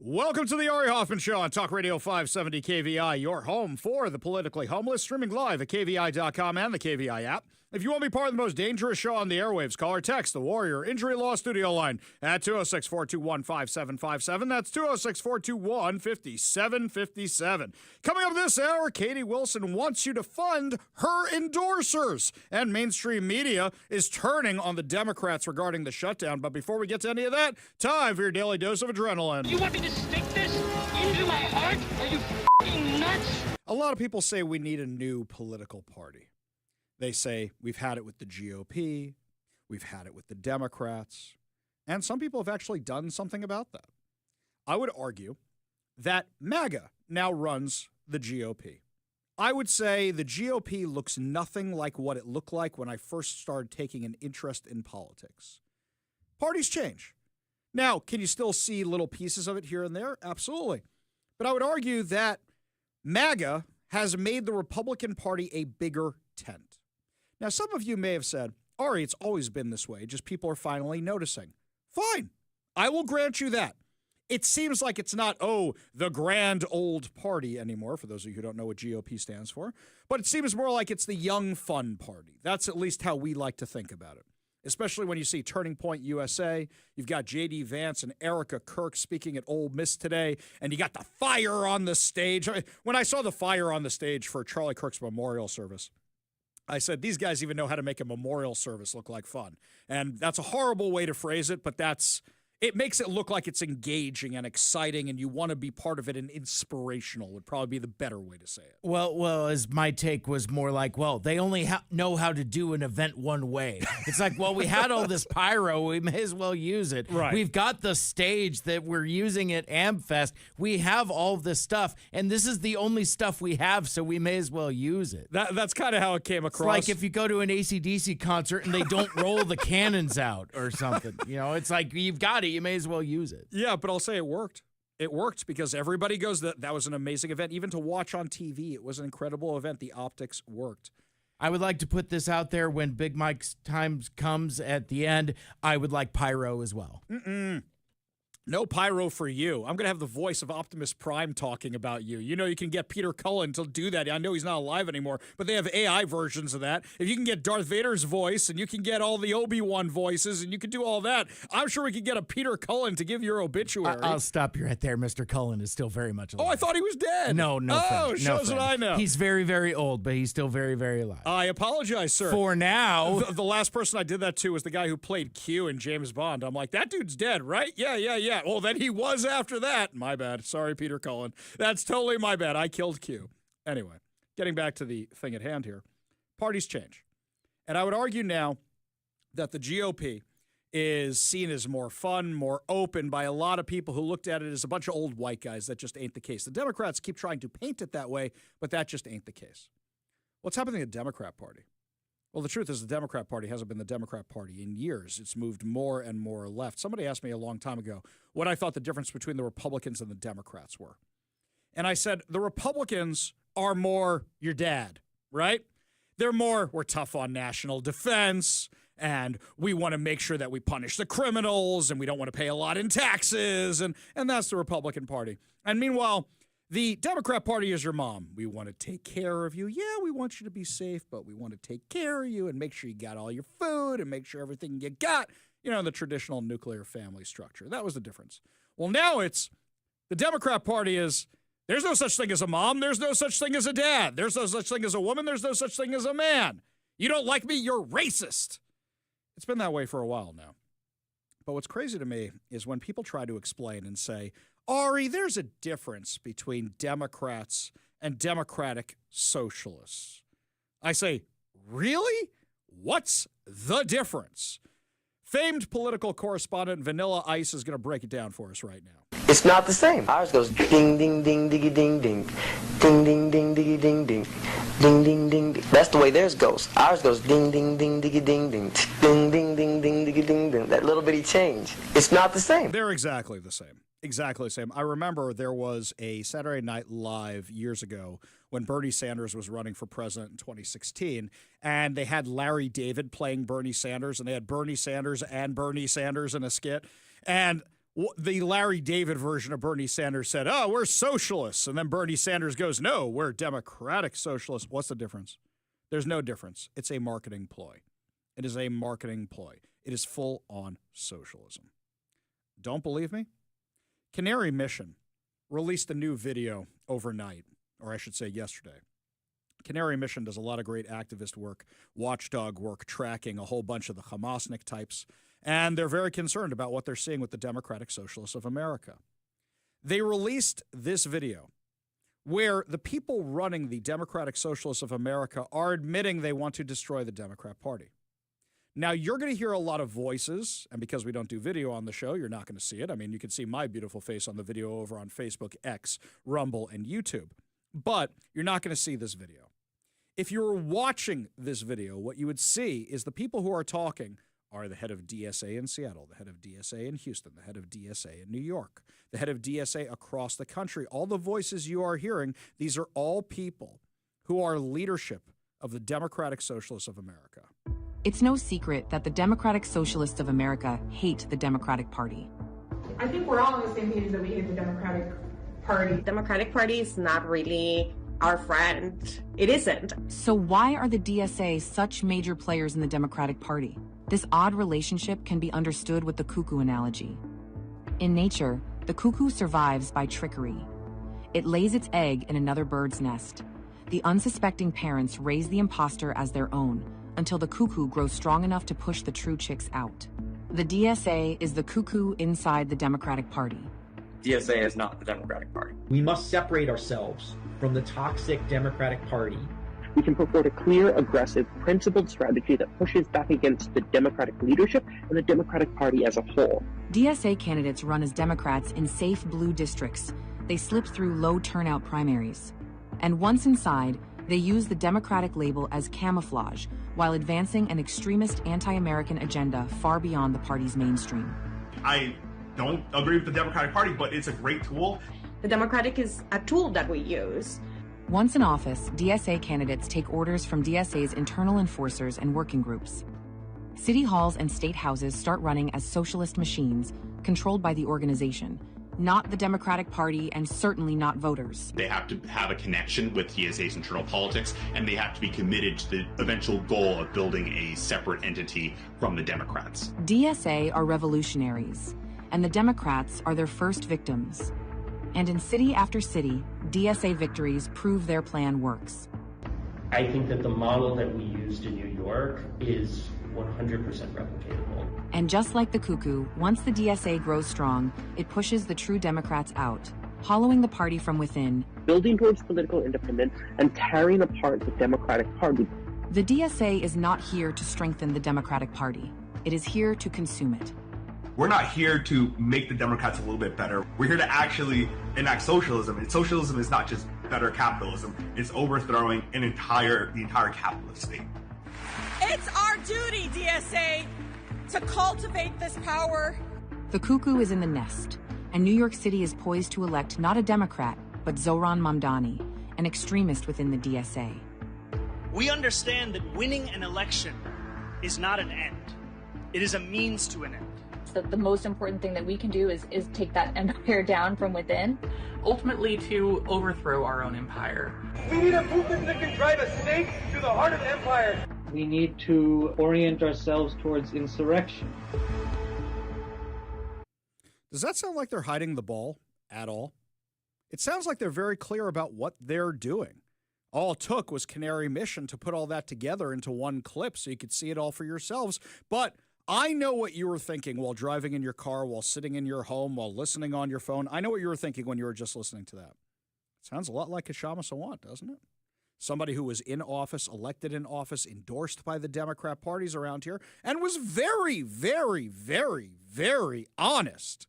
Welcome to the Ari Hoffman Show on Talk Radio 570 KVI, your home for the politically homeless, streaming live at KVI.com and the KVI app. If you want to be part of the most dangerous show on the airwaves, call or text the Warrior Injury Law Studio line at 206-421-5757. That's 206-421-5757. Coming up this hour, Katie Wilson wants you to fund her endorsers. And mainstream media is turning on the Democrats regarding the shutdown. But before we get to any of that, time for your daily dose of adrenaline. You want me to stick this into my heart? Are you f***ing nuts? A lot of people say we need a new political party. They say we've had it with the GOP, we've had it with the Democrats, and some people have actually done something about that. I would argue that MAGA now runs the GOP. I would say the GOP looks nothing like what it looked like when I first started taking an interest in politics. Parties change. Now, can you still see little pieces of it here and there? Absolutely. But I would argue that MAGA has made the Republican Party a bigger tent. Now, some of you may have said, Ari, it's always been this way, just people are finally noticing. Fine. I will grant you that. It seems like it's not, the grand old party anymore, for those of you who don't know what GOP stands for, but it seems more like it's the young fun party. That's at least how we like to think about it, especially when you see Turning Point USA. You've got J.D. Vance and Erica Kirk speaking at Ole Miss today, and you got the fire on the stage. When I saw the fire on the stage for Charlie Kirk's memorial service, I said, these guys even know how to make a memorial service look like fun. And that's a horrible way to phrase it, but it makes it look like it's engaging and exciting and you want to be part of it, and inspirational would probably be the better way to say it. Well, as my take was more like, they only know how to do an event one way. It's like, we had all this pyro, we may as well use it. Right. We've got the stage that we're using at AmFest. We have all this stuff, and this is the only stuff we have, so we may as well use it. That's kind of how it came across. It's like if you go to an AC/DC concert and they don't roll the cannons out or something. It's like, you've got it. You may as well use it. Yeah, but I'll say it worked. It worked because everybody goes, that was an amazing event. Even to watch on TV, it was an incredible event. The optics worked. I would like to put this out there when Big Mike's time comes at the end. I would like pyro as well. No pyro for you. I'm going to have the voice of Optimus Prime talking about you. You can get Peter Cullen to do that. I know he's not alive anymore, but they have AI versions of that. If you can get Darth Vader's voice and you can get all the Obi-Wan voices and you can do all that, I'm sure we could get a Peter Cullen to give your obituary. I'll stop you right there. Mr. Cullen is still very much alive. Oh, I thought he was dead. No. Shows what I know. He's very, very old, but he's still very, very alive. I apologize, sir. For now. The last person I did that to was the guy who played Q in James Bond. I'm like, that dude's dead, right? Yeah. Well, then he was after that. My bad. Sorry, Peter Cullen. That's totally my bad. I killed Q. Anyway, getting back to the thing at hand here. Parties change. And I would argue now that the GOP is seen as more fun, more open by a lot of people who looked at it as a bunch of old white guys. That just ain't the case. The Democrats keep trying to paint it that way, but that just ain't the case. What's happening in the Democrat Party? Well, the truth is the Democrat Party hasn't been the Democrat Party in years. It's moved more and more left. Somebody asked me a long time ago what I thought the difference between the Republicans and the Democrats were. And I said, the Republicans are more your dad, right? They're more, we're tough on national defense, and we want to make sure that we punish the criminals, and we don't want to pay a lot in taxes, and that's the Republican Party. And meanwhile, the Democrat Party is your mom. We want to take care of you. Yeah, we want you to be safe, but we want to take care of you and make sure you got all your food and make sure everything you got, the traditional nuclear family structure. That was the difference. Well, now it's the Democrat Party is, there's no such thing as a mom. There's no such thing as a dad. There's no such thing as a woman. There's no such thing as a man. You don't like me, you're racist. It's been that way for a while now. But what's crazy to me is when people try to explain and say, Ari, there's a difference between Democrats and Democratic Socialists. I say, really? What's the difference? Famed political correspondent Vanilla Ice is going to break it down for us right now. It's not the same. Ours goes ding, ding, ding, diggy, ding, ding. Ding, ding, ding, diggy, ding, ding. Ding, ding, ding, ding. That's the way theirs goes. Ours goes ding, ding, ding, diggy, ding, ding. Ding, ding, ding, ding, diggy, ding, ding. That little bitty change. It's not the same. They're exactly the same. Exactly the same. I remember there was a Saturday Night Live years ago when Bernie Sanders was running for president in 2016, and they had Larry David playing Bernie Sanders, and they had Bernie Sanders and Bernie Sanders in a skit. And the Larry David version of Bernie Sanders said, oh, we're socialists. And then Bernie Sanders goes, no, we're democratic socialists. What's the difference? There's no difference. It's a marketing ploy. It is a marketing ploy. It is full-on socialism. Don't believe me? Canary Mission released a new video overnight, or I should say yesterday. Canary Mission does a lot of great activist work, watchdog work, tracking a whole bunch of the Hamasnik types, and they're very concerned about what they're seeing with the Democratic Socialists of America. They released this video where the people running the Democratic Socialists of America are admitting they want to destroy the Democrat Party. Now, you're going to hear a lot of voices, and because we don't do video on the show, you're not going to see it. I mean, you can see my beautiful face on the video over on Facebook, X, Rumble, and YouTube. But you're not going to see this video. If you were watching this video, what you would see is the people who are talking are the head of DSA in Seattle, the head of DSA in Houston, the head of DSA in New York, the head of DSA across the country. All the voices you are hearing, these are all people who are leadership of the Democratic Socialists of America. It's no secret that the Democratic Socialists of America hate the Democratic Party. I think we're all on the same page that we hate the Democratic Party. Democratic Party is not really our friend. It isn't. So why are the DSA such major players in the Democratic Party? This odd relationship can be understood with the cuckoo analogy. In nature, the cuckoo survives by trickery. It lays its egg in another bird's nest. The unsuspecting parents raise the imposter as their own until the cuckoo grows strong enough to push the true chicks out. The DSA is the cuckoo inside the Democratic Party. DSA is not the Democratic Party. We must separate ourselves from the toxic Democratic Party. We can put forward a clear, aggressive, principled strategy that pushes back against the Democratic leadership and the Democratic Party as a whole. DSA candidates run as Democrats in safe blue districts. They slip through low turnout primaries. And once inside, they use the Democratic label as camouflage while advancing an extremist anti-American agenda far beyond the party's mainstream. I don't agree with the Democratic Party, but it's a great tool. The Democratic is a tool that we use. Once in office, DSA candidates take orders from DSA's internal enforcers and working groups. City halls and state houses start running as socialist machines controlled by the organization, not the Democratic Party, and certainly not voters. They have to have a connection with DSA's internal politics, and they have to be committed to the eventual goal of building a separate entity from the Democrats. DSA are revolutionaries, and the Democrats are their first victims. And in city after city, DSA victories prove their plan works. I think that the model that we used in New York is 100% replicatable. And just like the cuckoo, once the DSA grows strong, it pushes the true Democrats out, hollowing the party from within, building towards political independence and tearing apart the Democratic Party. The DSA is not here to strengthen the Democratic Party. It is here to consume it. We're not here to make the Democrats a little bit better. We're here to actually enact socialism. And socialism is not just better capitalism. It's overthrowing the entire capitalist state. It's our duty, DSA, to cultivate this power. The cuckoo is in the nest, and New York City is poised to elect not a Democrat, but Zohran Mamdani, an extremist within the DSA. We understand that winning an election is not an end. It is a means to an end. The most important thing that we can do is take that empire down from within. Ultimately to overthrow our own empire. We need a movement that can drive a stake through the heart of the empire. We need to orient ourselves towards insurrection. Does that sound like they're hiding the ball at all? It sounds like they're very clear about what they're doing. All it took was Canary Mission to put all that together into one clip so you could see it all for yourselves. But I know what you were thinking while driving in your car, while sitting in your home, while listening on your phone. I know what you were thinking when you were just listening to that. Sounds a lot like Kshama Sawant, doesn't it? Somebody who was in office, elected in office, endorsed by the Democrat parties around here, and was very, very, very, very honest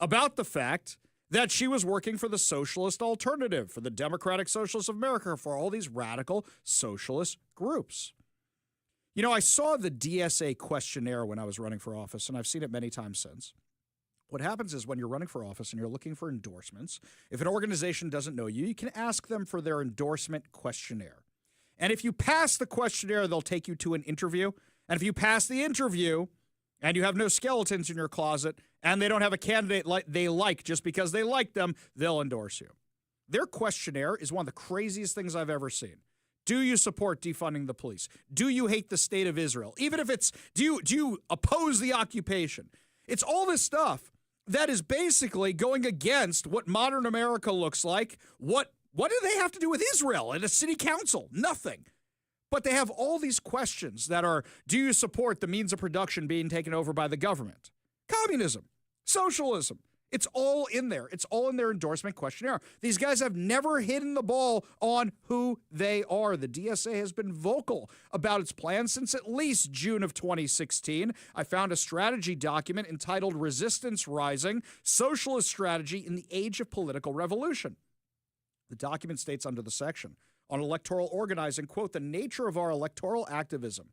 about the fact that she was working for the socialist alternative, for the Democratic Socialists of America, for all these radical socialist groups. You know, I saw the DSA questionnaire when I was running for office, and I've seen it many times since. What happens is when you're running for office and you're looking for endorsements, if an organization doesn't know you, you can ask them for their endorsement questionnaire. And if you pass the questionnaire, they'll take you to an interview. And if you pass the interview and you have no skeletons in your closet and they don't have a candidate they like just because they like them, they'll endorse you. Their questionnaire is one of the craziest things I've ever seen. Do you support defunding the police? Do you hate the state of Israel? Even if it's, do you oppose the occupation? It's all this stuff that is basically going against what modern America looks like. What do they have to do with Israel and a city council? Nothing. But they have all these questions that are, do you support the means of production being taken over by the government? Communism, socialism. It's all in there. It's all in their endorsement questionnaire. These guys have never hidden the ball on who they are. The DSA has been vocal about its plans since at least June of 2016. I found a strategy document entitled Resistance Rising, Socialist Strategy in the Age of Political Revolution. The document states under the section on electoral organizing, quote, the nature of our electoral activism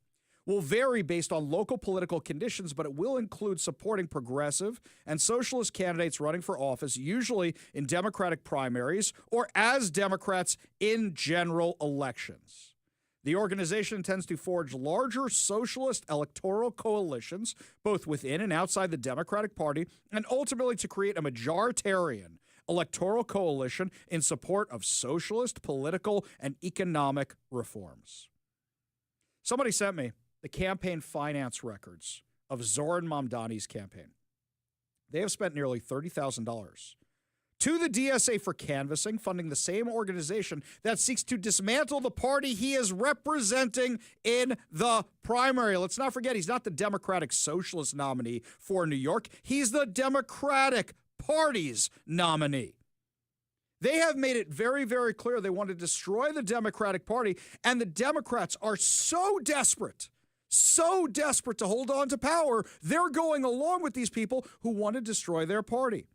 will vary based on local political conditions, but it will include supporting progressive and socialist candidates running for office, usually in Democratic primaries or as Democrats in general elections. The organization intends to forge larger socialist electoral coalitions, both within and outside the Democratic Party, and ultimately to create a majoritarian electoral coalition in support of socialist political and economic reforms. Somebody sent me the campaign finance records of Zoran Mamdani's campaign. They have spent nearly $30,000 to the DSA for canvassing, funding the same organization that seeks to dismantle the party he is representing in the primary. Let's not forget, he's not the Democratic Socialist nominee for New York. He's the Democratic Party's nominee. They have made it very, very clear they want to destroy the Democratic Party, and the Democrats are so desperate to hold on to power, they're going along with these people who want to destroy their party.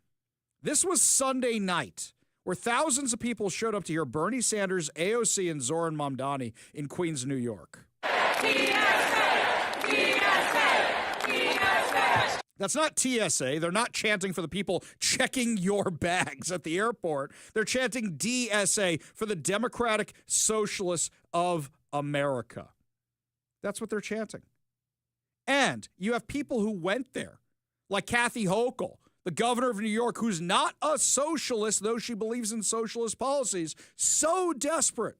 This was Sunday night, where thousands of people showed up to hear Bernie Sanders, AOC, and Zoran Mamdani in Queens, New York. That's not TSA. They're not chanting for the people checking your bags at the airport. They're chanting DSA for the Democratic Socialists of America. That's what they're chanting. And you have people who went there, like Kathy Hochul, the governor of New York, who's not a socialist, though she believes in socialist policies, so desperate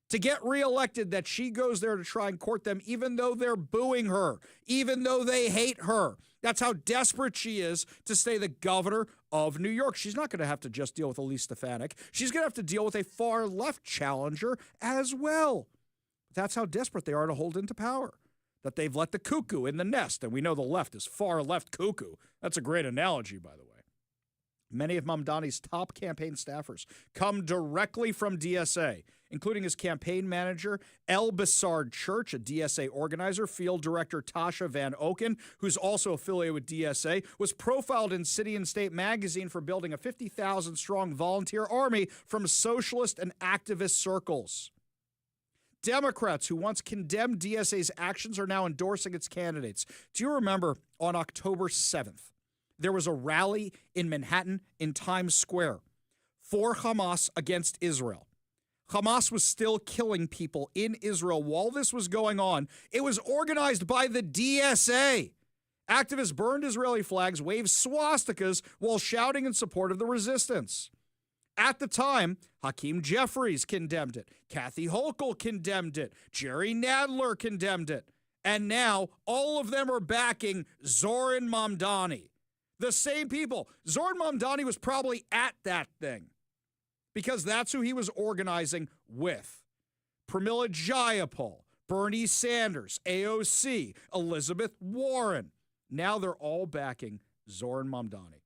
to get reelected that she goes there to try and court them, even though they're booing her, even though they hate her. That's how desperate she is to stay the governor of New York. She's not going to have to just deal with Elise Stefanik. She's going to have to deal with a far-left challenger as well. That's how desperate they are to hold into power, that they've let the cuckoo in the nest. And we know the left is far-left cuckoo. That's a great analogy, by the way. Many of Mamdani's top campaign staffers come directly from DSA, including his campaign manager, El Bissard Church, a DSA organizer. Field director Tasha Van Oken, who's also affiliated with DSA, was profiled in City and State magazine for building a 50,000-strong volunteer army from socialist and activist circles. Democrats who once condemned DSA's actions are now endorsing its candidates. Do you remember on October 7th, there was a rally in Manhattan in Times Square for Hamas against Israel? Hamas was still killing people in Israel while this was going on. It was organized by the DSA. Activists burned Israeli flags, waved swastikas while shouting in support of the resistance. At the time, Hakeem Jeffries condemned it. Kathy Hochul condemned it. Jerry Nadler condemned it. And now all of them are backing Zoran Mamdani. The same people. Zoran Mamdani was probably at that thing because that's who he was organizing with. Pramila Jayapal, Bernie Sanders, AOC, Elizabeth Warren. Now they're all backing Zoran Mamdani.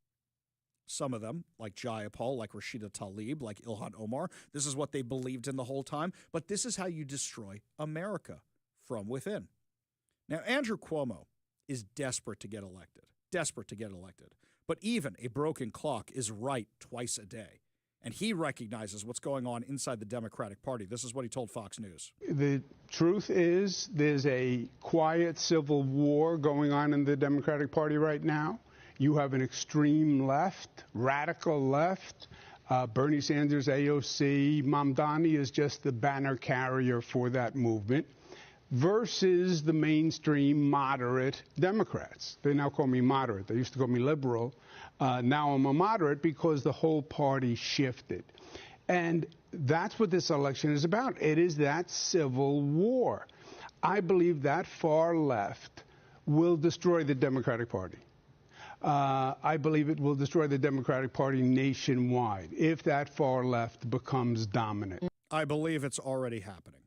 Some of them, like Jayapal, like Rashida Tlaib, like Ilhan Omar, this is what they believed in the whole time. But this is how you destroy America from within. Now, Andrew Cuomo is desperate to get elected. But even a broken clock is right twice a day. And he recognizes what's going on inside the Democratic Party. This is what he told Fox News. The truth is there's a quiet civil war going on in the Democratic Party right now. You have an extreme left, radical left. Bernie Sanders, AOC, Mamdani is just the banner carrier for that movement. versus the mainstream moderate Democrats. They now call me moderate. They used to call me liberal. Now I'm a moderate because the whole party shifted. And that's what this election is about. It is that civil war. I believe that far left will destroy the Democratic Party. I believe it will destroy the Democratic Party nationwide if that far left becomes dominant. I believe it's already happening.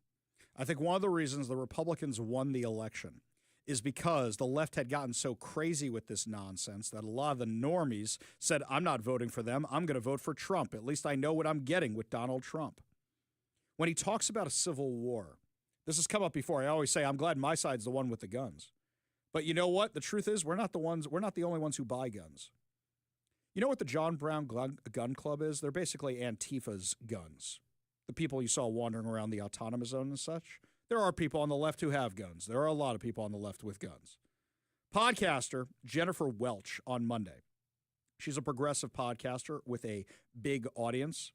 I think one of the reasons the Republicans won the election is because the left had gotten so crazy with this nonsense that a lot of the normies said, I'm not voting for them. I'm going to vote for Trump. At least I know what I'm getting with Donald Trump. When he talks about a civil war, this has come up before. I always say, I'm glad my side's the one with the guns. But you know what? The truth is, we're not the only ones who buy guns. You know what the John Brown Gun Club is? They're basically Antifa's guns. The people you saw wandering around the autonomous zone and such. There are people on the left who have guns. There are a lot of people on the left with guns. Podcaster Jennifer Welch on Monday, she's a progressive podcaster with a big audience,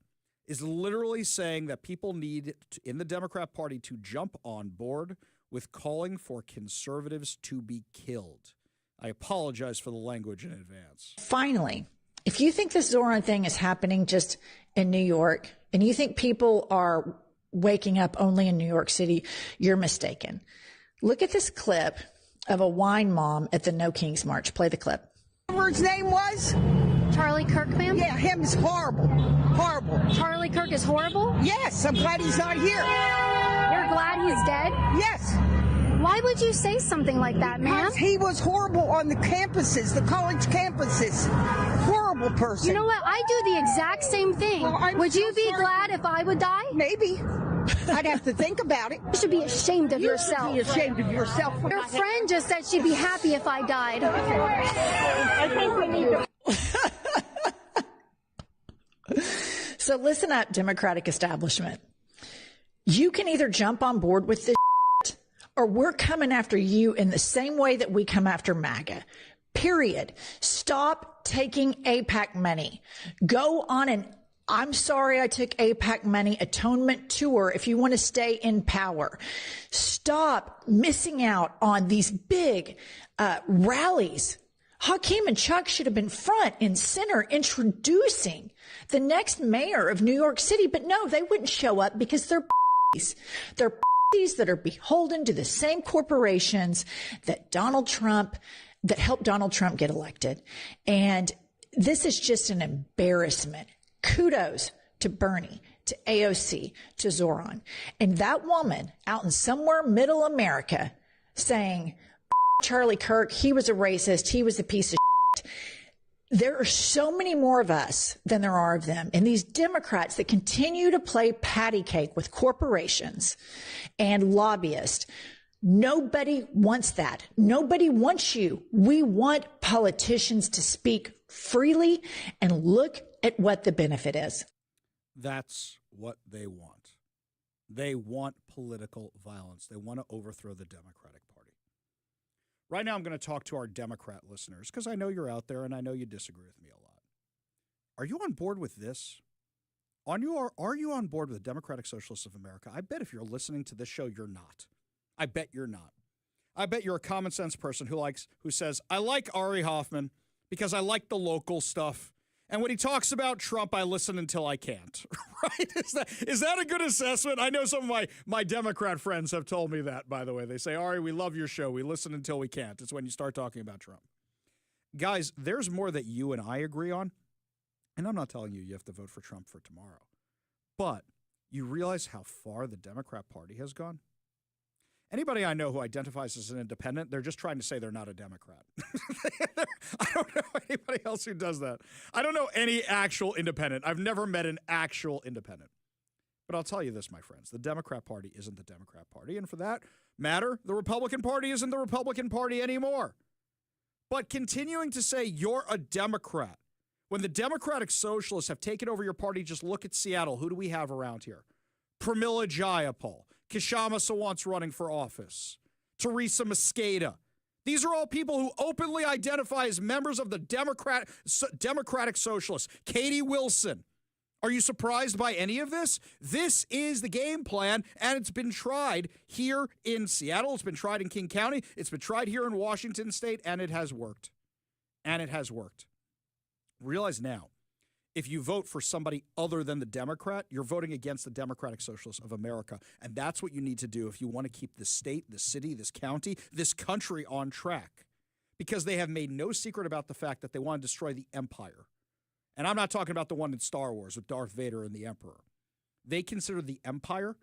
is literally saying that people need in the Democrat Party to jump on board with calling for conservatives to be killed. I apologize for the language in advance. Finally, if you think this Zoran thing is happening just in New York and you think people are waking up only in New York City, you're mistaken. Look at this clip of a wine mom at the No Kings March. Play the clip. Whatever his name was? Charlie Kirk, ma'am? Yeah, him is horrible. Horrible. Charlie Kirk is horrible? Yes, I'm glad he's not here. You're glad he's dead? Yes. Why would you say something like that, ma'am? Because he was horrible on the campuses, the college campuses. Horrible person. You know what? I do the exact same thing. Well, would you be glad if I would die? Maybe. I'd have to think about it. You should be ashamed of yourself. You should be ashamed of yourself. Your friend just said she'd be happy if I died. I think we need to... So listen up, Democratic establishment. You can either jump on board with this shit, or we're coming after you in the same way that we come after MAGA. Period. Stop taking AIPAC money. Go on an I'm sorry I took AIPAC money atonement tour if you want to stay in power. Stop missing out on these big rallies. Hakeem and Chuck should have been front and center introducing the next mayor of New York City, but no, they wouldn't show up because they're p***s. They're p***s that are beholden to the same corporations that that helped Donald Trump get elected. And this is just an embarrassment. Kudos to Bernie, to AOC, to Zoran. And that woman out in somewhere middle America saying, Charlie Kirk, he was a racist, he was a piece of shit. There are so many more of us than there are of them. And these Democrats that continue to play patty cake with corporations and lobbyists, nobody wants that. Nobody wants you. We want politicians to speak freely and look at what the benefit is. That's what they want. They want political violence. They want to overthrow the Democratic Party. Right now, I'm going to talk to our Democrat listeners because I know you're out there and I know you disagree with me a lot. Are you on board with this? Are you on board with the Democratic Socialists of America? I bet if you're listening to this show, you're not. I bet you're not. I bet you're a common sense person who says, I like Ari Hoffman because I like the local stuff. And when he talks about Trump, I listen until I can't, right? Is that a good assessment? I know some of my Democrat friends have told me that, by the way. They say, Ari, we love your show. We listen until we can't. It's when you start talking about Trump. Guys, there's more that you and I agree on. And I'm not telling you have to vote for Trump for tomorrow. But you realize how far the Democrat Party has gone? Anybody I know who identifies as an independent, they're just trying to say they're not a Democrat. I don't know anybody else who does that. I don't know any actual independent. I've never met an actual independent. But I'll tell you this, my friends. The Democrat Party isn't the Democrat Party. And for that matter, the Republican Party isn't the Republican Party anymore. But continuing to say you're a Democrat, when the Democratic Socialists have taken over your party, just look at Seattle. Who do we have around here? Pramila Jayapal. Kshama Sawant's running for office. Teresa Mosqueda. These are all people who openly identify as members of the Democratic Socialists. Katie Wilson. Are you surprised by any of this? This is the game plan, and it's been tried here in Seattle. It's been tried in King County. It's been tried here in Washington State, and it has worked. And it has worked. Realize now, if you vote for somebody other than the Democrat, you're voting against the Democratic Socialists of America. And that's what you need to do if you want to keep this state, this city, this county, this country on track. Because they have made no secret about the fact that they want to destroy the empire. And I'm not talking about the one in Star Wars with Darth Vader and the Emperor. They consider the empire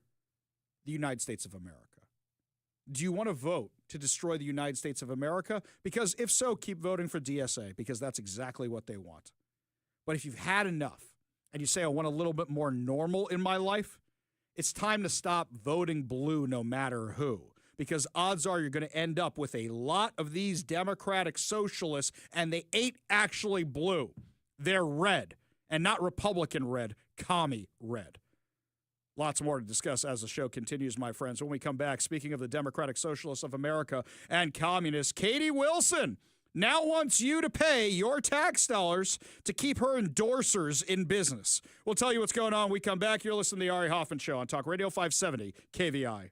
the United States of America. Do you want to vote to destroy the United States of America? Because if so, keep voting for DSA, because that's exactly what they want. But if you've had enough and you say, I want a little bit more normal in my life, it's time to stop voting blue no matter who. Because odds are you're going to end up with a lot of these Democratic socialists, and they ain't actually blue. They're red, and not Republican red, commie red. Lots more to discuss as the show continues, my friends. When we come back, speaking of the Democratic Socialists of America and communists, Katie Wilson now wants you to pay your tax dollars to keep her endorsers in business. We'll tell you what's going on when we come back. You're listening to the Ari Hoffman Show on Talk Radio 570 KVI.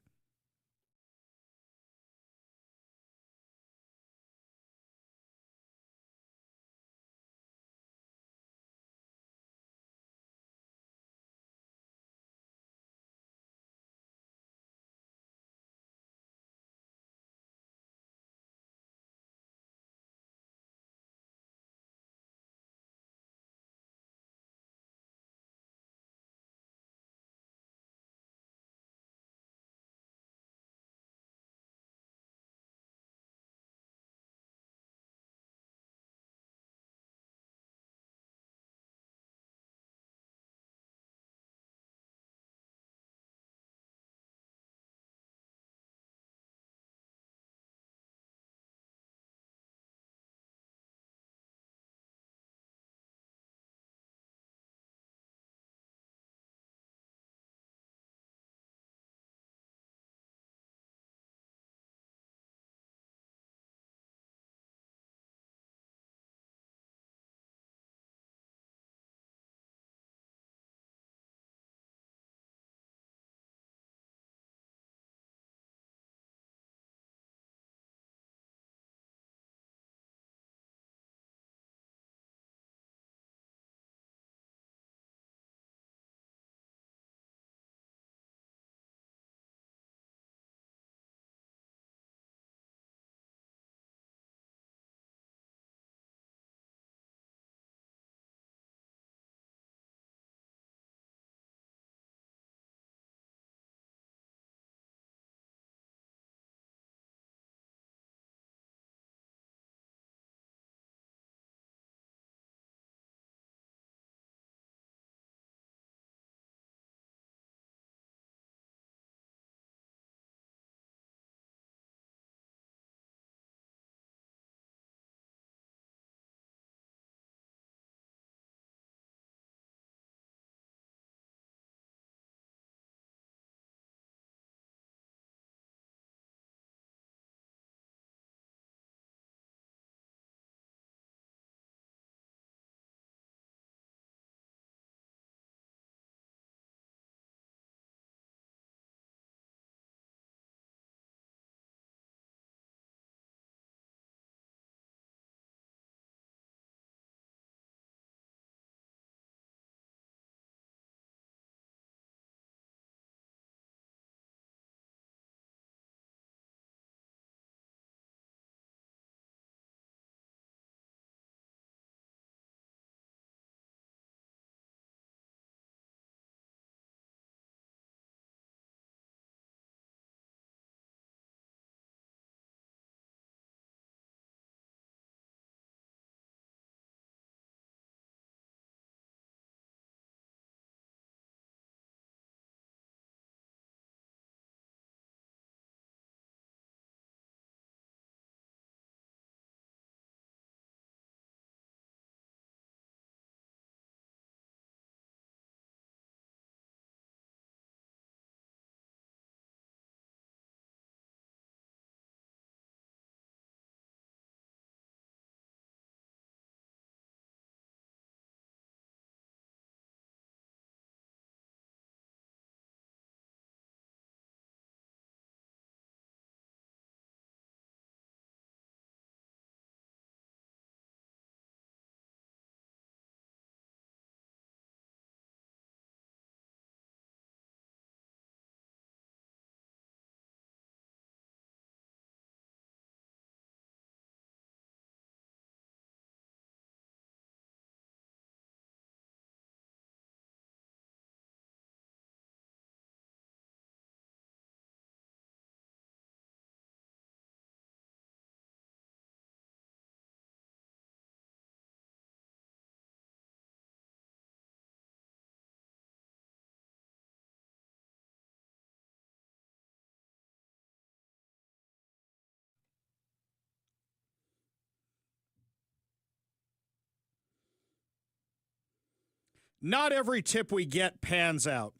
Not every tip we get pans out,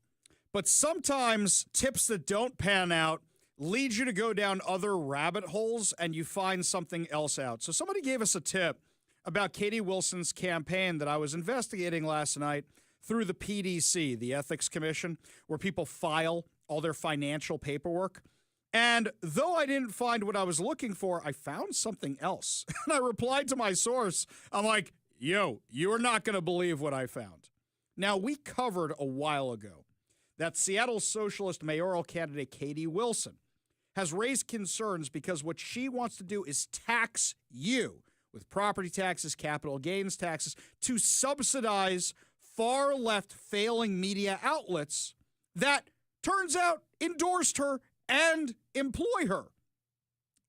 but sometimes tips that don't pan out lead you to go down other rabbit holes and you find something else out. So somebody gave us a tip about Katie Wilson's campaign that I was investigating last night through the PDC, the Ethics Commission, where people file all their financial paperwork. And though I didn't find what I was looking for, I found something else. And I replied to my source. I'm like, yo, you're not going to believe what I found. Now, we covered a while ago that Seattle's socialist mayoral candidate Katie Wilson has raised concerns because what she wants to do is tax you with property taxes, capital gains taxes, to subsidize far-left failing media outlets that, turns out, endorsed her and employ her.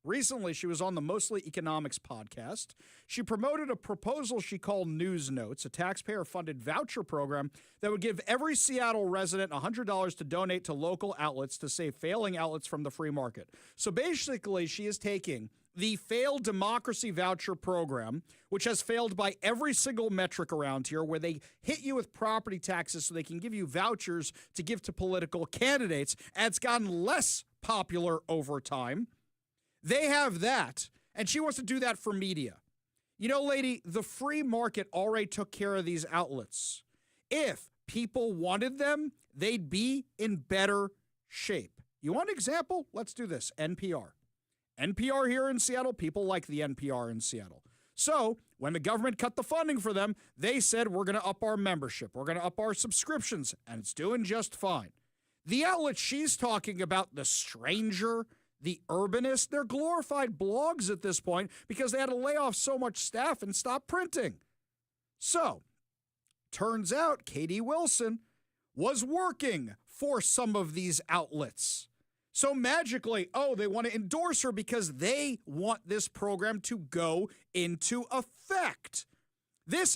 Recently, she was on the Mostly Economics podcast. She promoted a proposal she called News Notes, a taxpayer-funded voucher program that would give every Seattle resident $100 to donate to local outlets to save failing outlets from the free market. So basically, she is taking the failed democracy voucher program, which has failed by every single metric around here, where they hit you with property taxes so they can give you vouchers to give to political candidates, and it's gotten less popular over time. They have that, and she wants to do that for media. You know, lady, the free market already took care of these outlets. If people wanted them, they'd be in better shape. You want an example? Let's do this. NPR. NPR here in Seattle, people like the NPR in Seattle. So when the government cut the funding for them, they said, we're going to up our membership. We're going to up our subscriptions, and it's doing just fine. The outlet she's talking about, The Stranger, The Urbanist, they're glorified blogs at this point because they had to lay off so much staff and stop printing. So, turns out Katie Wilson was working for some of these outlets. So magically, they want to endorse her because they want this program to go into effect.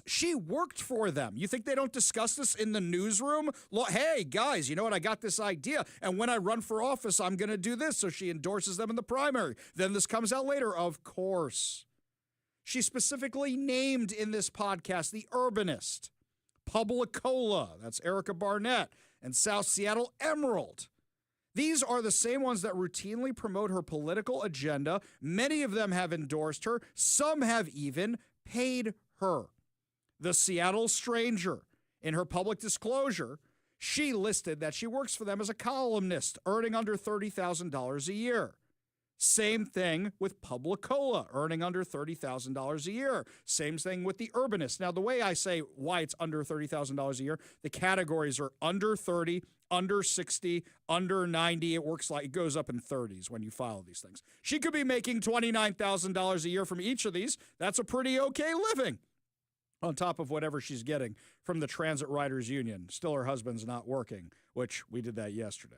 She worked for them. You think they don't discuss this in the newsroom? Hey, guys, you know what? I got this idea. And when I run for office, I'm going to do this. So she endorses them in the primary. Then this comes out later. Of course. She specifically named in this podcast The Urbanist, Publicola, that's Erica Barnett, and South Seattle Emerald. These are the same ones that routinely promote her political agenda. Many of them have endorsed her. Some have even paid her. The Seattle Stranger, in her public disclosure, she listed that she works for them as a columnist, earning under $30,000 a year. Same thing with Publicola, earning under $30,000 a year. Same thing with The Urbanist. Now, the way I say why it's under $30,000 a year, the categories are under 30, under 60, under 90. It goes up in 30s when you file these things. She could be making $29,000 a year from each of these. That's a pretty okay living, on top of whatever she's getting from the Transit Riders Union. Still, her husband's not working, which we did that yesterday.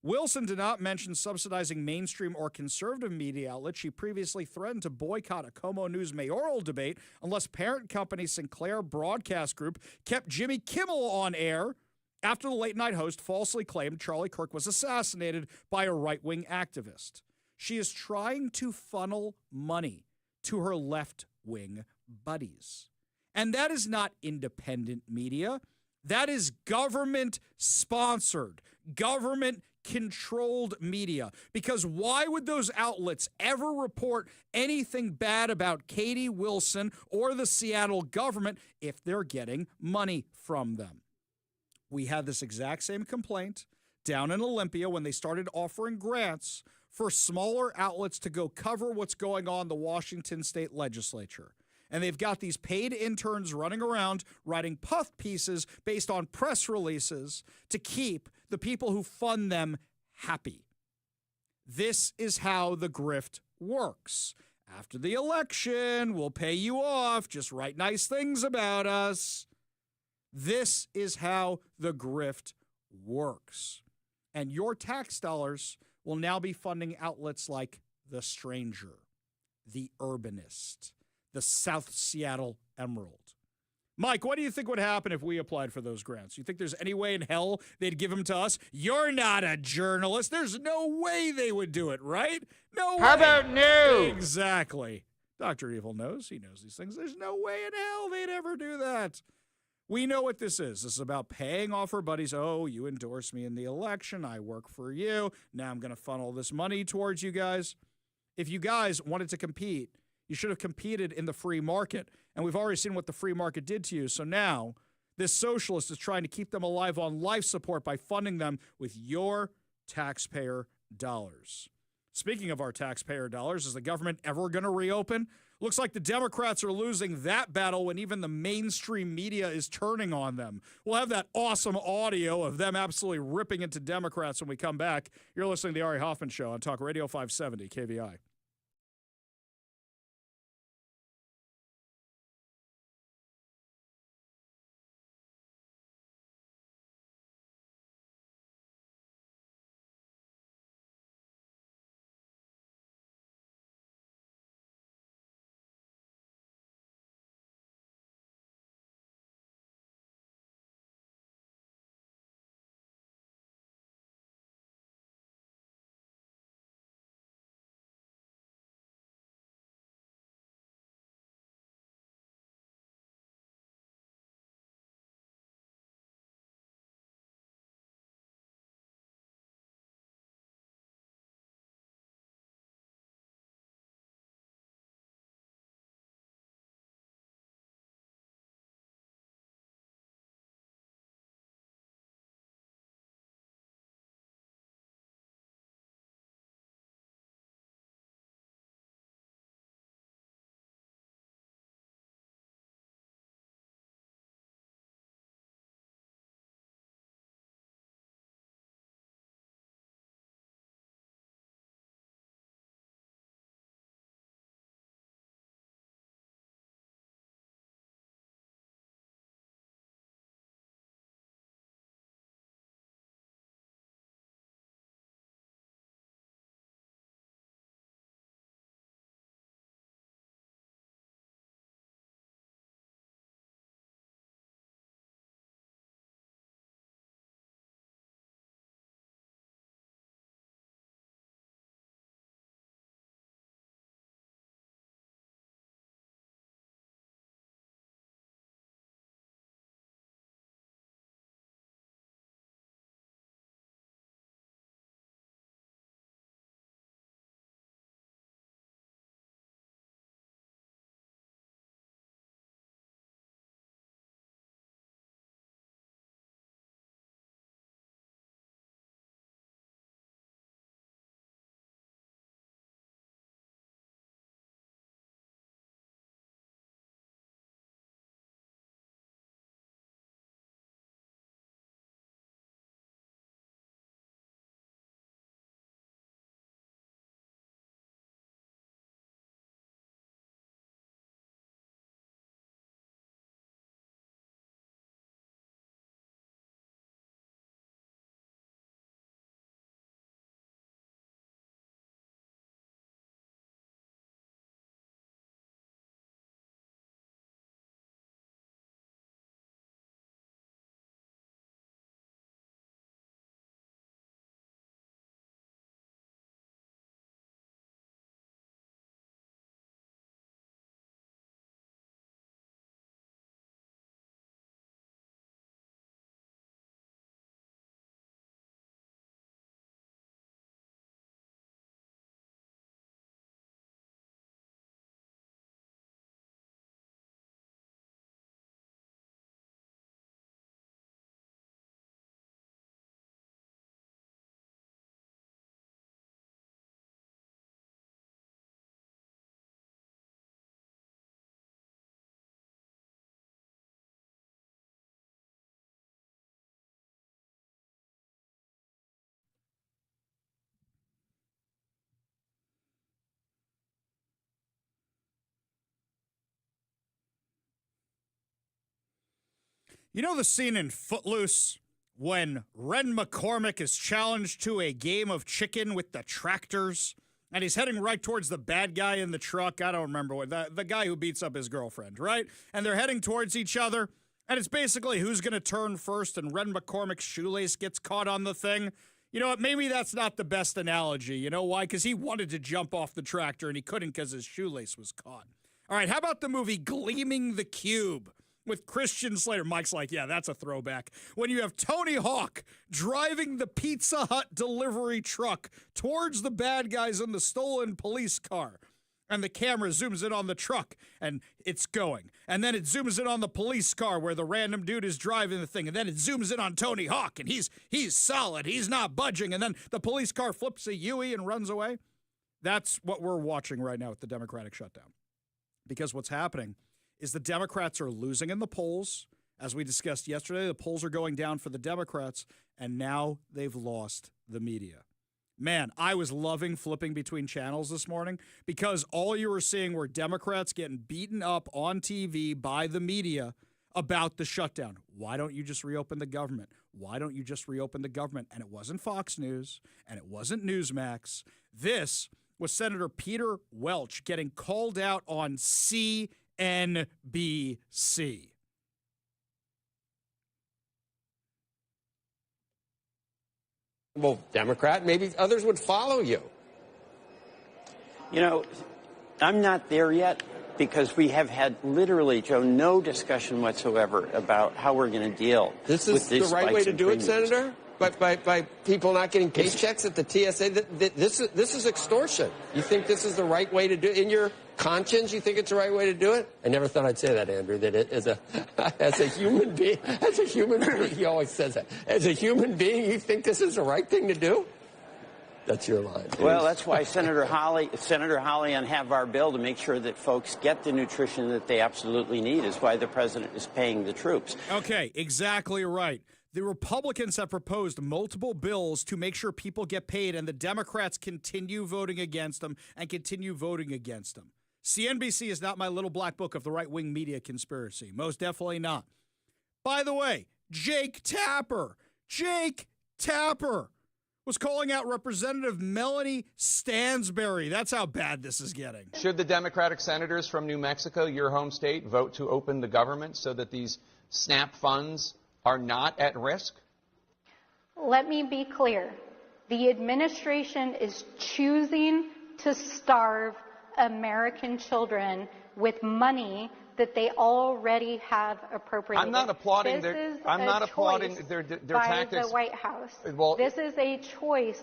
Wilson did not mention subsidizing mainstream or conservative media outlets. She previously threatened to boycott a Como News mayoral debate unless parent company Sinclair Broadcast Group kept Jimmy Kimmel on air after the late-night host falsely claimed Charlie Kirk was assassinated by a right-wing activist. She is trying to funnel money to her left-wing buddies. And that is not independent media. That is government-sponsored, government-controlled media. Because why would those outlets ever report anything bad about Katie Wilson or the Seattle government if they're getting money from them? We had this exact same complaint down in Olympia when they started offering grants for smaller outlets to go cover what's going on in the Washington state legislature. And they've got these paid interns running around writing puff pieces based on press releases to keep the people who fund them happy. This is how the grift works. After the election, we'll pay you off. Just write nice things about us. This is how the grift works. And your tax dollars will now be funding outlets like The Stranger, The Urbanist, the South Seattle Emerald. Mike, what do you think would happen if we applied for those grants? You think there's any way in hell they'd give them to us? You're not a journalist. There's no way they would do it, right? No way. How about no? Exactly. Dr. Evil knows. He knows these things. There's no way in hell they'd ever do that. We know what this is. This is about paying off our buddies. Oh, you endorsed me in the election. I work for you. Now I'm going to funnel this money towards you guys. If you guys wanted to compete, you should have competed in the free market. And we've already seen what the free market did to you. So now this socialist is trying to keep them alive on life support by funding them with your taxpayer dollars. Speaking of our taxpayer dollars, is the government ever going to reopen? Looks like the Democrats are losing that battle when even the mainstream media is turning on them. We'll have that awesome audio of them absolutely ripping into Democrats when we come back. You're listening to the Ari Hoffman Show on Talk Radio 570 KVI. You know the scene in Footloose when Ren McCormick is challenged to a game of chicken with the tractors? And he's heading right towards the bad guy in the truck. I don't remember what, the guy who beats up his girlfriend, right? And they're heading towards each other. And it's basically who's going to turn first, and Ren McCormick's shoelace gets caught on the thing. You know what? Maybe that's not the best analogy. You know why? Because he wanted to jump off the tractor and he couldn't because his shoelace was caught. All right, how about the movie Gleaming the Cube? with Christian Slater. Mike's like, yeah, that's a throwback. When you have Tony Hawk driving the Pizza Hut delivery truck towards the bad guys in the stolen police car. And the camera zooms in on the truck, and it's going. And then it zooms in on the police car where the random dude is driving the thing. And then it zooms in on Tony Hawk, and he's solid. He's not budging. And then the police car flips a U-ey and runs away. That's what we're watching right now with the Democratic shutdown. Because what's happening is the Democrats are losing in the polls. As we discussed yesterday, the polls are going down for the Democrats, and now they've lost the media. Man, I was loving flipping between channels this morning because all you were seeing were Democrats getting beaten up on TV by the media about the shutdown. Why don't you just reopen the government? Why don't you just reopen the government? And it wasn't Fox News, and it wasn't Newsmax. This was Senator Peter Welch getting called out on CNBC. Well, Democrat, maybe others would follow you. You know, I'm not there yet because we have had literally, Joe, no discussion whatsoever about how we're going to deal with these spikes. This is the right way to do it, premiums. Senator? But by people not getting paychecks at the TSA, this is extortion. You think this is the right way to do it? In your conscience, you think it's the right way to do it? I never thought I'd say that, Andrew, that it, as a human being, he always says that. As a human being, you think this is the right thing to do? That's your line. Well, that's why Senator Hawley and have our bill to make sure that folks get the nutrition that they absolutely need is why the president is paying the troops. Okay, exactly right. The Republicans have proposed multiple bills to make sure people get paid, and the Democrats continue voting against them and continue voting against them. CNBC is not my little black book of the right-wing media conspiracy. Most definitely not. By the way, Jake Tapper was calling out Representative Melanie Stansbury. That's how bad this is getting. Should the Democratic senators from New Mexico, your home state, vote to open the government so that these SNAP funds are not at risk? Let me be clear. The administration is choosing to starve American children with money that they already have appropriated. I'm not applauding their tactics. By the White House. Well, this is a choice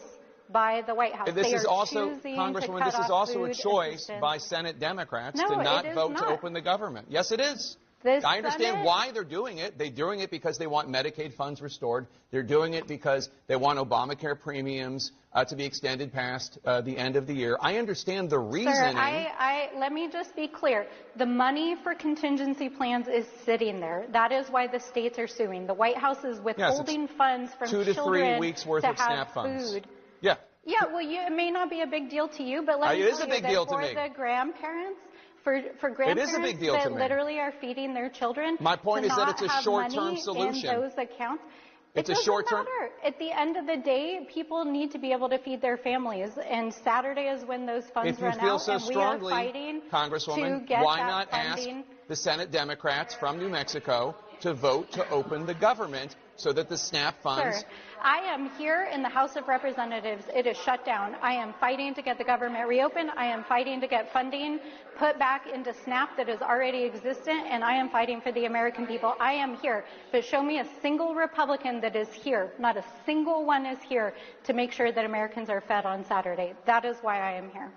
by the White House. This they is are also, choosing Congresswoman, to this cut is off also a food choice assistance. by Senate Democrats No, to not it is vote not. to open the government. Yes, it is. I understand why they're doing it. They're doing it because they want Medicaid funds restored. They're doing it because they want Obamacare premiums to be extended past the end of the year. I understand the reasoning. Sir, let me just be clear. The money for contingency plans is sitting there. That is why the states are suing. The White House is withholding funds from 2 to 3 children weeks worth to of have SNAP funds. food. Yeah. Yeah, well, it may not be a big deal to you, but let me It is tell a you big that deal to for me. the grandparents, for It is a big grandparents deal to that me. literally are feeding their children, My point to is that not it's a have short-term money solution. in those accounts. It's It a doesn't short-term. matter. At the end of the day, people need to be able to feed their families, and Saturday is when those funds If you run feel out, so and we are strongly, fighting Congresswoman, to get why that not funding. ask the Senate Democrats from New Mexico to vote to open the government so that the SNAP funds... Sir, I am here in the House of Representatives. It is shut down. I am fighting to get the government reopened. I am fighting to get funding put back into SNAP that is already existent, and I am fighting for the American people. I am here. But show me a single Republican that is here. Not a single one is here to make sure that Americans are fed on Saturday. That is why I am here.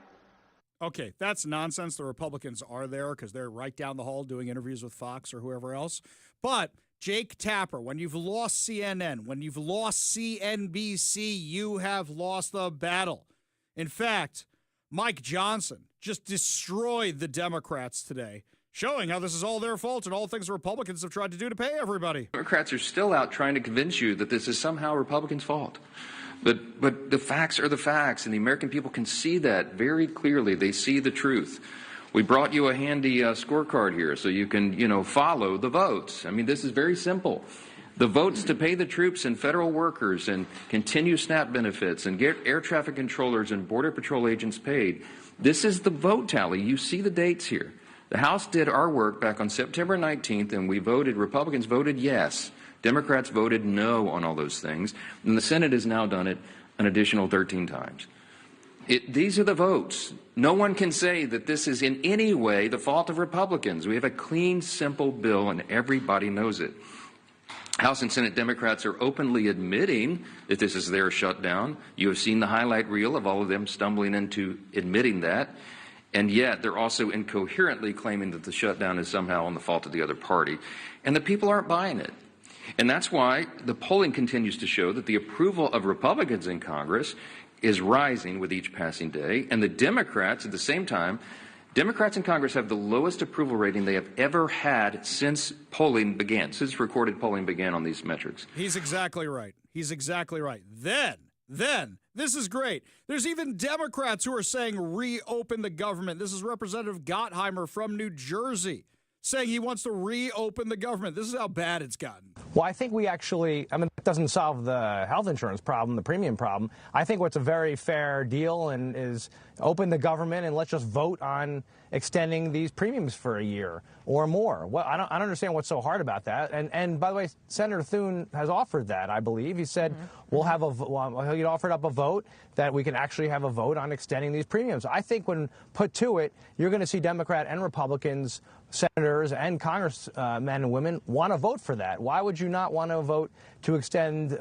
Okay, that's nonsense. The Republicans are there because they're right down the hall doing interviews with Fox or whoever else. But Jake Tapper, when you've lost CNN, when you've lost CNBC, you have lost the battle. In fact, Mike Johnson just destroyed the Democrats today, showing how this is all their fault and all things Republicans have tried to do to pay everybody. Democrats are still out trying to convince you that this is somehow Republicans' fault. But the facts are the facts, and the American people can see that very clearly. They see the truth. We brought you a handy scorecard here so you can, follow the votes. I mean, this is very simple. The votes to pay the troops and federal workers and continue SNAP benefits and get air traffic controllers and Border Patrol agents paid. This is the vote tally. You see the dates here. The House did our work back on September 19th, and we voted, Republicans voted yes. Democrats voted no on all those things. And the Senate has now done it an additional 13 times. These are the votes. No one can say that this is in any way the fault of Republicans. We have a clean, simple bill, and everybody knows it. House and Senate Democrats are openly admitting that this is their shutdown. You have seen the highlight reel of all of them stumbling into admitting that. And yet they're also incoherently claiming that the shutdown is somehow on the fault of the other party. And the people aren't buying it. And that's why the polling continues to show that the approval of Republicans in Congress is rising with each passing day. And the Democrats, at the same time, Democrats in Congress have the lowest approval rating they have ever had since polling began, since recorded polling began on these metrics. He's exactly right. He's exactly right. Then, this is great. There's even Democrats who are saying reopen the government. This is Representative Gottheimer from New Jersey saying he wants to reopen the government. This is how bad it's gotten. Well, I think we actually, I mean, that doesn't solve the health insurance problem, the premium problem. I think what's a very fair deal and is open the government and let's just vote on extending these premiums for a year or more. Well, I don't understand what's so hard about that. And by the way, Senator Thune has offered that, I believe. He said we'll have he offered up a vote that we can actually have a vote on extending these premiums. I think when put to it, you're going to see Democrat and Republicans, senators and congressmen and women want to vote for that. Why would you not want to vote to extend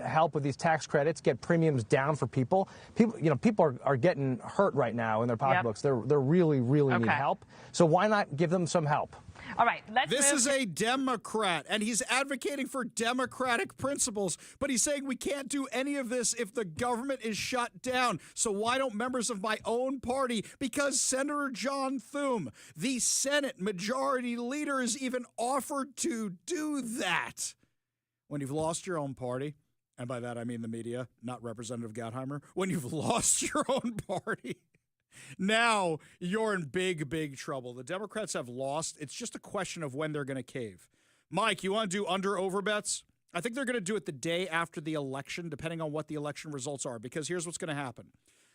help with these tax credits, get premiums down for people? People are getting hurt right now in their pocketbooks. They're really need help. So why not give them some help? All right, This is a Democrat, and he's advocating for democratic principles, but he's saying we can't do any of this if the government is shut down. So why don't members of my own party, because Senator John Thune, the Senate Majority Leader, has even offered to do that. When you've lost your own party, and by that I mean the media, not Representative Gottheimer, when you've lost your own party, now you're in big trouble. The Democrats have lost. It's just a question of when they're going to cave. Mike, you want to do under-over bets? I think they're going to do it the day after the election, depending on what the election results are, because here's what's going to happen.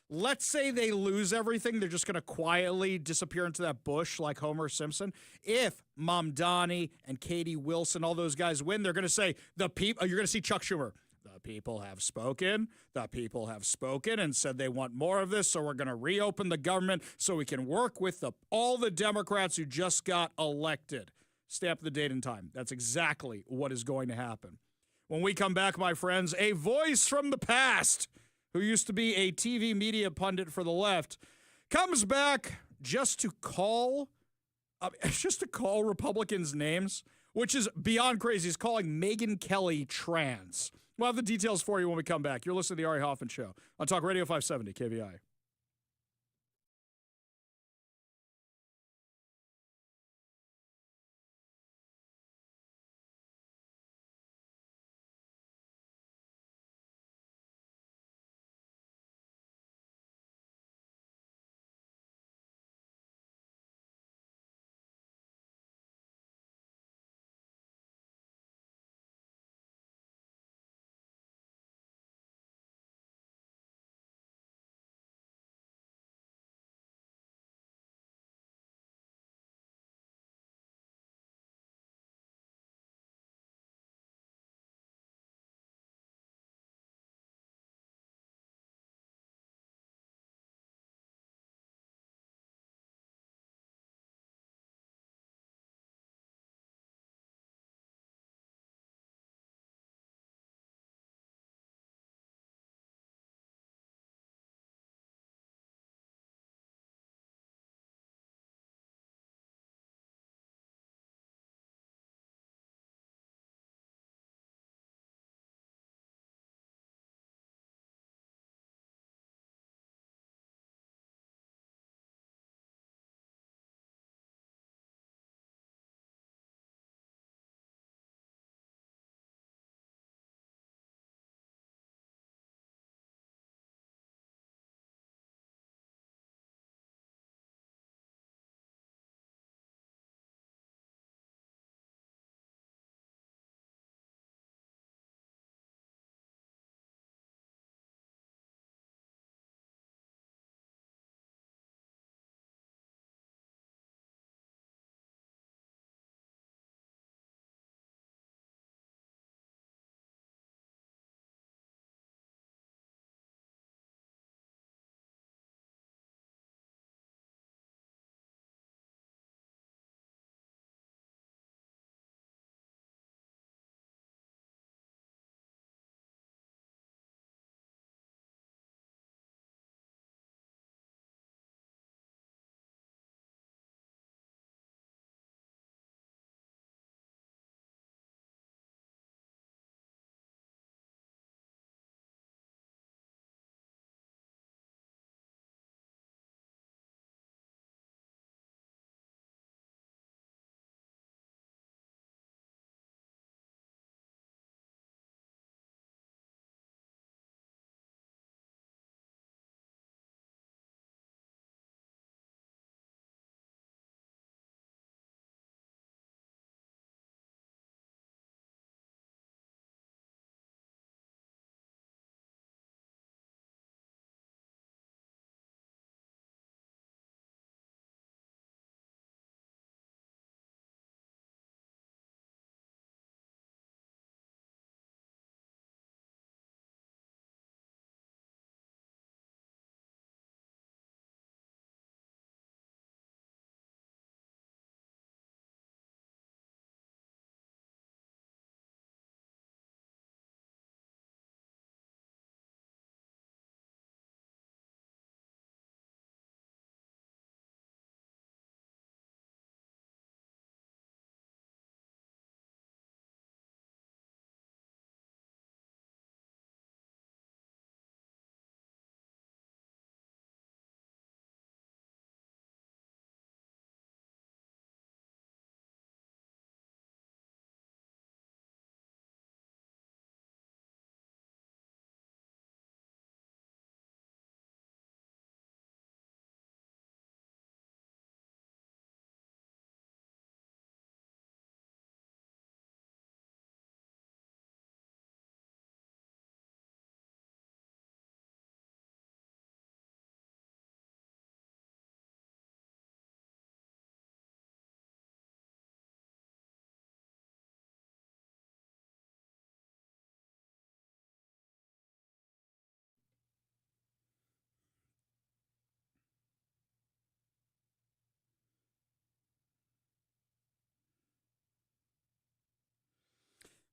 Let's say they lose everything. They're just going to quietly disappear into that bush like Homer Simpson. If Mamdani and Katie Wilson, all those guys win, they're going to say, you're going to see Chuck Schumer. The people have spoken. The people have spoken and said they want more of this, so we're going to reopen the government so we can work with all the Democrats who just got elected. Stamp the date and time. That's exactly what is going to happen. When we come back, my friends, a voice from the past who used to be a TV media pundit for the left comes back just to call Republicans names, which is beyond crazy. He's calling Megyn Kelly trans. We'll have the details for you when we come back. You're listening to the Ari Hoffman Show on Talk Radio 570 KVI.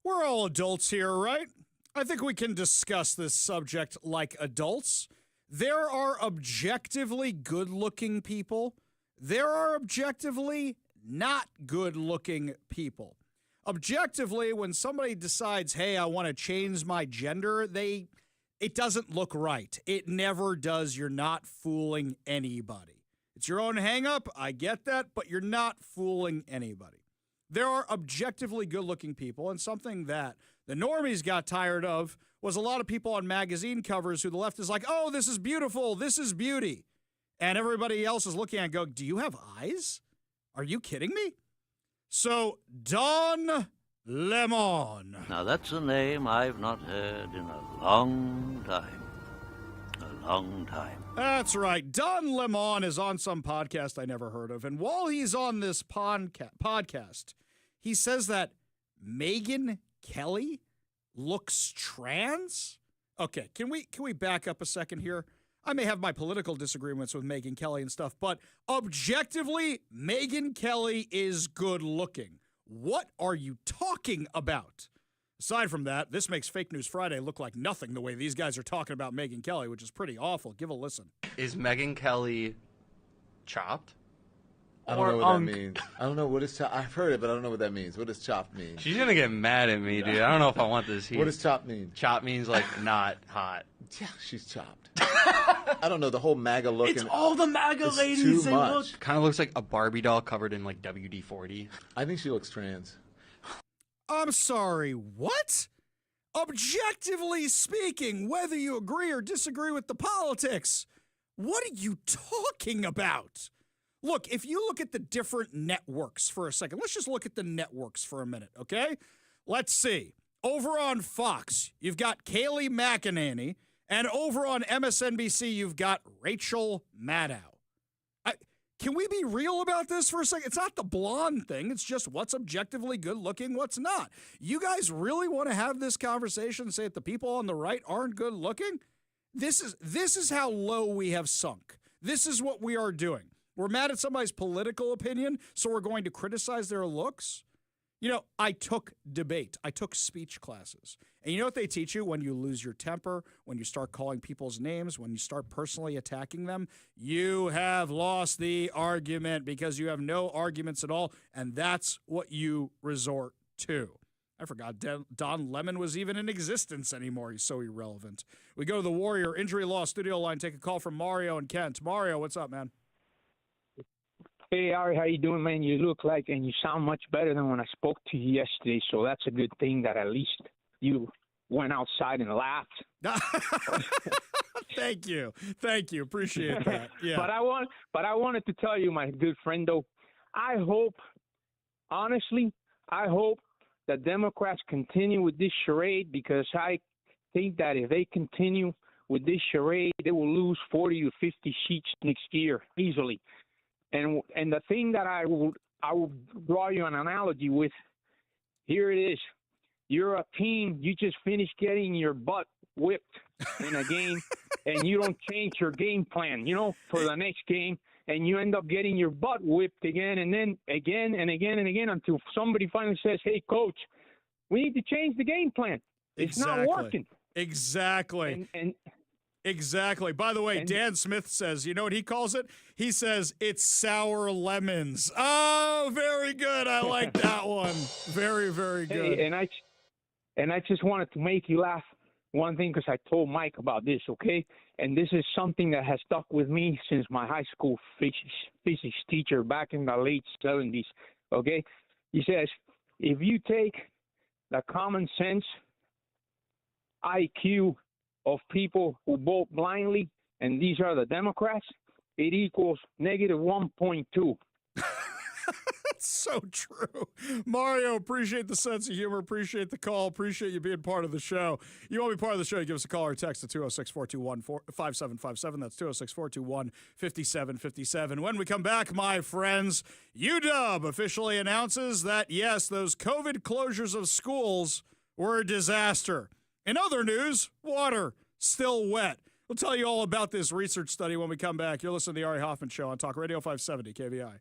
We're all adults here, right? I think we can discuss this subject like adults. There are objectively good-looking people. There are objectively not good-looking people. Objectively, when somebody decides, hey, I want to change my gender, it doesn't look right. It never does. You're not fooling anybody. It's your own hang-up. I get that, but you're not fooling anybody. There are objectively good-looking people, and something that the normies got tired of was a lot of people on magazine covers who the left is like, oh, this is beautiful, this is beauty. And everybody else is looking at it and go, do you have eyes? Are you kidding me? So, Don Lemon. Now, that's a name I've not heard in a long time. A long time. That's right. Don Lemon is on some podcast I never heard of. And while he's on this podcast, he says that Megyn Kelly looks trans? Okay, can we back up a second here? I may have my political disagreements with Megyn Kelly and stuff, but objectively, Megyn Kelly is good looking. What are you talking about? Aside from that, this makes Fake News Friday look like nothing the way these guys are talking about Megyn Kelly, which is pretty awful. Give a listen. Is Megyn Kelly chopped? I don't know what that means. I don't know what is chopped. I've heard it, but I don't know what that means. What does chopped mean? She's going to get mad at me, dude. I don't know if I want this heat. What does chopped mean? Chopped means, like, not hot. Yeah, she's chopped. I don't know, the whole MAGA look. It's all the MAGA ladies. Too They much. look kind of looks like a Barbie doll covered in, like, WD-40. I think she looks trans. I'm sorry, what? Objectively speaking, whether you agree or disagree with the politics, what are you talking about? Look, if you look at the different networks for a second, let's just look at the networks for a minute, okay? Let's see. Over on Fox, you've got Kayleigh McEnany, and over on MSNBC, you've got Rachel Maddow. Can we be real about this for a second? It's not the blonde thing. It's just what's objectively good looking, what's not. You guys really want to have this conversation and say that the people on the right aren't good looking? This is how low we have sunk. This is what we are doing. We're mad at somebody's political opinion, so we're going to criticize their looks. You know, I took debate. I took speech classes. And you know what they teach you when you lose your temper, when you start calling people's names, when you start personally attacking them? You have lost the argument because you have no arguments at all, and that's what you resort to. I forgot Don Lemon was even in existence anymore. He's so irrelevant. We go to the Warrior Injury Law studio line, take a call from Mario in Kent. Mario, what's up, man? Hey, Ari, how you doing, man? You look like and you sound much better than when I spoke to you yesterday, so that's a good thing that at least you went outside and laughed. Thank you. Appreciate that. Yeah. But I wanted to tell you, my good friend, though, I hope that Democrats continue with this charade, because I think that if they continue with this charade, they will lose 40 to 50 seats next year easily. And the thing that I will draw you an analogy with, here it is. You're a team, you just finished getting your butt whipped in a game, and you don't change your game plan, for the next game, and you end up getting your butt whipped again, and then again and again and again until somebody finally says, hey, coach, we need to change the game plan. It's not working. Exactly. Exactly. By the way, Dan Smith says, you know what he calls it? He says it's sour lemons. Oh, very good. I like that one. Very, very good. Hey, and I just wanted to make you laugh. One thing, because I told Mike about this, okay? And this is something that has stuck with me since my high school physics teacher back in the late 70s, okay? He says, if you take the common sense IQ of people who vote blindly, and these are the Democrats, it equals negative 1.2. That's so true. Mario, appreciate the sense of humor. Appreciate the call. Appreciate you being part of the show. You want to be part of the show, you give us a call or text at 206-421-5757. That's 206-421-5757. When we come back, my friends, UW officially announces that, yes, those COVID closures of schools were a disaster. In other news, water still wet. We'll tell you all about this research study when we come back. You're listening to the Ari Hoffman Show on Talk Radio 570 KVI.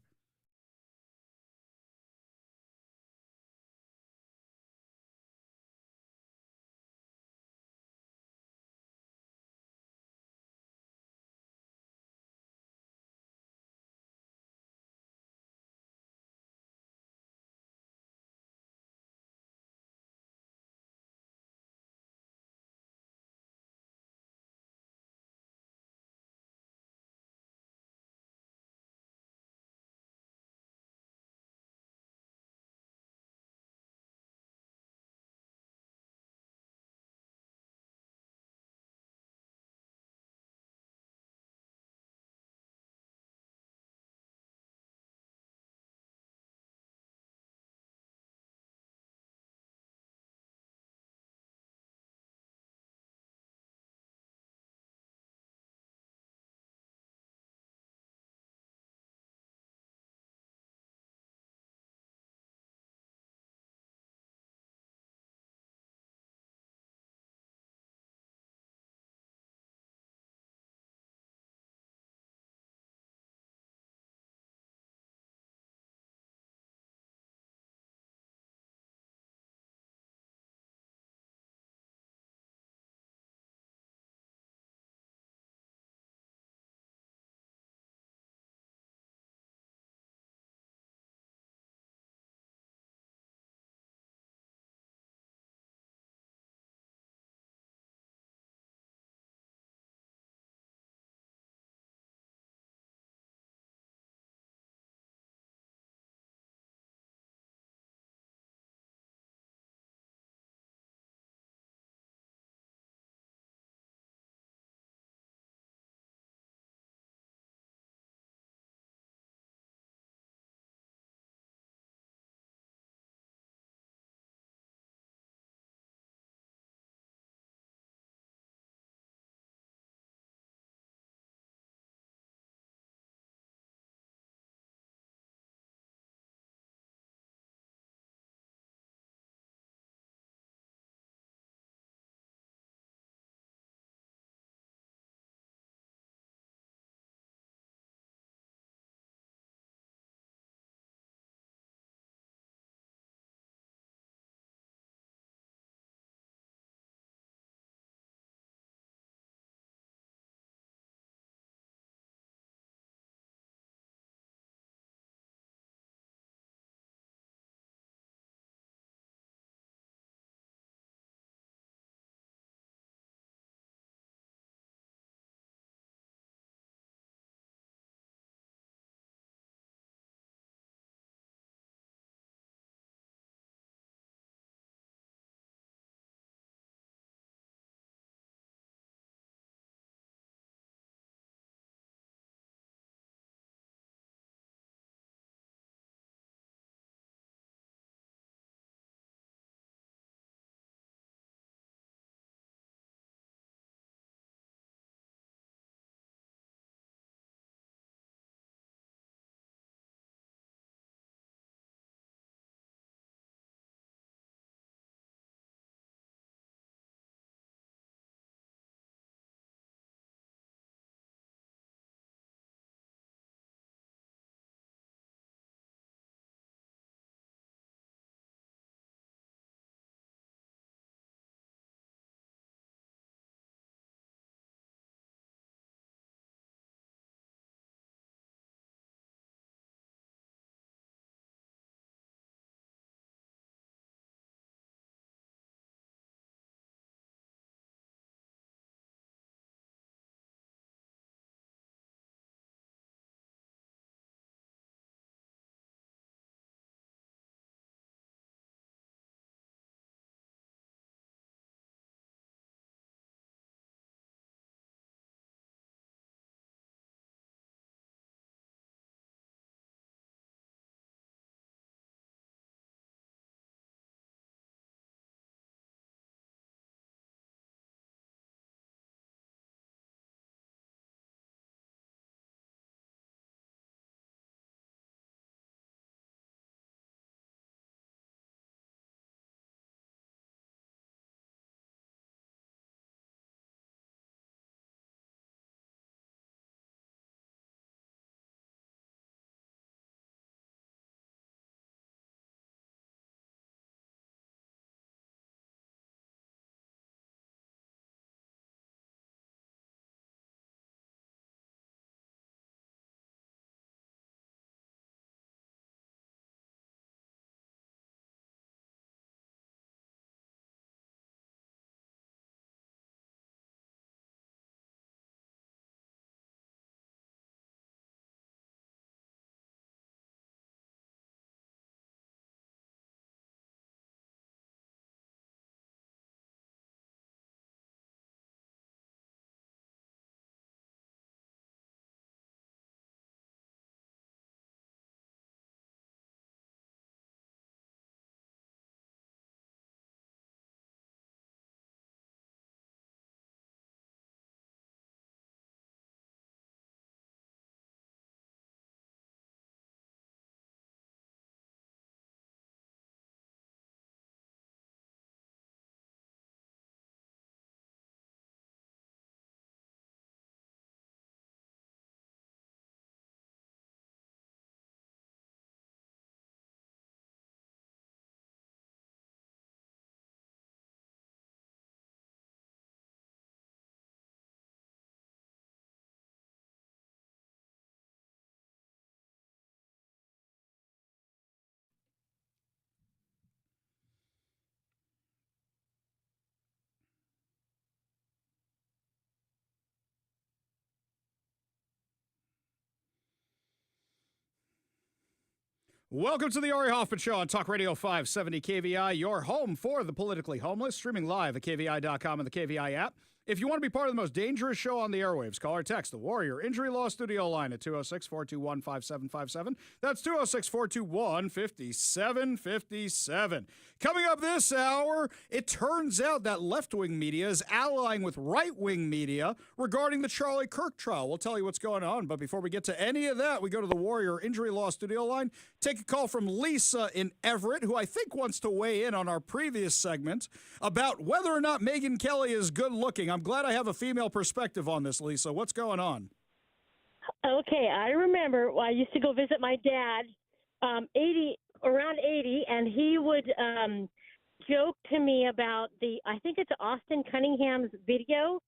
Welcome to the Ari Hoffman Show on Talk Radio 570 KVI, your home for the politically homeless, streaming live at KVI.com and the KVI app. If you want to be part of the most dangerous show on the airwaves, call or text the Warrior Injury Law Studio line at 206-421-5757. That's 206-421-5757. Coming up this hour, it turns out that left-wing media is allying with right-wing media regarding the Charlie Kirk trial. We'll tell you what's going on, but before we get to any of that, we go to the Warrior Injury Law Studio line, take a call from Lisa in Everett, who I think wants to weigh in on our previous segment about whether or not Megyn Kelly is good-looking. I'm glad I have a female perspective on this, Lisa. What's going on? Okay, I remember I used to go visit my dad, around 80, and he would joke to me about I think it's Austin Cunningham's video,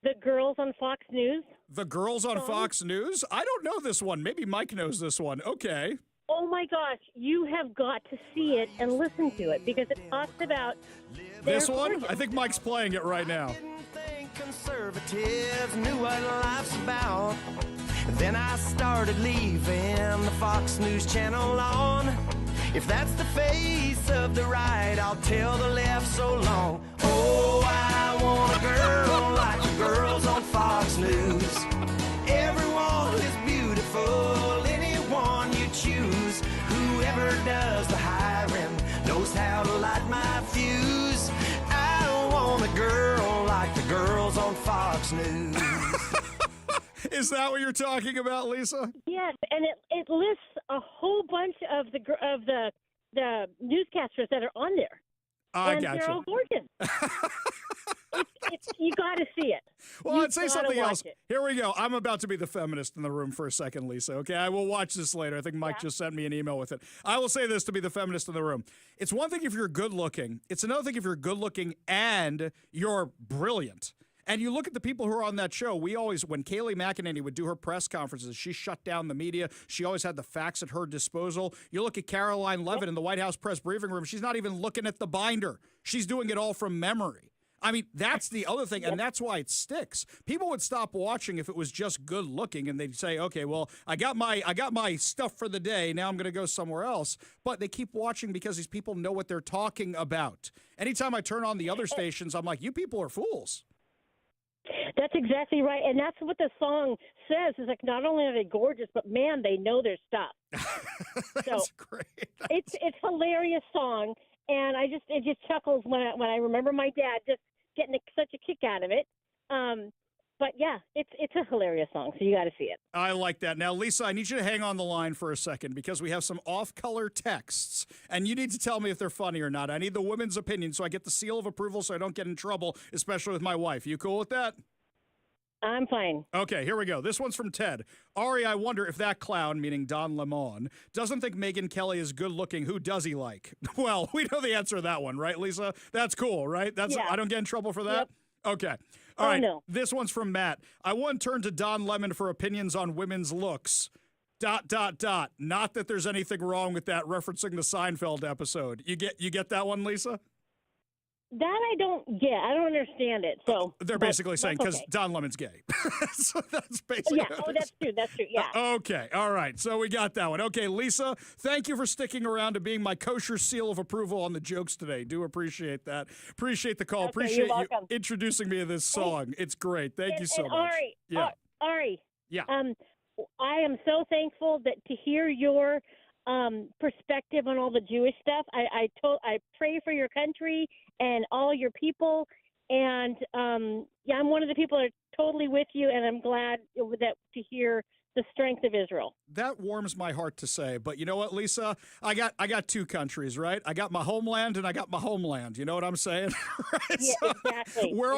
The Girls on Fox News. The Girls on Fox News? I don't know this one. Maybe Mike knows this one. Okay. Oh, my gosh. You have got to see it and listen to it because it talks about this one? I think Mike's playing it right now. Conservatives knew what life's about. Then I started leaving the Fox News channel on. If that's the face of the right, I'll tell the left so long. Oh, I want a girl like the girls on Fox News. Everyone is beautiful, anyone you choose. Whoever does the hiring knows how to light my fuse. I want a girl like the girls on Fox News. Is that what you're talking about, Lisa? Yes, and it lists a whole bunch of the newscasters that are on there. I and got they're you. all gorgeous. You got to see it. Well, I'd say something else. Here we go. I'm about to be the feminist in the room for a second, Lisa. Okay, I will watch this later. I think Mike just sent me an email with it. I will say this to be the feminist in the room. It's one thing if you're good looking. It's another thing if you're good looking and you're brilliant. And you look at the people who are on that show. When Kayleigh McEnany would do her press conferences, she shut down the media. She always had the facts at her disposal. You look at Caroline Leavitt in the White House press briefing room. She's not even looking at the binder. She's doing it all from memory. I mean, that's the other thing, and that's why it sticks. People would stop watching if it was just good looking, and they'd say, okay, well, I got my stuff for the day. Now I'm going to go somewhere else. But they keep watching because these people know what they're talking about. Anytime I turn on the other stations, I'm like, you people are fools. That's exactly right, and that's what the song says. Is like not only are they gorgeous, but man, they know their stuff. That's great. It's hilarious song, and it just chuckles when I remember my dad just getting such a kick out of it. But yeah, it's a hilarious song, so you got to see it. I like that. Now, Lisa, I need you to hang on the line for a second because we have some off-color texts, and you need to tell me if they're funny or not. I need the women's opinion so I get the seal of approval so I don't get in trouble, especially with my wife. You cool with that? I'm fine. Okay, here we go. This one's from Ted. Ari, I wonder if that clown, meaning Don Lemon, doesn't think Megyn Kelly is good looking. Who does he like? Well, we know the answer to that one, right, Lisa? That's cool, right? I don't get in trouble for that? Yep. Okay. All right. No. This one's from Matt. I wouldn't turn to Don Lemon for opinions on women's looks. ... Not that there's anything wrong with that, referencing the Seinfeld episode. You get that one, Lisa? That I don't get. I don't understand it. So they're basically saying because Don Lemon's gay. So that's basically. Yeah. Oh, that's true. That's true. Yeah. Okay. All right. So we got that one. Okay, Lisa, thank you for sticking around and being my kosher seal of approval on the jokes today. Do appreciate that. Appreciate the call. Okay, appreciate you introducing me to this song. It's great. Thank you so much. Ari, yeah. Ari. Yeah. I am so thankful to hear your perspective on all the Jewish stuff. I pray for your country and all your people, and I'm one of the people that are totally with you, and I'm glad to hear the strength of Israel. That warms my heart to say, but you know what, Lisa? I got two countries, right? I got my homeland and I got my homeland. You know what I'm saying? Right? Yeah, so exactly. We're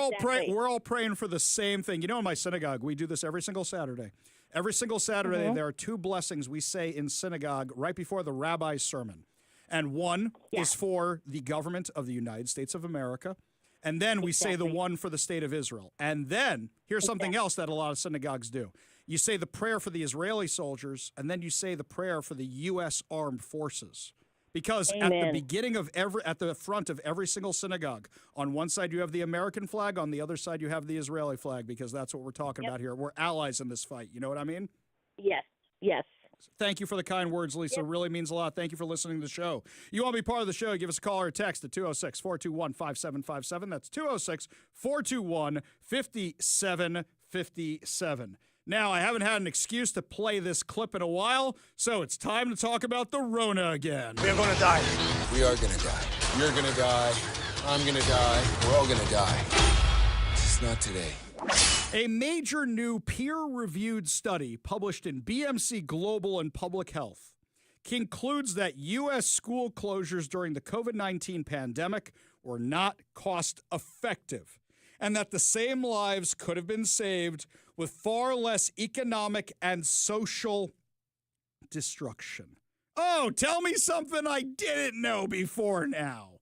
all praying for the same thing. You know, in my synagogue, we do this every single Saturday. Every single Saturday, there are two blessings we say in synagogue right before the rabbi's sermon. And one is for the government of the United States of America. And then we say the one for the state of Israel. And then here's something else that a lot of synagogues do. You say the prayer for the Israeli soldiers, and then you say the prayer for the U.S. Armed Forces. Because at the beginning of at the front of every single synagogue, on one side you have the American flag, on the other side you have the Israeli flag, because that's what we're talking about here. We're allies in this fight. You know what I mean? Yes. Thank you for the kind words, Lisa. Yep. Really means a lot. Thank you for listening to the show. You want to be part of the show, give us a call or a text at 206-421-5757. That's 206-421-5757. Now, I haven't had an excuse to play this clip in a while, so it's time to talk about the Rona again. We are going to die. We are going to die. You're going to die. I'm going to die. We're all going to die. Just not today. A major new peer-reviewed study published in BMC Global and Public Health concludes that U.S. school closures during the COVID-19 pandemic were not cost-effective, and that the same lives could have been saved with far less economic and social destruction. Oh, tell me something I didn't know before now.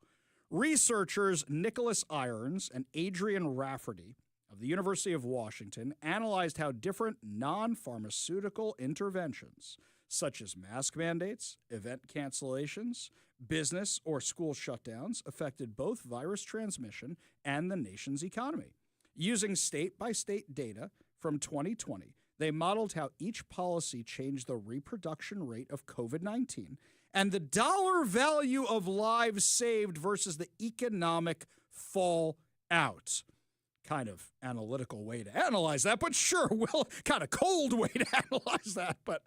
Researchers Nicholas Irons and Adrian Rafferty of the University of Washington analyzed how different non-pharmaceutical interventions, such as mask mandates, event cancellations, business or school shutdowns, affected both virus transmission and the nation's economy. Using state-by-state data from 2020, they modeled how each policy changed the reproduction rate of COVID-19 and the dollar value of lives saved versus the economic fallout. Kind of analytical way to analyze that, but sure, well, kind of cold way to analyze that, but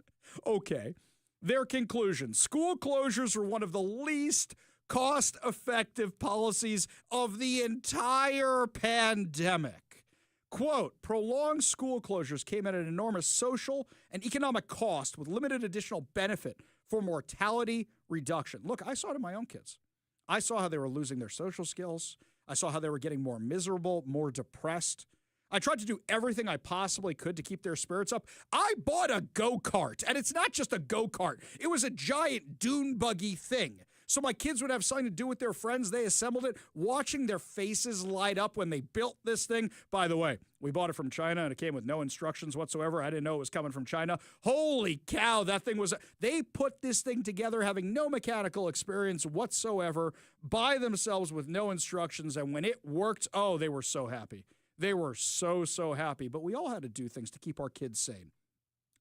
okay. Their conclusion: school closures were one of the least cost-effective policies of the entire pandemic. Quote, prolonged school closures came at an enormous social and economic cost with limited additional benefit for mortality reduction. Look, I saw it in my own kids. I saw how they were losing their social skills. I saw how they were getting more miserable, more depressed. I tried to do everything I possibly could to keep their spirits up. I bought a go-kart, and it's not just a go-kart. It was a giant dune buggy thing. So my kids would have something to do with their friends. They assembled it, watching their faces light up when they built this thing. By the way, we bought it from China, and it came with no instructions whatsoever. I didn't know it was coming from China. Holy cow, that thing was... They put this thing together having no mechanical experience whatsoever, by themselves with no instructions, and when it worked, oh, they were so happy. They were so, so happy. But we all had to do things to keep our kids sane.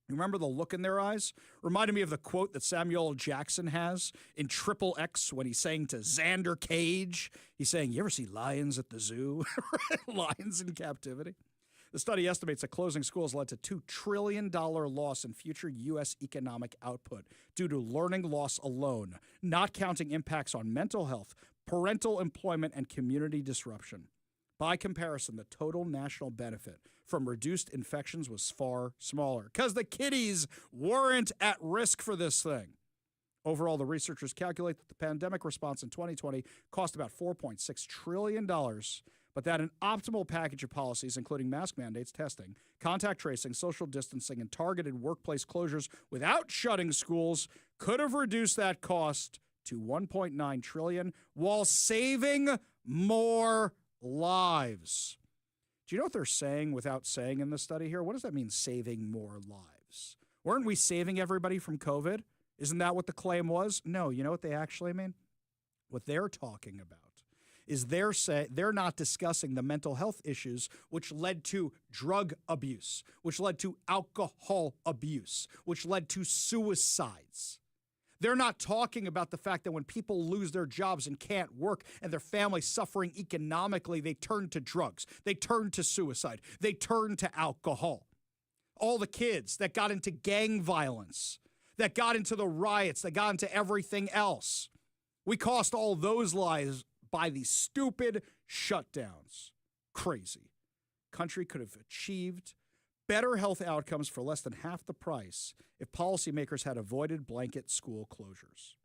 Remember the look in their eyes? Reminded me of the quote that Samuel L. Jackson has in Triple X when he's saying to Xander Cage, he's saying, you ever see lions at the zoo? Lions in captivity. The study estimates that closing schools led to $2 trillion loss in future U.S. economic output due to learning loss alone, not counting impacts on mental health, parental employment, and community disruption. By comparison, the total national benefit from reduced infections was far smaller because the kiddies weren't at risk for this thing. Overall, the researchers calculate that the pandemic response in 2020 cost about $4.6 trillion, but that an optimal package of policies, including mask mandates, testing, contact tracing, social distancing, and targeted workplace closures without shutting schools, could have reduced that cost to $1.9 trillion while saving more lives. Do you know what they're saying without saying in the study here? What does that mean, saving more lives? Weren't we saving everybody from COVID? Isn't that what the claim was? No, you know what they actually mean? What they're talking about is they're not discussing the mental health issues which led to drug abuse, which led to alcohol abuse, which led to suicides. They're not talking about the fact that when people lose their jobs and can't work and their family's suffering economically, they turn to drugs, they turn to suicide, they turn to alcohol. All the kids that got into gang violence, that got into the riots, that got into everything else. We cost all those lives by these stupid shutdowns. Crazy. Country could have achieved better health outcomes for less than half the price if policymakers had avoided blanket school closures.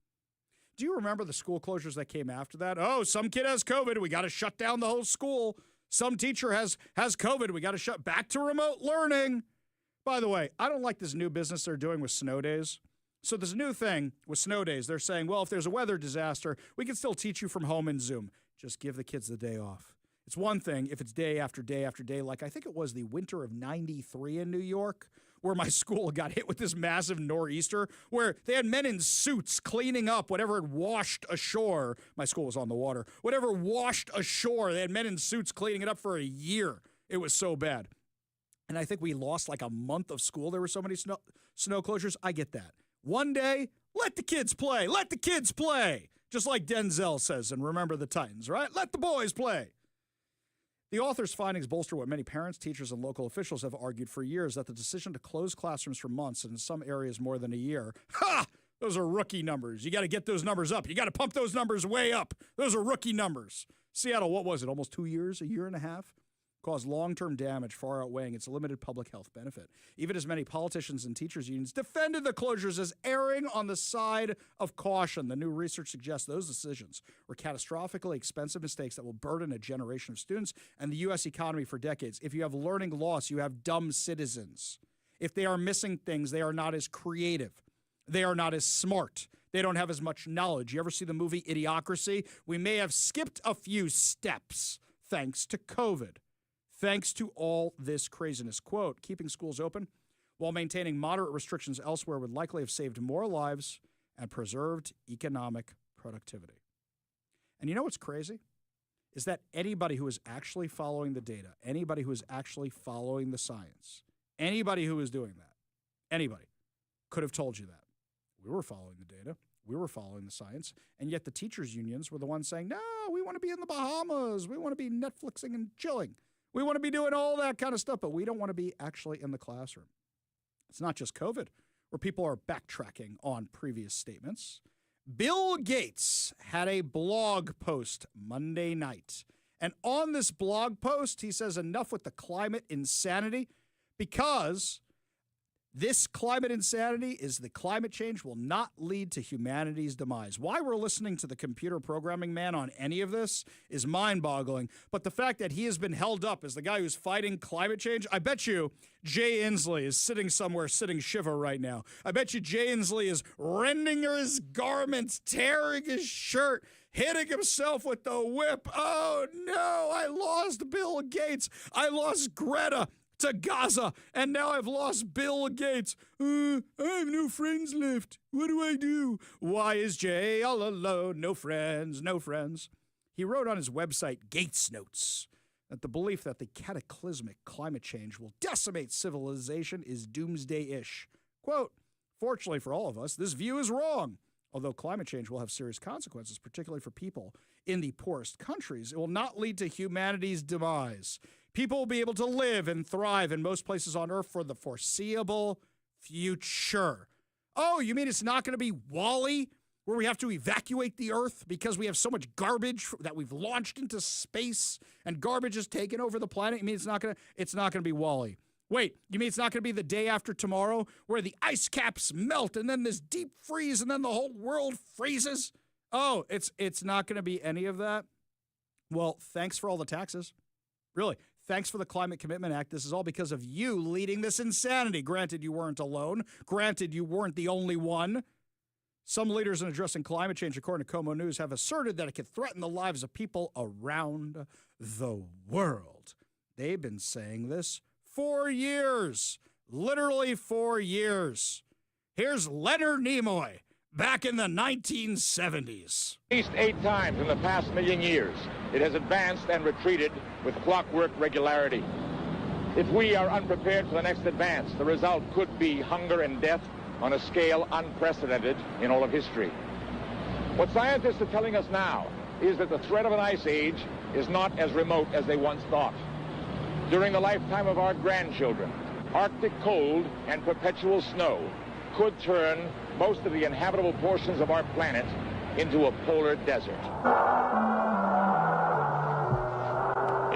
Do you remember the school closures that came after that? Oh, some kid has COVID. We got to shut down the whole school. Some teacher has COVID. We got to shut back to remote learning. By the way, I don't like this new business they're doing with snow days. So there's a new thing with snow days. They're saying, well, if there's a weather disaster, we can still teach you from home in Zoom. Just give the kids the day off. It's one thing if it's day after day after day, like I think it was the winter of '93 in New York, where my school got hit with this massive nor'easter, where they had men in suits cleaning up whatever had washed ashore. My school was on the water. Whatever washed ashore, they had men in suits cleaning it up for a year. It was so bad. And I think we lost like a month of school. There were so many snow closures. I get that. One day, let the kids play. Let the kids play. Just like Denzel says in Remember the Titans, right? Let the boys play. The author's findings bolster what many parents, teachers, and local officials have argued for years, that the decision to close classrooms for months and in some areas more than a year, those are rookie numbers. You got to get those numbers up. You got to pump those numbers way up. Those are rookie numbers. Seattle, what was it, almost 2 years, a year and a half? Caused long-term damage far outweighing its limited public health benefit. Even as many politicians and teachers unions defended the closures as erring on the side of caution. The new research suggests those decisions were catastrophically expensive mistakes that will burden a generation of students and the U.S. economy for decades. If you have learning loss, you have dumb citizens. If they are missing things, they are not as creative. They are not as smart. They don't have as much knowledge. You ever see the movie Idiocracy? We may have skipped a few steps thanks to COVID. Thanks to all this craziness. Quote, keeping schools open while maintaining moderate restrictions elsewhere would likely have saved more lives and preserved economic productivity. And you know what's crazy? Is that anybody who is actually following the data, anybody who is actually following the science, anybody who is doing that, anybody could have told you that. We were following the data. We were following the science. And yet the teachers' unions were the ones saying, no, we want to be in the Bahamas. We want to be Netflixing and chilling. We want to be doing all that kind of stuff, but we don't want to be actually in the classroom. It's not just COVID, where people are backtracking on previous statements. Bill Gates had a blog post Monday night. And on this blog post, he says enough with the climate insanity, because this climate insanity is the climate change will not lead to humanity's demise. Why we're listening to the computer programming man on any of this is mind-boggling. But the fact that he has been held up as the guy who's fighting climate change, I bet you Jay Inslee is sitting somewhere, sitting shiver right now. I bet you Jay Inslee is rending his garments, tearing his shirt, hitting himself with the whip. Oh, no, I lost Bill Gates. I lost Greta to Gaza, and now I've lost Bill Gates. I have no friends left. What do I do? Why is Jay all alone? No friends, no friends. He wrote on his website, Gates Notes, that the belief that the cataclysmic climate change will decimate civilization is doomsday-ish. Quote, fortunately for all of us, this view is wrong. Although climate change will have serious consequences, particularly for people in the poorest countries, it will not lead to humanity's demise. People will be able to live and thrive in most places on Earth for the foreseeable future. Oh, you mean it's not going to be WALL-E, where we have to evacuate the Earth because we have so much garbage that we've launched into space and garbage has taken over the planet? You mean it's not going to be WALL-E? Wait, you mean it's not going to be the day after tomorrow where the ice caps melt and then this deep freeze and then the whole world freezes? Oh, it's not going to be any of that? Well, thanks for all the taxes. Really, thanks for the Climate Commitment Act. This is all because of you leading this insanity. Granted, you weren't alone. Granted, you weren't the only one. Some leaders in addressing climate change, according to Como News, have asserted that it could threaten the lives of people around the world. They've been saying this 4 years, literally 4 years. Here's Leonard Nimoy back in the 1970s. At least 8 times in the past million years, it has advanced and retreated with clockwork regularity. If we are unprepared for the next advance, the result could be hunger and death on a scale unprecedented in all of history. What scientists are telling us now is that the threat of an ice age is not as remote as they once thought. During the lifetime of our grandchildren, Arctic cold and perpetual snow could turn most of the inhabitable portions of our planet into a polar desert.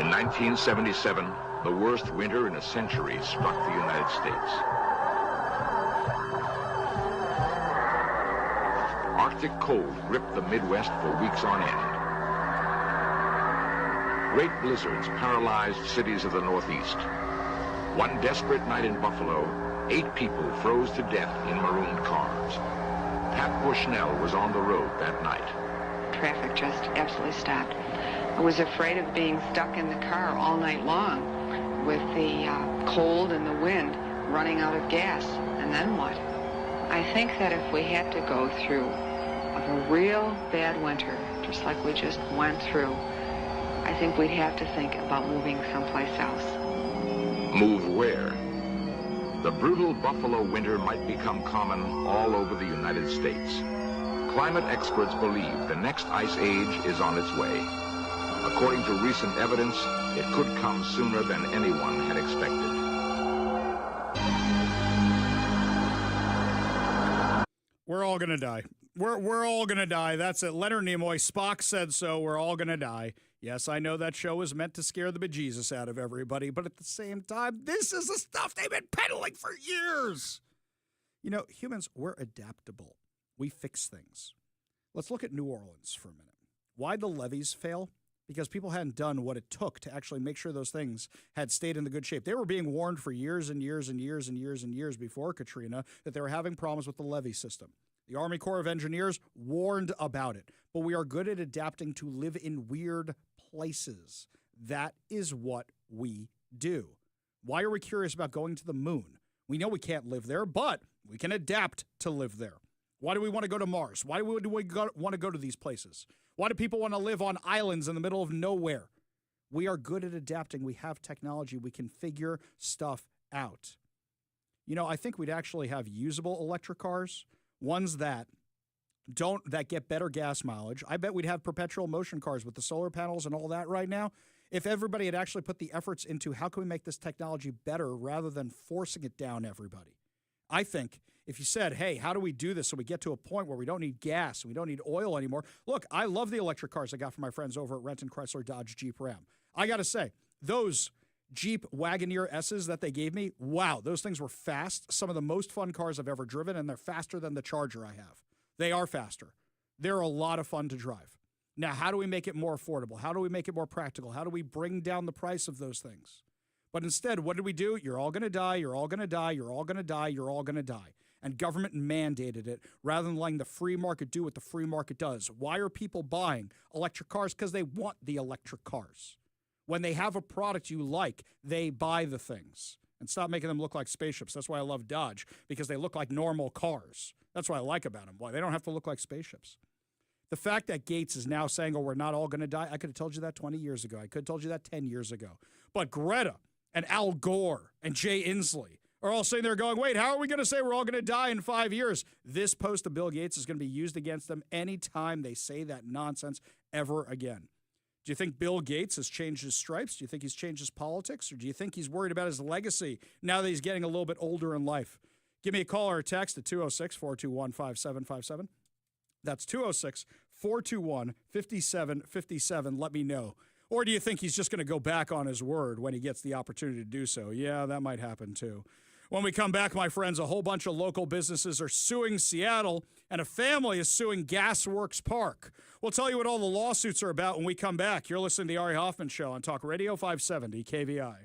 In 1977, the worst winter in a century struck the United States. Arctic cold gripped the Midwest for weeks on end. Great blizzards paralyzed cities of the Northeast. One desperate night in Buffalo, 8 people froze to death in marooned cars. Pat Bushnell was on the road that night. Traffic just absolutely stopped. I was afraid of being stuck in the car all night long with the cold and the wind running out of gas. And then what? I think that if we had to go through a real bad winter, just like we just went through, I think we'd have to think about moving someplace else. Move where? The brutal buffalo winter might become common all over the United States. Climate experts believe the next ice age is on its way. According to recent evidence, it could come sooner than anyone had expected. We're all going to die. We're all going to die. That's it. Leonard Nimoy, Spock said so. We're all going to die. Yes, I know that show was meant to scare the bejesus out of everybody, but at the same time, this is the stuff they've been peddling for years. You know, humans, we're adaptable. We fix things. Let's look at New Orleans for a minute. Why'd the levees fail? Because people hadn't done what it took to actually make sure those things had stayed in the good shape. They were being warned for years and years and years and years and years before Katrina that they were having problems with the levee system. The Army Corps of Engineers warned about it, but we are good at adapting to live in weird places. That is what we do. Why are we curious about going to the moon? We know we can't live there, but we can adapt to live there. Why do we want to go to Mars? Why do we want to go to these places? Why do people want to live on islands in the middle of nowhere? We are good at adapting. We have technology. We can figure stuff out. You know, I think we'd actually have usable electric cars, ones that get better gas mileage. I bet we'd have perpetual motion cars with the solar panels and all that right now. If everybody had actually put the efforts into how can we make this technology better rather than forcing it down everybody. I think if you said, hey, how do we do this so we get to a point where we don't need gas and we don't need oil anymore? Look, I love the electric cars I got from my friends over at Renton Chrysler Dodge Jeep Ram. I got to say, those Jeep Wagoneer S's that they gave me, wow, those things were fast. Some of the most fun cars I've ever driven, and they're faster than the Charger I have. They are faster. They're a lot of fun to drive. Now, how do we make it more affordable? How do we make it more practical? How do we bring down the price of those things? But instead, what did we do? You're all going to die. You're all going to die. You're all going to die. You're all going to die. And government mandated it rather than letting the free market do what the free market does. Why are people buying electric cars? Because they want the electric cars. When they have a product you like, they buy the things. And stop making them look like spaceships. That's why I love Dodge, because they look like normal cars. That's what I like about them. Why? They don't have to look like spaceships. The fact that Gates is now saying, oh, we're not all going to die, I could have told you that 20 years ago. I could have told you that 10 years ago. But Greta and Al Gore and Jay Inslee are all sitting there going, wait, how are we going to say we're all going to die in 5 years? This post of Bill Gates is going to be used against them anytime they say that nonsense ever again. Do you think Bill Gates has changed his stripes? Do you think he's changed his politics? Or do you think he's worried about his legacy now that he's getting a little bit older in life? Give me a call or a text at 206-421-5757. That's 206-421-5757. Let me know. Or do you think he's just going to go back on his word when he gets the opportunity to do so? Yeah, that might happen too. When we come back, my friends, a whole bunch of local businesses are suing Seattle, and a family is suing Gasworks Park. We'll tell you what all the lawsuits are about when we come back. You're listening to the Ari Hoffman Show on Talk Radio 570 KVI.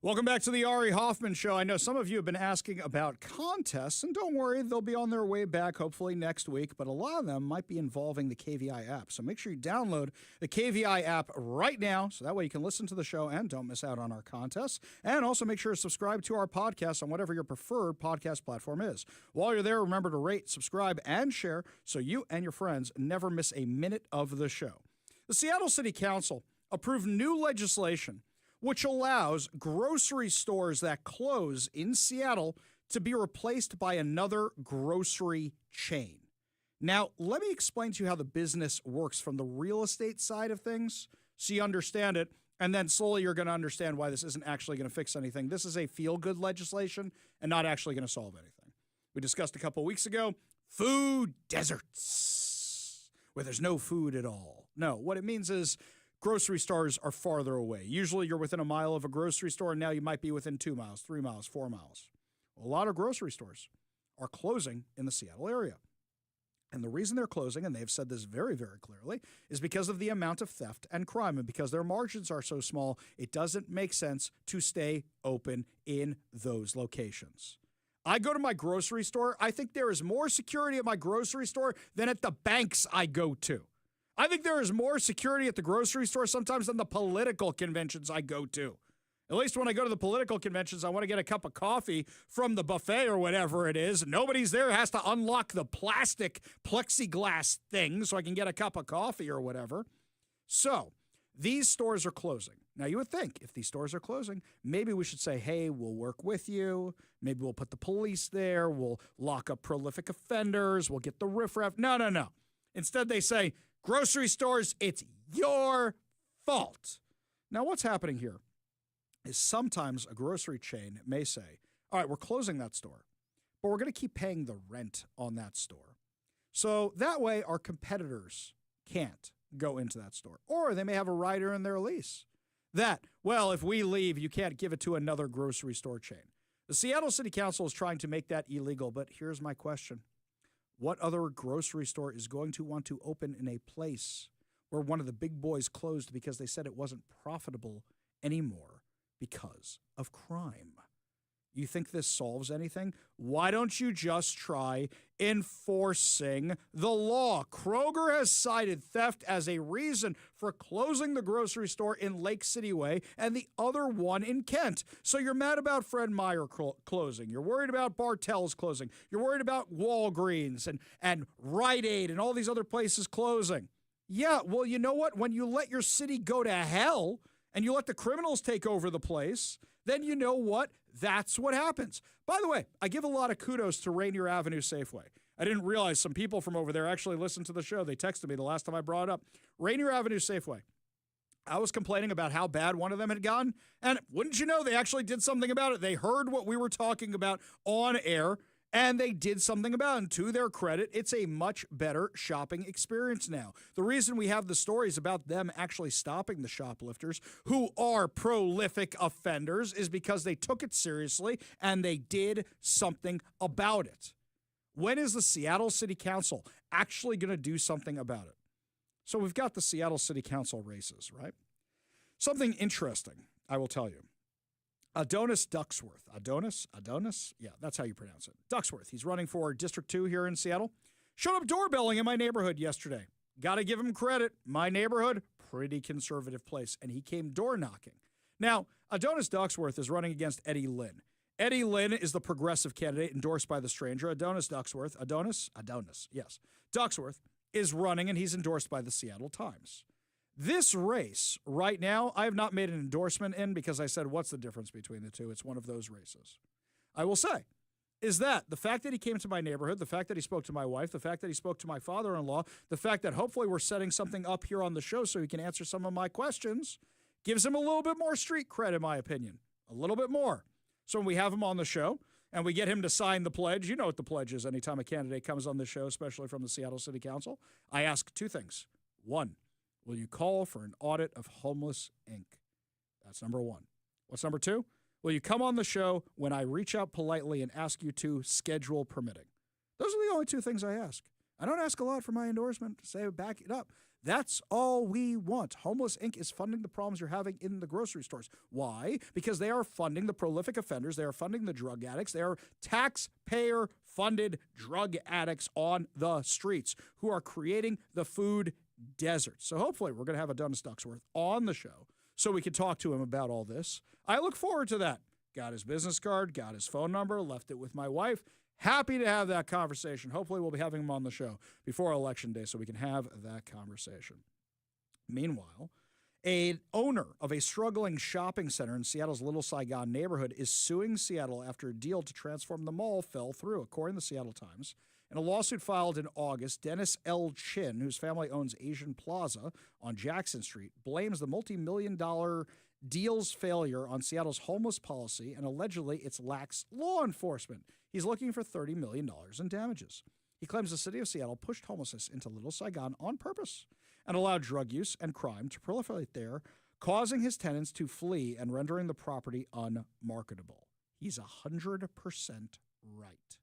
Welcome back to the Ari Hoffman Show. I know some of you have been asking about contests, and don't worry, they'll be on their way back hopefully next week, but a lot of them might be involving the KVI app. So make sure you download the KVI app right now, so that way you can listen to the show and don't miss out on our contests. And also make sure to subscribe to our podcast on whatever your preferred podcast platform is. While you're there, remember to rate, subscribe, and share so you and your friends never miss a minute of the show. The Seattle City Council approved new legislation which allows grocery stores that close in Seattle to be replaced by another grocery chain. Now, let me explain to you how the business works from the real estate side of things so you understand it, and then slowly you're going to understand why this isn't actually going to fix anything. This is a feel-good legislation and not actually going to solve anything. We discussed a couple weeks ago, food deserts, where there's no food at all. No, what it means is grocery stores are farther away. Usually you're within a mile of a grocery store, and now you might be within 2 miles, 3 miles, 4 miles. A lot of grocery stores are closing in the Seattle area. And the reason they're closing, and they've said this very, very clearly, is because of the amount of theft and crime. And because their margins are so small, it doesn't make sense to stay open in those locations. I go to my grocery store. I think there is more security at my grocery store than at the banks I go to. I think there is more security at the grocery store sometimes than the political conventions I go to. At least when I go to the political conventions, I want to get a cup of coffee from the buffet or whatever it is. Nobody's there has to unlock the plastic plexiglass thing so I can get a cup of coffee or whatever. So these stores are closing. Now, you would think if these stores are closing, maybe we should say, hey, we'll work with you. Maybe we'll put the police there. We'll lock up prolific offenders. We'll get the riffraff. No. Instead, they say, grocery stores, it's your fault. Now, what's happening here is sometimes a grocery chain may say, all right, we're closing that store, but we're going to keep paying the rent on that store. So that way our competitors can't go into that store. Or they may have a rider in their lease that, well, if we leave, you can't give it to another grocery store chain. The Seattle City Council is trying to make that illegal, but here's my question. What other grocery store is going to want to open in a place where one of the big boys closed because they said it wasn't profitable anymore because of crime? You think this solves anything? Why don't you just try enforcing the law? Kroger has cited theft as a reason for closing the grocery store in Lake City Way and the other one in Kent. So you're mad about Fred Meyer closing. You're worried about Bartell's closing. You're worried about Walgreens and Rite Aid and all these other places closing. Yeah, well, you know what? When you let your city go to hell and you let the criminals take over the place, then you know what? That's what happens. By the way, I give a lot of kudos to Rainier Avenue Safeway. I didn't realize some people from over there actually listened to the show. They texted me the last time I brought it up. Rainier Avenue Safeway. I was complaining about how bad one of them had gone, and wouldn't you know, they actually did something about it. They heard what we were talking about on air, and they did something about it. And to their credit, it's a much better shopping experience now. The reason we have the stories about them actually stopping the shoplifters who are prolific offenders is because they took it seriously and they did something about it. When is the Seattle City Council actually going to do something about it? So we've got the Seattle City Council races, right? Something interesting, I will tell you. Adonis Ducksworth. Adonis? Yeah, that's how you pronounce it. Ducksworth. He's running for District 2 here in Seattle. Showed up doorbelling in my neighborhood yesterday. Got to give him credit. My neighborhood, pretty conservative place. And he came door knocking. Now, Adonis Ducksworth is running against Eddie Lynn. Eddie Lynn is the progressive candidate endorsed by the stranger. Adonis Ducksworth is running, and he's endorsed by the Seattle Times. This race right now, I have not made an endorsement in because I said, what's the difference between the two? It's one of those races. I will say is that the fact that he came to my neighborhood, the fact that he spoke to my wife, the fact that he spoke to my father-in-law, the fact that hopefully we're setting something up here on the show so he can answer some of my questions, gives him a little bit more street cred, in my opinion. A little bit more. So when we have him on the show and we get him to sign the pledge, you know what the pledge is anytime a candidate comes on the show, especially from the Seattle City Council, I ask two things. One, will you call for an audit of Homeless Inc.? That's number one. What's number two? Will you come on the show when I reach out politely and ask you to schedule permitting? Those are the only two things I ask. I don't ask a lot for my endorsement. Say, back it up. That's all we want. Homeless Inc. is funding the problems you're having in the grocery stores. Why? Because they are funding the prolific offenders. They are funding the drug addicts. They are taxpayer-funded drug addicts on the streets who are creating the food desert. So hopefully we're going to have Adonis Ducksworth on the show so we can talk to him about all this. I look forward to that. Got his business card, got his phone number, left it with my wife. Happy to have that conversation. Hopefully we'll be having him on the show before Election Day so we can have that conversation. Meanwhile, an owner of a struggling shopping center in Seattle's Little Saigon neighborhood is suing Seattle after a deal to transform the mall fell through, according to the Seattle Times. In a lawsuit filed in August, Dennis L. Chin, whose family owns Asian Plaza on Jackson Street, blames the multi-million-dollar deal's failure on Seattle's homeless policy and allegedly its lax law enforcement. He's looking for $30 million in damages. He claims the city of Seattle pushed homelessness into Little Saigon on purpose and allowed drug use and crime to proliferate there, causing his tenants to flee and rendering the property unmarketable. He's 100% right.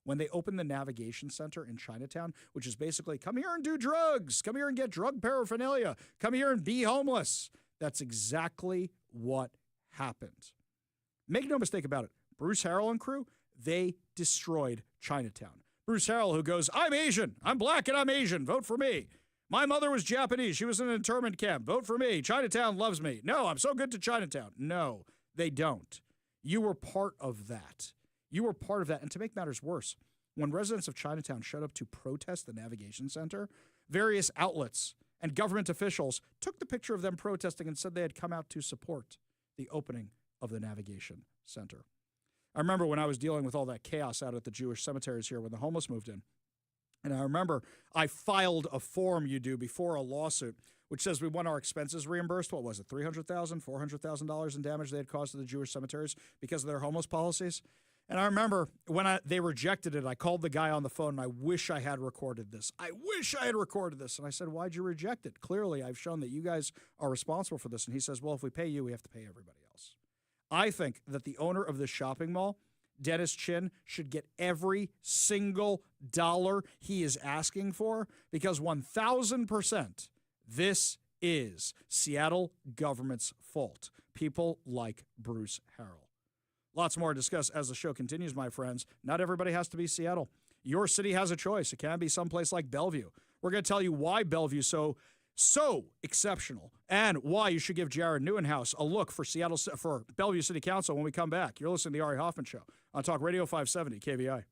When they opened the Navigation Center in Chinatown, which is basically, come here and do drugs, come here and get drug paraphernalia, come here and be homeless, that's exactly what happened. Make no mistake about it. Bruce Harrell and crew, they destroyed Chinatown. Bruce Harrell, who goes, I'm Asian, I'm black and I'm Asian, vote for me. My mother was Japanese, she was in an internment camp, vote for me. Chinatown loves me. No, I'm so good to Chinatown. No, they don't. You were part of that. You were part of that. And to make matters worse, when residents of Chinatown showed up to protest the Navigation Center, various outlets and government officials took the picture of them protesting and said they had come out to support the opening of the Navigation Center. I remember when I was dealing with all that chaos out at the Jewish cemeteries here when the homeless moved in. And I remember I filed a form you do before a lawsuit, which says we want our expenses reimbursed. What was it, $300,000, $400,000 in damage they had caused to the Jewish cemeteries because of their homeless policies? And I remember when they rejected it, I called the guy on the phone, and I wish I had recorded this. I wish I had recorded this. And I said, why'd you reject it? Clearly, I've shown that you guys are responsible for this. And he says, well, if we pay you, we have to pay everybody else. I think that the owner of this shopping mall, Dennis Chin, should get every single dollar he is asking for because 1,000% this is Seattle government's fault. People like Bruce Harrell. Lots more to discuss as the show continues, my friends. Not everybody has to be Seattle. Your city has a choice. It can be someplace like Bellevue. We're going to tell you why Bellevue is so exceptional and why you should give Jared Neuenhouse a look for Bellevue City Council when we come back. You're listening to the Ari Hoffman Show on Talk Radio 570 KVI.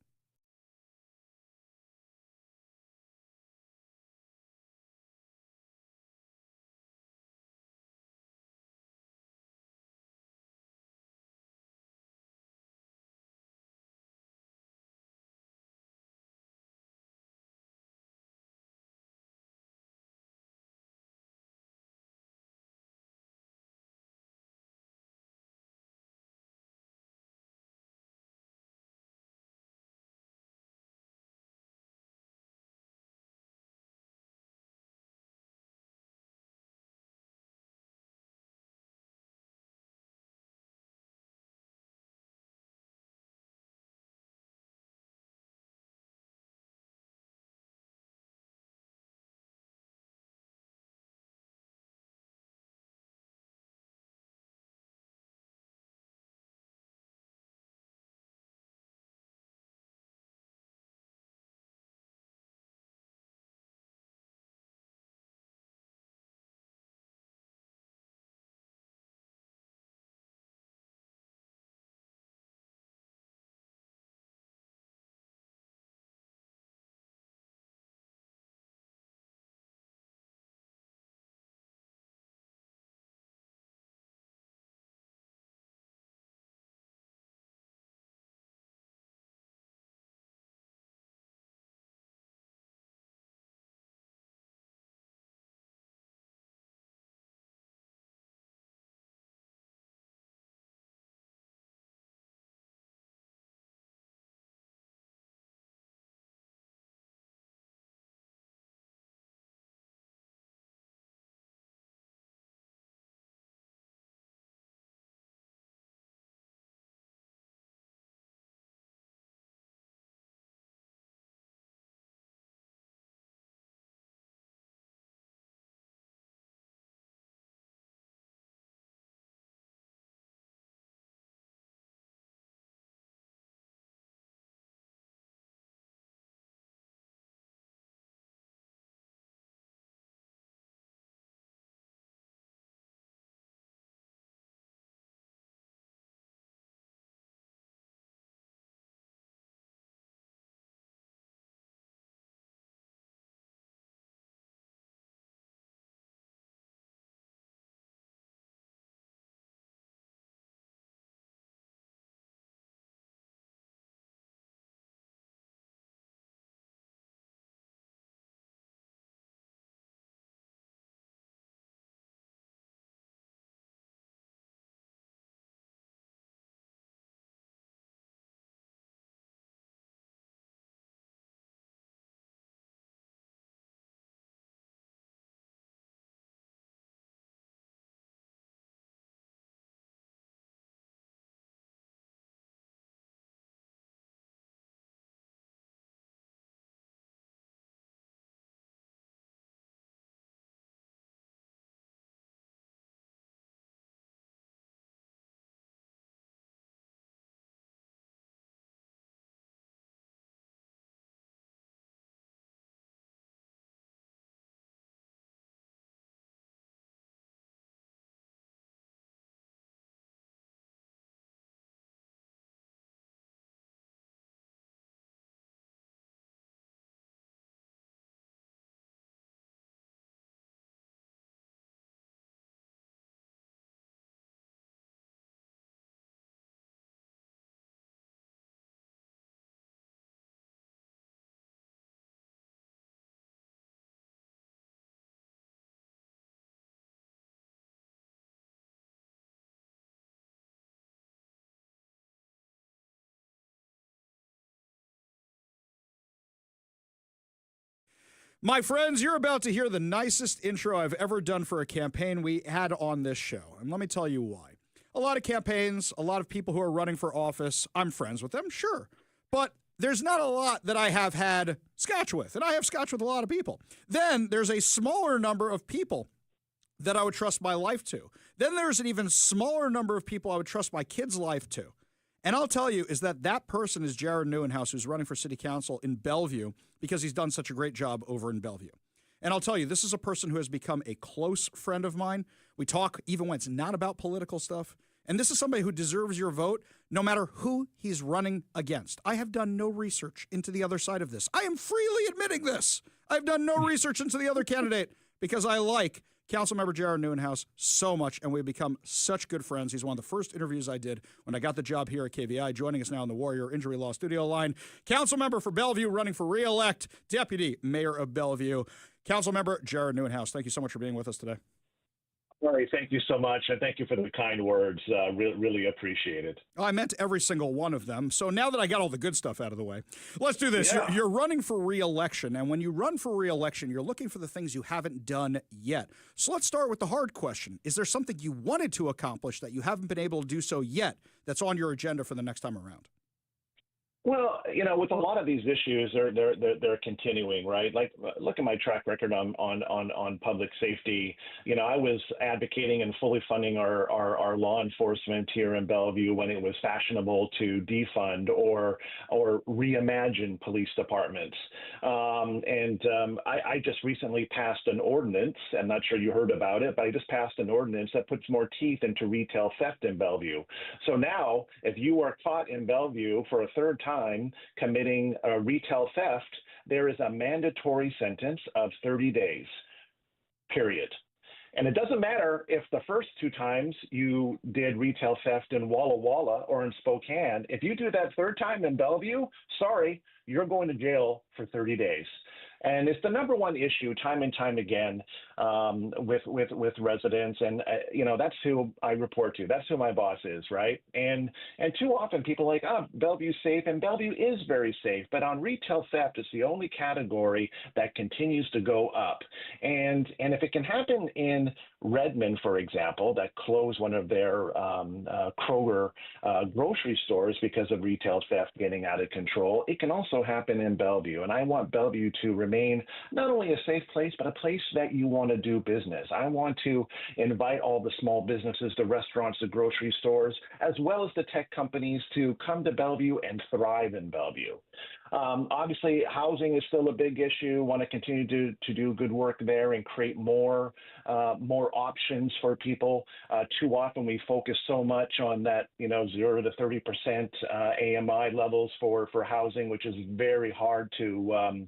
My friends, you're about to hear the nicest intro I've ever done for a campaign we had on this show. And let me tell you why. A lot of campaigns, a lot of people who are running for office, I'm friends with them, sure. But there's not a lot that I have had scotch with. And I have scotch with a lot of people. Then there's a smaller number of people that I would trust my life to. Then there's an even smaller number of people I would trust my kid's life to. And I'll tell you is that person is Jared Neuenhuis, who's running for city council in Bellevue because he's done such a great job over in Bellevue. And I'll tell you, this is a person who has become a close friend of mine. We talk even when it's not about political stuff. And this is somebody who deserves your vote no matter who he's running against. I have done no research into the other side of this. I am freely admitting this. I've done no research into the other candidate because I like Councilmember Jared Neuenhuis so much, and we've become such good friends. He's one of the first interviews I did when I got the job here at KVI. Joining us now on the Warrior Injury Law Studio line, Councilmember for Bellevue, running for re-elect, Deputy Mayor of Bellevue, Councilmember Jared Neuenhuis. Thank you so much for being with us today. Larry, thank you so much, and thank you for the kind words. Really appreciate it. Oh, I meant every single one of them. So now that I got all the good stuff out of the way, let's do this. Yeah. You're running for re-election, and when you run for re-election, you're looking for the things you haven't done yet. So let's start with the hard question. Is there something you wanted to accomplish that you haven't been able to do so yet that's on your agenda for the next time around? Well, you know, with a lot of these issues, they're continuing, right? Like, look at my track record on public safety. You know, I was advocating and fully funding our law enforcement here in Bellevue when it was fashionable to defund or reimagine police departments. I just recently passed an ordinance. I'm not sure you heard about it, but I just passed an ordinance that puts more teeth into retail theft in Bellevue. So now, if you are caught in Bellevue for a third time committing retail theft, there is a mandatory sentence of 30 days, period. And it doesn't matter if the first two times you did retail theft in Walla Walla or in Spokane. If you do that third time in Bellevue, sorry, you're going to jail for 30 days. And it's the number one issue time and time again with residents. And, you know, that's who I report to. That's who my boss is, right? And too often people are like, oh, Bellevue's safe. And Bellevue is very safe. But on retail theft, it's the only category that continues to go up. And if it can happen in Redmond, for example, that closed one of their Kroger grocery stores because of retail theft getting out of control, it can also happen in Bellevue. And I want Bellevue to remain not only a safe place, but a place that you want to do business. I want to invite all the small businesses, the restaurants, the grocery stores, as well as the tech companies to come to Bellevue and thrive in Bellevue. Obviously, housing is still a big issue. Want to continue to do good work there and create more options for people. Too often we focus so much on that, 0 to 30% AMI levels for housing, which is very hard to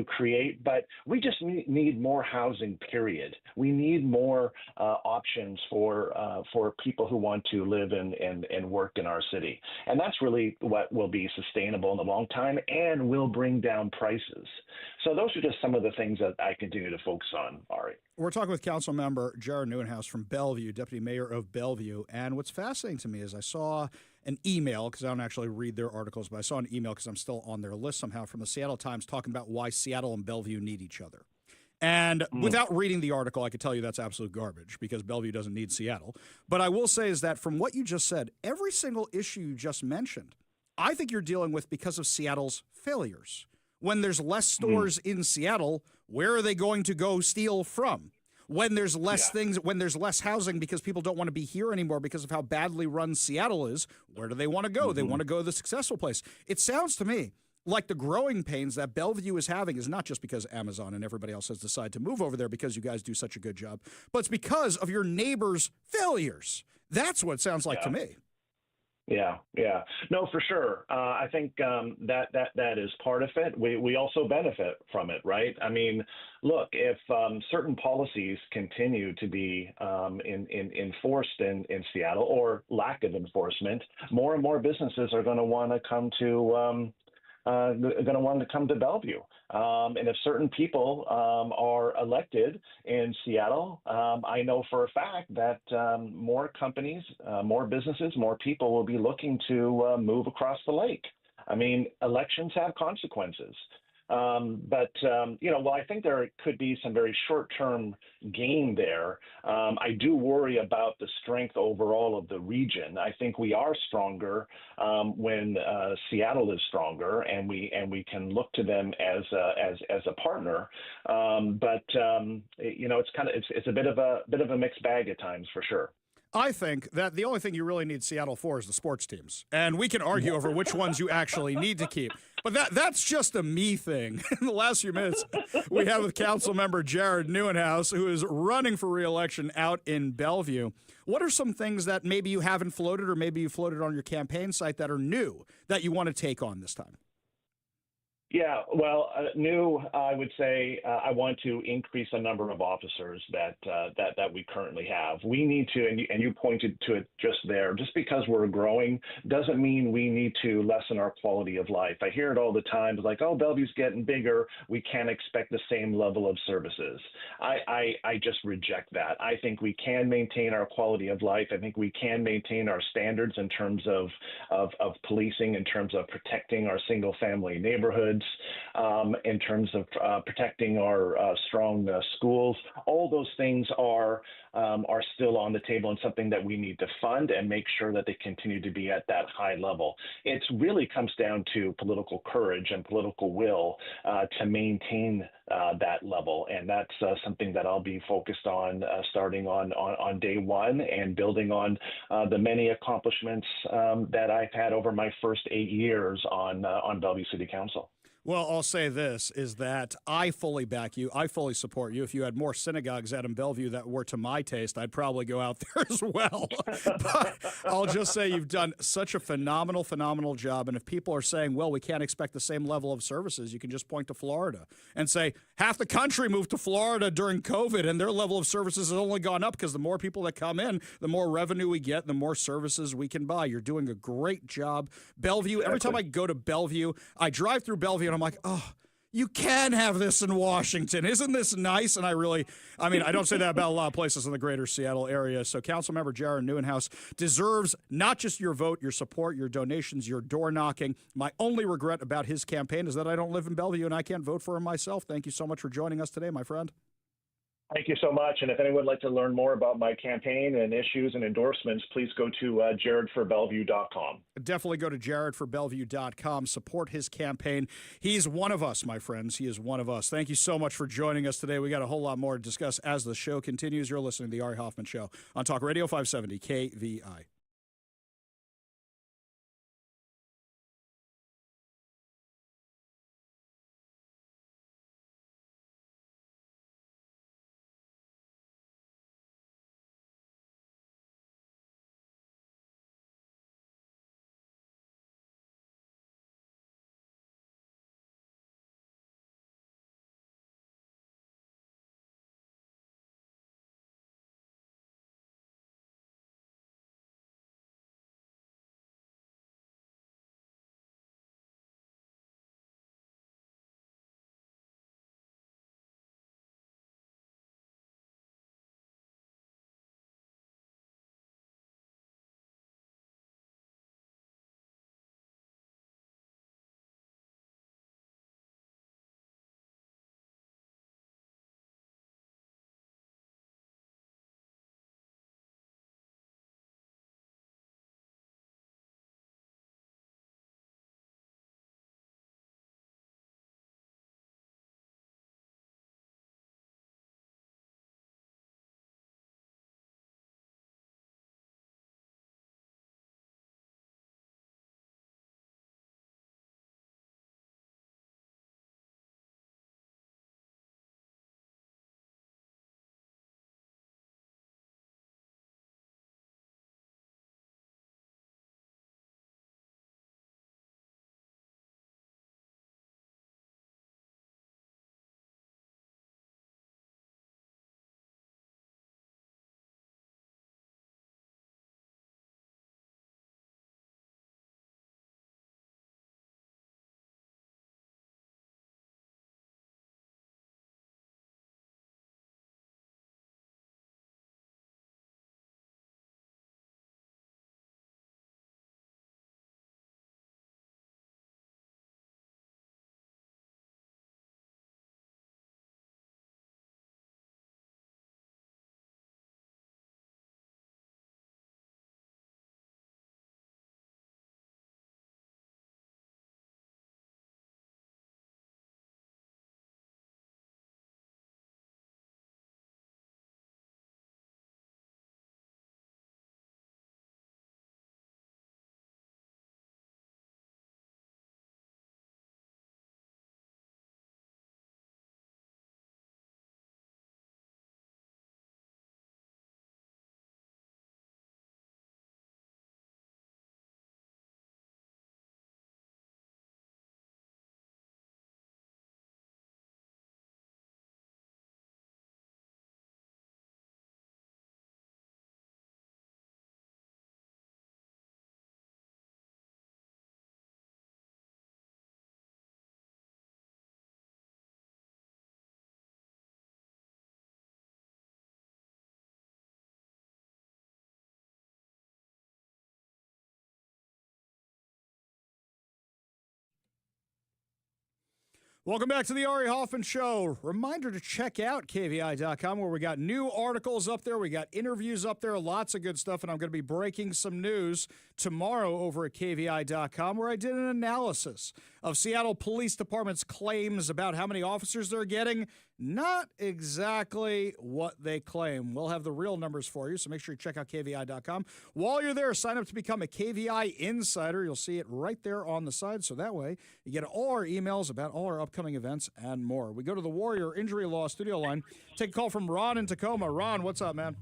create. But we just need more housing. Period. We need more options for people who want to live and work in our city, and that's really what will be sustainable in the long time and will bring down prices. So those are just some of the things that I continue to focus on, Ari. We're talking with Councilmember Jared Neuenhuis from Bellevue, Deputy Mayor of Bellevue. And what's fascinating to me is I saw an email, because I don't actually read their articles, but I saw an email because I'm still on their list somehow from the Seattle Times talking about why Seattle and Bellevue need each other. And without reading the article, I could tell you that's absolute garbage because Bellevue doesn't need Seattle. But I will say is that from what you just said, every single issue you just mentioned, I think you're dealing with because of Seattle's failures. When there's less stores in Seattle, where are they going to go steal from? When there's less things, when there's less housing because people don't want to be here anymore because of how badly run Seattle is, where do they want to go? They want to go to the successful place. It sounds to me like the growing pains that Bellevue is having is not just because Amazon and everybody else has decided to move over there because you guys do such a good job, but it's because of your neighbors' failures. That's what it sounds like to me. Yeah. No, for sure. I think that is part of it. We also benefit from it, right? I mean, look, if certain policies continue to be enforced in Seattle or lack of enforcement, more and more businesses are going to want to come to Bellevue. And if certain people are elected in Seattle, I know for a fact that more companies, more businesses, more people will be looking to move across the lake. I mean, elections have consequences. While I think there could be some very short-term gain there, I do worry about the strength overall of the region. I think we are stronger when Seattle is stronger, and we can look to them as a partner. It's a bit of a mixed bag at times for sure. I think that the only thing you really need Seattle for is the sports teams. And we can argue over which ones you actually need to keep. But that's just a me thing. In the last few minutes, we have with council member Jared Neuenhuis, who is running for re-election out in Bellevue. What are some things that maybe you haven't floated or maybe you floated on your campaign site that are new that you want to take on this time? Yeah, well, new, I would say I want to increase the number of officers that we currently have. We need to, and you pointed to it just there, just because we're growing doesn't mean we need to lessen our quality of life. I hear it all the time, it's like, oh, Bellevue's getting bigger, we can't expect the same level of services. I just reject that. I think we can maintain our quality of life. I think we can maintain our standards in terms of policing, in terms of protecting our single-family neighborhoods, in terms of protecting our strong schools. All those things are still on the table and something that we need to fund and make sure that they continue to be at that high level. It really comes down to political courage and political will to maintain that level, and that's something that I'll be focused on starting on day one and building on the many accomplishments that I've had over my first 8 years on Bellevue City Council. Well, I'll say this, is that I fully back you. I fully support you. If you had more synagogues out in Bellevue that were to my taste, I'd probably go out there as well. But I'll just say you've done such a phenomenal, phenomenal job. And if people are saying, well, we can't expect the same level of services, you can just point to Florida and say half the country moved to Florida during COVID and their level of services has only gone up because the more people that come in, the more revenue we get, the more services we can buy. You're doing a great job. Bellevue, every time I go to Bellevue, I drive through Bellevue and I'm like, oh, you can have this in Washington. Isn't this nice? And I don't say that about a lot of places in the greater Seattle area. So Councilmember Jared Neuenhuis deserves not just your vote, your support, your donations, your door knocking. My only regret about his campaign is that I don't live in Bellevue and I can't vote for him myself. Thank you so much for joining us today, my friend. Thank you so much. And if anyone would like to learn more about my campaign and issues and endorsements, please go to jaredforbellevue.com. Definitely go to jaredforbellevue.com. Support his campaign. He's one of us, my friends. He is one of us. Thank you so much for joining us today. We got a whole lot more to discuss as the show continues. You're listening to The Ari Hoffman Show on Talk Radio 570 KVI. Welcome back to the Ari Hoffman Show. Reminder to check out KVI.com, where we got new articles up there. We got interviews up there, lots of good stuff. And I'm going to be breaking some news tomorrow over at KVI.com, where I did an analysis of Seattle Police Department's claims about how many officers they're getting. Not exactly what they claim. We'll have the real numbers for you, so make sure you check out KVI.com. While you're there, sign up to become a KVI Insider. You'll see it right there on the side, so that way you get all our emails about all our upcoming events and more. We go to the Warrior Injury Law studio line. Take a call from Ron in Tacoma. Ron, what's up, man?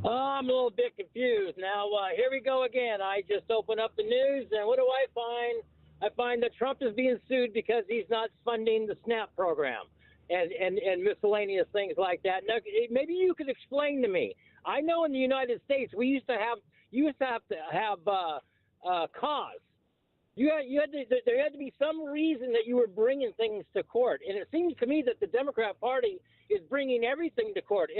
I'm a little bit confused. Now, here we go again. I just open up the news, and what do I find? I find that Trump is being sued because he's not funding the SNAP program. And miscellaneous things like that. Now, maybe you could explain to me. I know in the United States we used to have cause. There had to be some reason that you were bringing things to court, and it seems to me that the Democrat Party is bringing everything to court.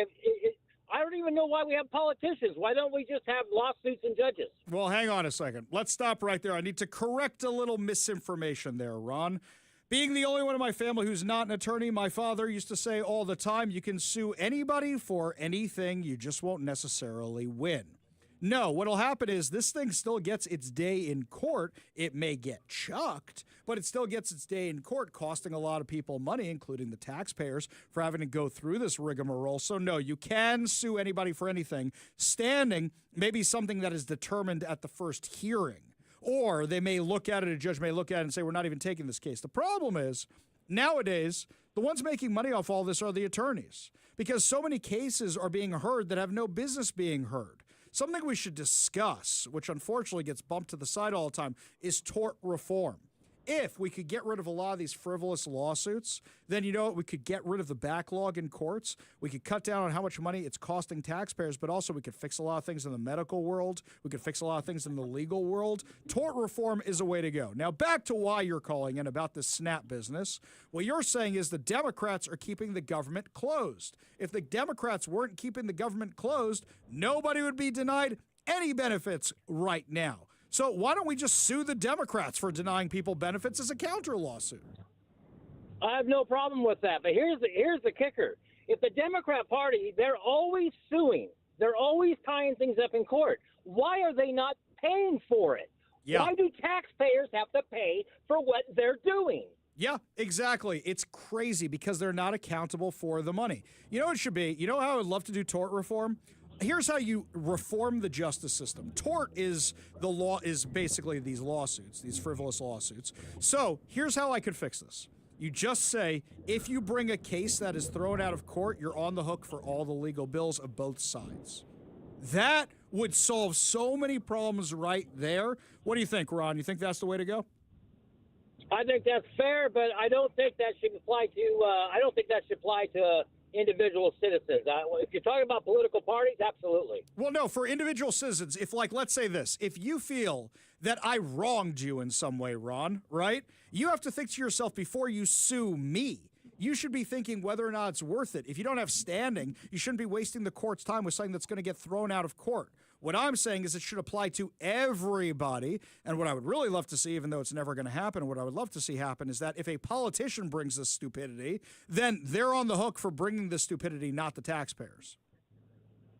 I don't even know why we have politicians. Why don't we just have lawsuits and judges? Well, hang on a second. Let's stop right there. I need to correct a little misinformation there, Ron. Being the only one in my family who's not an attorney, my father used to say all the time, you can sue anybody for anything, you just won't necessarily win. No, what'll happen is this thing still gets its day in court. It may get chucked, but it still gets its day in court, costing a lot of people money, including the taxpayers, for having to go through this rigmarole. So no, you can sue anybody for anything. Standing may be something that is determined at the first hearing. Or they may look at it, a judge may look at it and say, we're not even taking this case. The problem is, nowadays, the ones making money off all this are the attorneys, because so many cases are being heard that have no business being heard. Something we should discuss, which unfortunately gets bumped to the side all the time, is tort reform. If we could get rid of a lot of these frivolous lawsuits, then you know what? We could get rid of the backlog in courts. We could cut down on how much money it's costing taxpayers, but also we could fix a lot of things in the medical world. We could fix a lot of things in the legal world. Tort reform is a way to go. Now, back to why you're calling in about this SNAP business. What you're saying is the Democrats are keeping the government closed. If the Democrats weren't keeping the government closed, nobody would be denied any benefits right now. So why don't we just sue the Democrats for denying people benefits as a counter lawsuit? I have no problem with that. But here's the kicker. If the Democrat Party, they're always suing. They're always tying things up in court. Why are they not paying for it? Yeah. Why do taxpayers have to pay for what they're doing? Yeah, exactly. It's crazy because they're not accountable for the money. You know what it should be? You know how I would love to do tort reform? Here's how you reform the justice system. Tort is the law, is basically these lawsuits, these frivolous lawsuits. So here's how I could fix this. You just say, if you bring a case that is thrown out of court, you're on the hook for all the legal bills of both sides. That would solve so many problems right there. What do you think, Ron? You think that's the way to go? I think that's fair, but I don't think that should apply to individual citizens. If you're talking about political parties, absolutely. Well, no, for individual citizens, if, like, let's say this, if you feel that I wronged you in some way, Ron, right? You have to think to yourself before you sue me. You should be thinking whether or not it's worth it. If you don't have standing, you shouldn't be wasting the court's time with something that's going to get thrown out of court. What I'm saying is it should apply to everybody. And what I would really love to see, even though it's never going to happen, what I would love to see happen is that if a politician brings this stupidity, then they're on the hook for bringing the stupidity, not the taxpayers.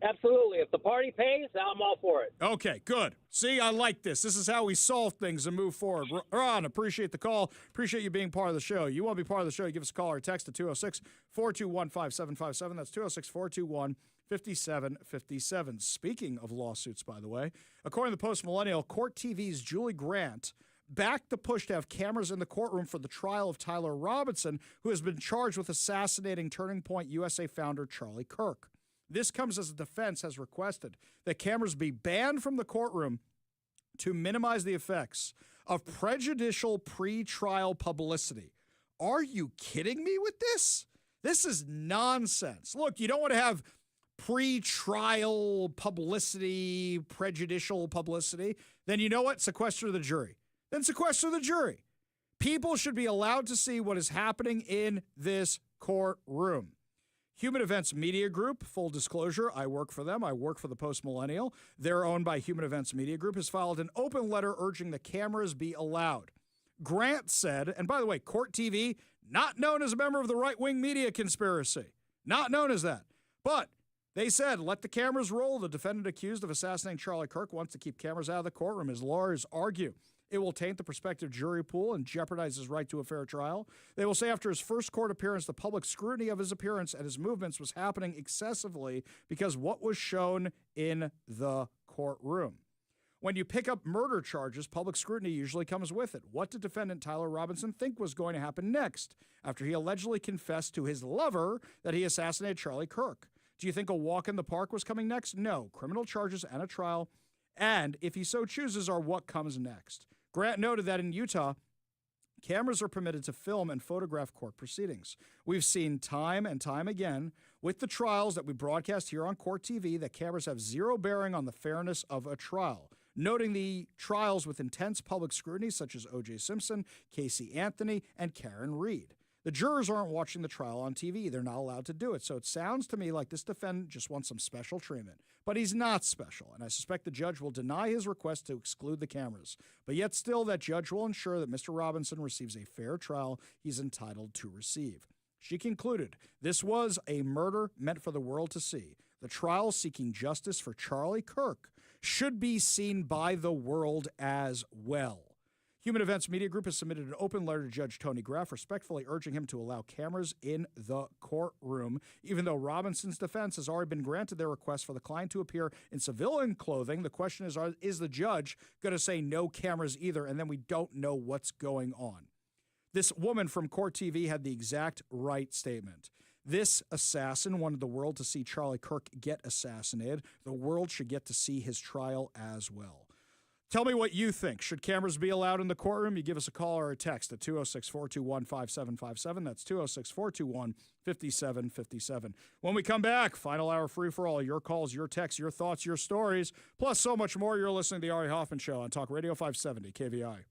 Absolutely. If the party pays, I'm all for it. Okay, good. See, I like this. This is how we solve things and move forward. Ron, appreciate the call. Appreciate you being part of the show. You want to be part of the show, you give us a call or text at 206-421-5757. That's 206-421-5757. Speaking of lawsuits, by the way, according to the Post-Millennial, Court TV's Julie Grant backed the push to have cameras in the courtroom for the trial of Tyler Robinson, who has been charged with assassinating Turning Point USA founder Charlie Kirk. This comes as the defense has requested that cameras be banned from the courtroom to minimize the effects of prejudicial pre-trial publicity. Are you kidding me with this? This is nonsense. Look, you don't want to have pre-trial publicity, prejudicial publicity. Then you know what? Sequester the jury. Then sequester the jury. People should be allowed to see what is happening in this courtroom. Human Events Media Group, full disclosure, I work for them. I work for the Post-Millennial. They're owned by Human Events Media Group, has filed an open letter urging the cameras be allowed. Grant said, and by the way, Court TV, not known as a member of the right-wing media conspiracy. Not known as that. But they said, let the cameras roll. The defendant accused of assassinating Charlie Kirk wants to keep cameras out of the courtroom. His lawyers argue it will taint the prospective jury pool and jeopardize his right to a fair trial. They will say after his first court appearance, the public scrutiny of his appearance and his movements was happening excessively because what was shown in the courtroom. When you pick up murder charges, public scrutiny usually comes with it. What did defendant Tyler Robinson think was going to happen next after he allegedly confessed to his lover that he assassinated Charlie Kirk? Do you think a walk in the park was coming next? No. Criminal charges and a trial, and if he so chooses, are what comes next. Grant noted that in Utah, cameras are permitted to film and photograph court proceedings. We've seen time and time again with the trials that we broadcast here on Court TV that cameras have zero bearing on the fairness of a trial. Noting the trials with intense public scrutiny such as O.J. Simpson, Casey Anthony, and Karen Reed. The jurors aren't watching the trial on TV. They're not allowed to do it. So it sounds to me like this defendant just wants some special treatment. But he's not special, and I suspect the judge will deny his request to exclude the cameras. But yet still, that judge will ensure that Mr. Robinson receives a fair trial he's entitled to receive. She concluded, this was a murder meant for the world to see. The trial seeking justice for Charlie Kirk should be seen by the world as well. Human Events Media Group has submitted an open letter to Judge Tony Graff, respectfully urging him to allow cameras in the courtroom, even though Robinson's defense has already been granted their request for the client to appear in civilian clothing. The question is the judge going to say no cameras either, and then we don't know what's going on. This woman from Court TV had the exact right statement. This assassin wanted the world to see Charlie Kirk get assassinated. The world should get to see his trial as well. Tell me what you think. Should cameras be allowed in the courtroom? You give us a call or a text at 206-421-5757. That's 206-421-5757. When we come back, final hour free for all. Your calls, your texts, your thoughts, your stories, plus so much more. You're listening to the Ari Hoffman Show on Talk Radio 570 KVI.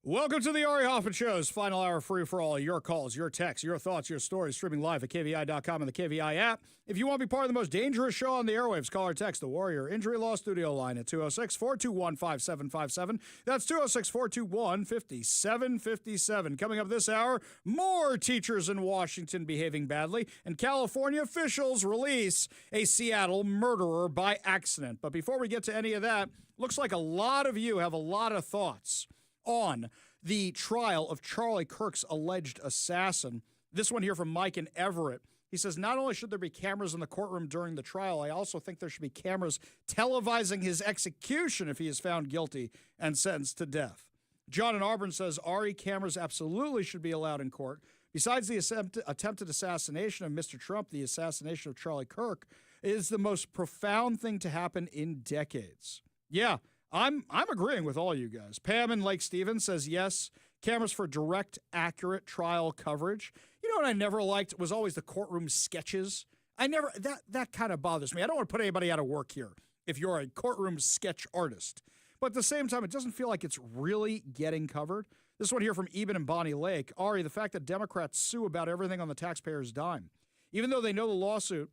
Welcome to the Ari Hoffman Show's final hour free for all. Your calls, your texts, your thoughts, your stories, streaming live at KVI.com and the KVI app. If you want to be part of the most dangerous show on the airwaves, call or text the Warrior Injury Law Studio line at 206-421-5757. That's 206-421-5757. Coming up this hour, more teachers in Washington behaving badly, and California officials release a Seattle murderer by accident. But before we get to any of that, looks like a lot of you have a lot of thoughts on the trial of Charlie Kirk's alleged assassin. This one here from Mike in Everett. He says, not only should there be cameras in the courtroom during the trial, I also think there should be cameras televising his execution if he is found guilty and sentenced to death. John in Auburn says, Ari, cameras absolutely should be allowed in court. Besides the attempted assassination of Mr. Trump, the assassination of Charlie Kirk is the most profound thing to happen in decades. Yeah, I'm agreeing with all you guys. Pam in Lake Stevens says yes, cameras for direct, accurate trial coverage. You know what I never liked was always the courtroom sketches. That kind of bothers me. I don't want to put anybody out of work here if you're a courtroom sketch artist. But at the same time, it doesn't feel like it's really getting covered. This one here from Eben and Bonnie Lake. Ari, the fact that Democrats sue about everything on the taxpayer's dime, even though they know the lawsuit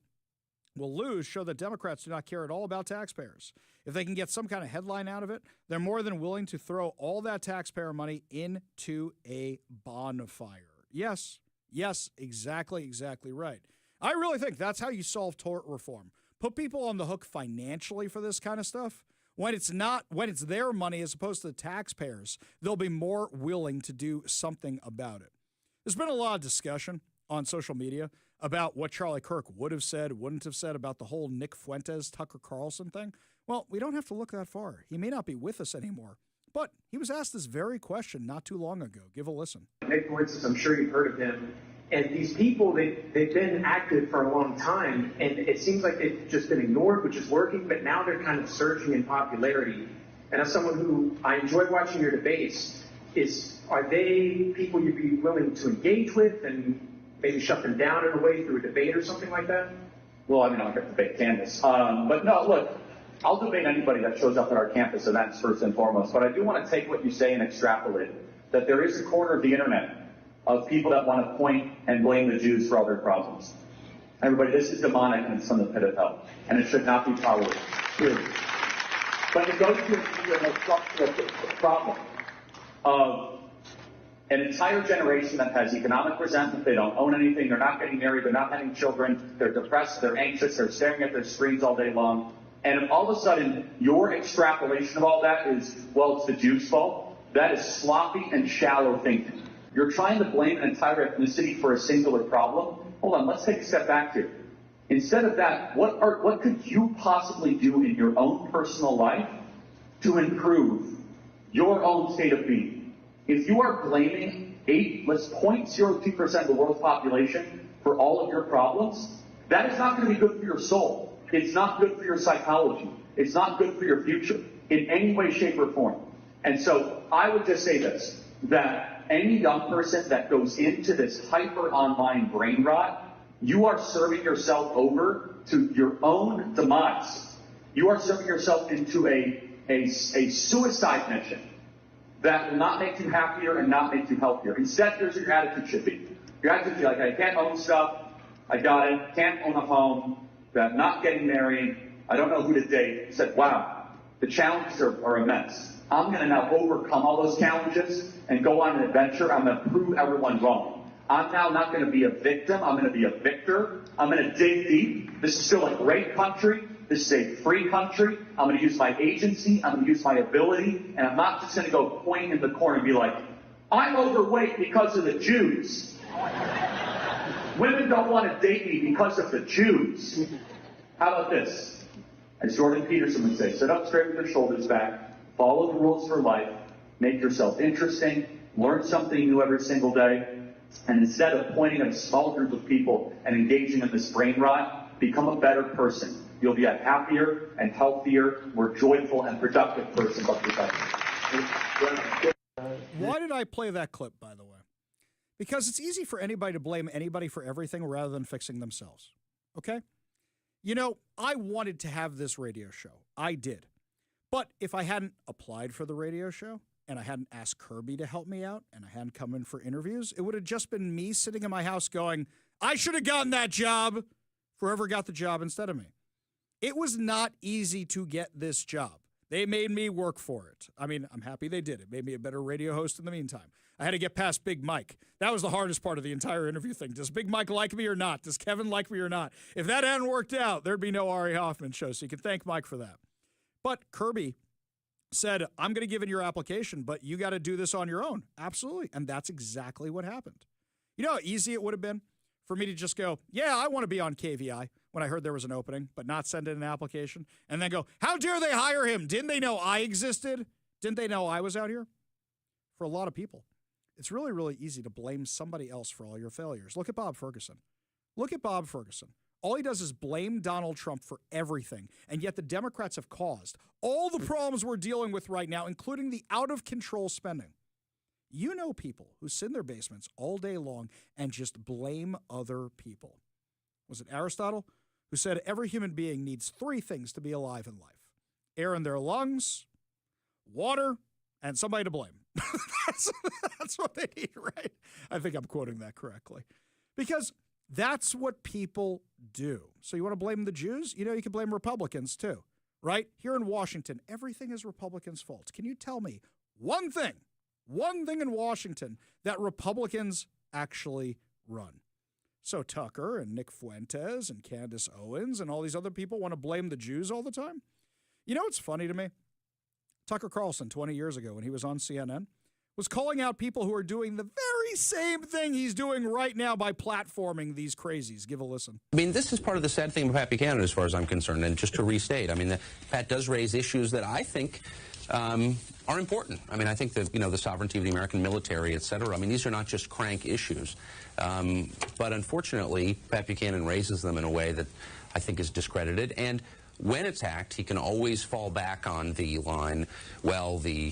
will lose, show that Democrats do not care at all about taxpayers. If they can get some kind of headline out of it, they're more than willing to throw all that taxpayer money into a bonfire. Yes, exactly right. I really think that's how you solve tort reform. Put people on the hook financially for this kind of stuff. When it's their money as opposed to the taxpayers, they'll be more willing to do something about it. There's been a lot of discussion on social media about what Charlie Kirk would have said, wouldn't have said about the whole Nick Fuentes, Tucker Carlson thing. Well, we don't have to look that far. He may not be with us anymore, but he was asked this very question not too long ago. Give a listen. Nick Fuentes, I'm sure you've heard of him. And these people, they've been active for a long time, and it seems like they've just been ignored, which is working, but now they're kind of surging in popularity. And as someone who I enjoy watching your debates, are they people you'd be willing to engage with and maybe shut them down in a way through a debate or something like that? Well, I mean, I'm not going to debate Candace. But no, look, I'll debate anybody that shows up at our campus events first and foremost. But I do want to take what you say and extrapolate that there is a corner of the internet of people that want to point and blame the Jews for all their problems. Everybody, this is demonic and it's from the pit of hell. And it should not be tolerated. Period. But it goes to the structural problem of an entire generation that has economic resentment. They don't own anything. They're not getting married. They're not having children. They're depressed. They're anxious. They're staring at their screens all day long. And if all of a sudden your extrapolation of all that is, well, it's the Jews' fault, that is sloppy and shallow thinking. You're trying to blame an entire ethnicity for a singular problem. Hold on, let's take a step back here. Instead of that, what could you possibly do in your own personal life to improve your own state of being? If you are blaming 0.02% of the world's population for all of your problems, that is not going to be good for your soul. It's not good for your psychology. It's not good for your future in any way, shape, or form. And so I would just say this, that any young person that goes into this hyper online brain rot, you are serving yourself over to your own demise. You are serving yourself into a suicide mission that will not make you happier and not make you healthier. Instead, here's what your attitude should be. Your attitude should be like, I can't own stuff, I got it, can't own a home, I'm not getting married, I don't know who to date. Said, wow, the challenges are immense. I'm going to now overcome all those challenges and go on an adventure. I'm going to prove everyone wrong. I'm now not going to be a victim. I'm going to be a victor. I'm going to dig deep. This is still a great country. This is a free country. I'm going to use my agency. I'm going to use my ability. And I'm not just going to go point in the corner and be like, I'm overweight because of the Jews. Women don't want to date me because of the Jews. How about this? As Jordan Peterson would say, sit up straight with your shoulders back, follow the rules for life, make yourself interesting, learn something new every single day, and instead of pointing at a small group of people and engaging in this brain rot, become a better person. You'll be a happier and healthier, more joyful and productive person. Why did I play that clip, by the way? Because it's easy for anybody to blame anybody for everything rather than fixing themselves. Okay? You know, I wanted to have this radio show. I did. But if I hadn't applied for the radio show, and I hadn't asked Kirby to help me out, and I hadn't come in for interviews, it would have just been me sitting in my house going, I should have gotten that job. Whoever got the job instead of me. It was not easy to get this job. They made me work for it. I mean, I'm happy they did. It made me a better radio host in the meantime. I had to get past Big Mike. That was the hardest part of the entire interview thing. Does Big Mike like me or not? Does Kevin like me or not? If that hadn't worked out, there'd be no Ari Hoffman show, so you can thank Mike for that. But Kirby said, I'm going to give in your application, but you got to do this on your own. Absolutely. And that's exactly what happened. You know how easy it would have been for me to just go, yeah, I want to be on KVI when I heard there was an opening, but not send in an application, and then go, how dare they hire him? Didn't they know I existed? Didn't they know I was out here? For a lot of people, it's really, really easy to blame somebody else for all your failures. Look at Bob Ferguson. Look at Bob Ferguson. All he does is blame Donald Trump for everything, and yet the Democrats have caused all the problems we're dealing with right now, including the out-of-control spending. You know people who sit in their basements all day long and just blame other people. Was it Aristotle who said every human being needs three things to be alive in life? Air in their lungs, water, and somebody to blame. That's what they need, right? I think I'm quoting that correctly. Because that's what people do. So you want to blame the Jews? You know, you can blame Republicans too, right? Here in Washington, everything is Republicans' fault. Can you tell me one thing in Washington that Republicans actually run? So Tucker and Nick Fuentes and Candace Owens and all these other people want to blame the Jews all the time. You know what's funny to me? Tucker Carlson, 20 years ago when he was on CNN, was calling out people who are doing the very same thing he's doing right now by platforming these crazies. Give a listen. I mean, this is part of the sad thing about Pat Buchanan as far as I'm concerned. And just to restate, I mean, Pat does raise issues that I think are important. I mean, I think that, you know, the sovereignty of the American military, et cetera, I mean, these are not just crank issues. But unfortunately, Pat Buchanan raises them in a way that I think is discredited. And when attacked, he can always fall back on the line, well, the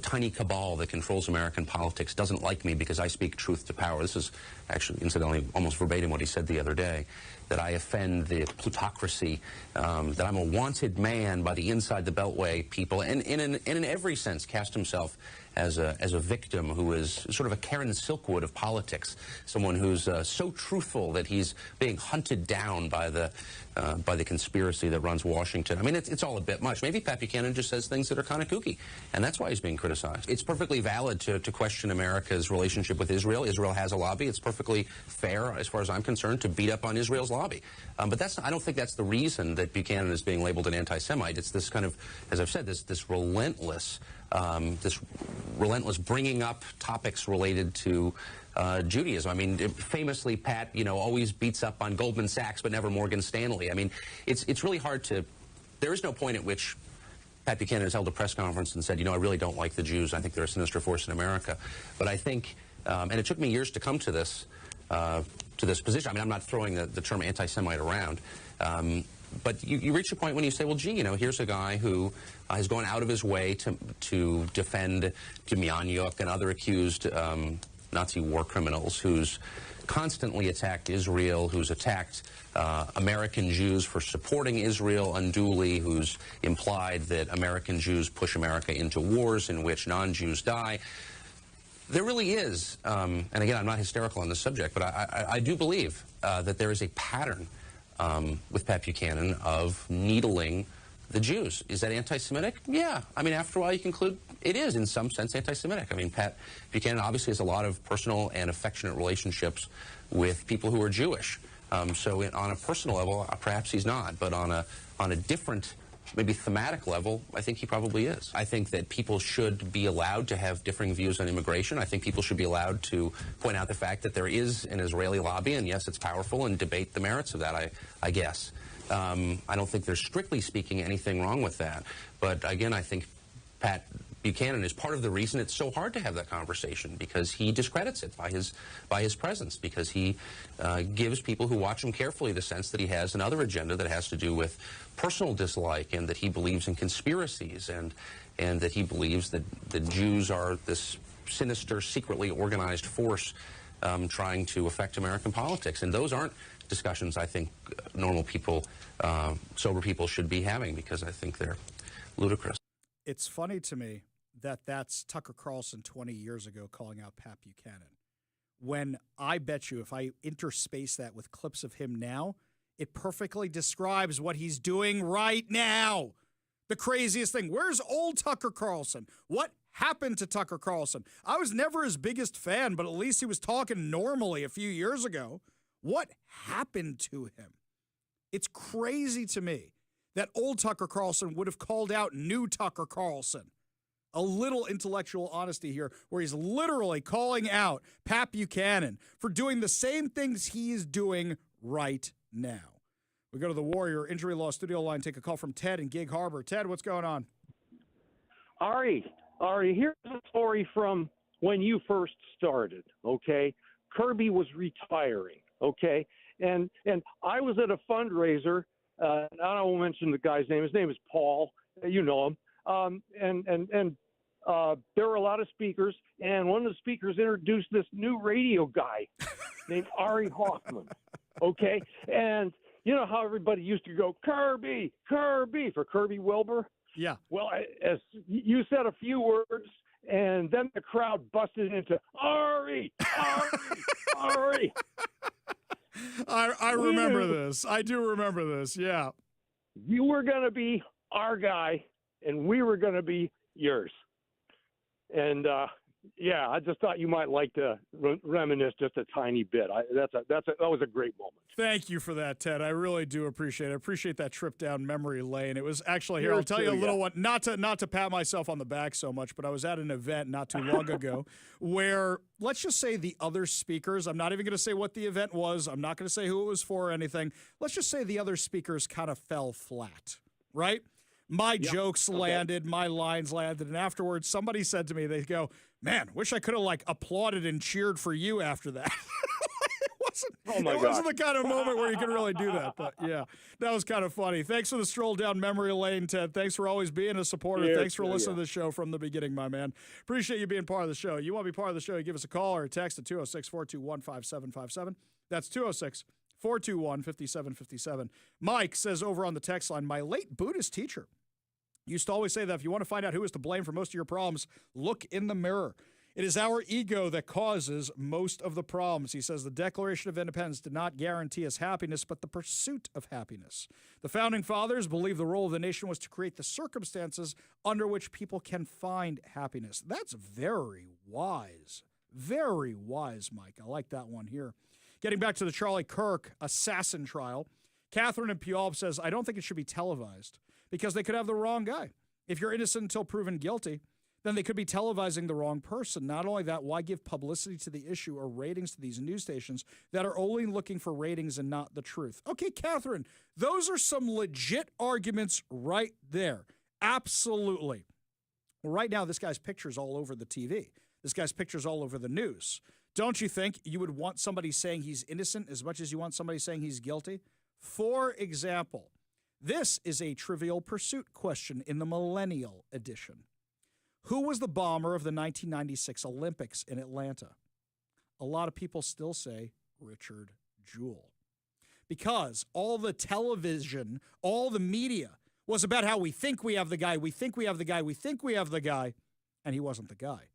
tiny cabal that controls American politics doesn't like me because I speak truth to power. This is actually, incidentally, almost verbatim what he said the other day, that I offend the plutocracy, that I'm a wanted man by the inside the Beltway people, and in every sense cast himself as a victim who is sort of a Karen Silkwood of politics, someone who's so truthful that he's being hunted down by the conspiracy that runs Washington. I mean, it's all a bit much. Maybe Pat Buchanan just says things that are kind of kooky, and that's why he's being criticized. It's perfectly valid to question America's relationship with Israel. Israel has a lobby. It's perfectly fair, as far as I'm concerned, to beat up on Israel's lobby. But I don't think that's the reason that Buchanan is being labeled an anti-Semite. It's this kind of, as I've said, this relentless bringing up topics related to Judaism. I mean, famously, Pat, always beats up on Goldman Sachs, but never Morgan Stanley. I mean, it's really hard to. There is no point at which Pat Buchanan has held a press conference and said, I really don't like the Jews. I think they're a sinister force in America. But I think, and it took me years to come to this position. I mean, I'm not throwing the term anti-Semite around. But you reach a point when you say, well, gee, here's a guy who has gone out of his way to defend Demjanjuk and other accused Nazi war criminals, who's constantly attacked Israel, who's attacked American Jews for supporting Israel unduly, who's implied that American Jews push America into wars in which non-Jews die. There really is, and again, I'm not hysterical on this subject, but I do believe that there is a pattern with Pat Buchanan of needling the Jews. Is that anti-Semitic? Yeah. I mean, after a while, you conclude it is, in some sense, anti-Semitic. I mean, Pat Buchanan obviously has a lot of personal and affectionate relationships with people who are Jewish. So on a personal level, perhaps he's not. But on a different, maybe thematic level, I think he probably is. I think that people should be allowed to have differing views on immigration. I think people should be allowed to point out the fact that there is an Israeli lobby, and yes, it's powerful, and debate the merits of that, I guess. I don't think there's, strictly speaking, anything wrong with that. But again, I think Pat Buchanan is part of the reason it's so hard to have that conversation, because he discredits it by his presence, because he gives people who watch him carefully the sense that he has another agenda that has to do with personal dislike, and that he believes in conspiracies, and that he believes that the Jews are this sinister, secretly organized force trying to affect American politics. And those aren't discussions I think normal people, sober people, should be having, because I think they're ludicrous. It's funny to me that that's Tucker Carlson 20 years ago calling out Pat Buchanan. When I bet you if I interspace that with clips of him now, it perfectly describes what he's doing right now. The craziest thing. Where's old Tucker Carlson? What happened to Tucker Carlson? I was never his biggest fan, but at least he was talking normally a few years ago. What happened to him? It's crazy to me that old Tucker Carlson would have called out new Tucker Carlson. A little intellectual honesty here, where he's literally calling out Pat Buchanan for doing the same things he is doing right now. We go to the Warrior Injury Law Studio line, take a call from Ted in Gig Harbor. Ted, what's going on? Ari, here's a story from when you first started, okay? Kirby was retiring, okay? And I was at a fundraiser. I don't mention the guy's name. His name is Paul. You know him. There were a lot of speakers, and one of the speakers introduced this new radio guy named Ari Hoffman, okay? And you know how everybody used to go, Kirby, Kirby, for Kirby Wilbur? Yeah. Well, as you said a few words, and then the crowd busted into, Ari, Ari, Ari. I remember this. I do remember this, yeah. You were going to be our guy, and we were going to be yours. And, yeah, I just thought you might like to reminisce just a tiny bit. That was a great moment. Thank you for that, Ted. I really do appreciate it. I appreciate that trip down memory lane. It was actually here. I'll tell you a little one, not to pat myself on the back so much, but I was at an event not too long ago where, let's just say the other speakers, I'm not even going to say what the event was. I'm not going to say who it was for or anything. Let's just say the other speakers kind of fell flat, right? My jokes landed, my lines landed, and afterwards somebody said to me, they go, man, wish I could have applauded and cheered for you after that. It wasn't the kind of moment where you can really do that. But yeah, that was kind of funny. Thanks for the stroll down memory lane, Ted. Thanks for always being a supporter. Thanks for listening to the show from the beginning, my man. Appreciate you being part of the show. You want to be part of the show, you give us a call or a text at 206-421-5757. That's 206-421-5757. Mike says over on the text line, my late Buddhist teacher used to always say that if you want to find out who is to blame for most of your problems, look in the mirror. It is our ego that causes most of the problems. He says the Declaration of Independence did not guarantee us happiness, but the pursuit of happiness. The Founding Fathers believed the role of the nation was to create the circumstances under which people can find happiness. That's very wise, Mike. I like that one here. Getting back to the Charlie Kirk assassin trial, Catherine in Puyallup says, I don't think it should be televised because they could have the wrong guy. If you're innocent until proven guilty, then they could be televising the wrong person. Not only that, why give publicity to the issue or ratings to these news stations that are only looking for ratings and not the truth? Okay, Catherine, those are some legit arguments right there. Absolutely. Right now, this guy's picture's all over the TV. This guy's picture's all over the news. Don't you think you would want somebody saying he's innocent as much as you want somebody saying he's guilty? For example, this is a Trivial Pursuit question in the Millennial Edition. Who was the bomber of the 1996 Olympics in Atlanta? A lot of people still say Richard Jewell. Because all the television, all the media was about how we think we have the guy, and he wasn't the guy.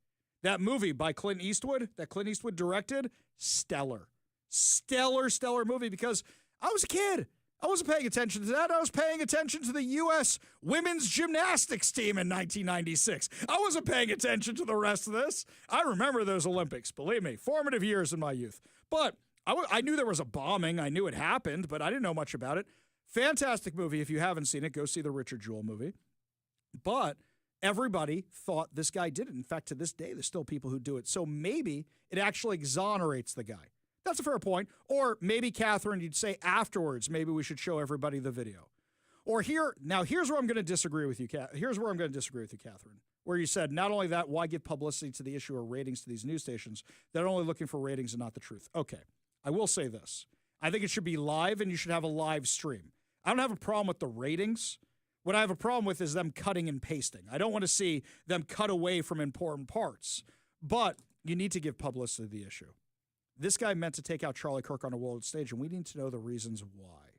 That movie by Clint Eastwood, that Clint Eastwood directed, stellar movie because I was a kid. I wasn't paying attention to that. I was paying attention to the U.S. women's gymnastics team in 1996. I wasn't paying attention to the rest of this. I remember those Olympics, believe me, formative years in my youth. But I knew there was a bombing. I knew it happened, but I didn't know much about it. Fantastic movie. If you haven't seen it, go see the Richard Jewell movie. But everybody thought this guy did it. In fact, to this day, there's still people who do it. So maybe it actually exonerates the guy. That's a fair point. Or maybe, Catherine, you'd say afterwards, maybe we should show everybody the video. Or here's where I'm going to disagree with you, Catherine, where you said, not only that, why give publicity to the issue or ratings to these news stations that are only looking for ratings and not the truth? Okay, I will say this. I think it should be live and you should have a live stream. I don't have a problem with the ratings. What I have a problem with is them cutting and pasting. I don't want to see them cut away from important parts. But you need to give publicity to the issue. This guy meant to take out Charlie Kirk on a world stage, and we need to know the reasons why.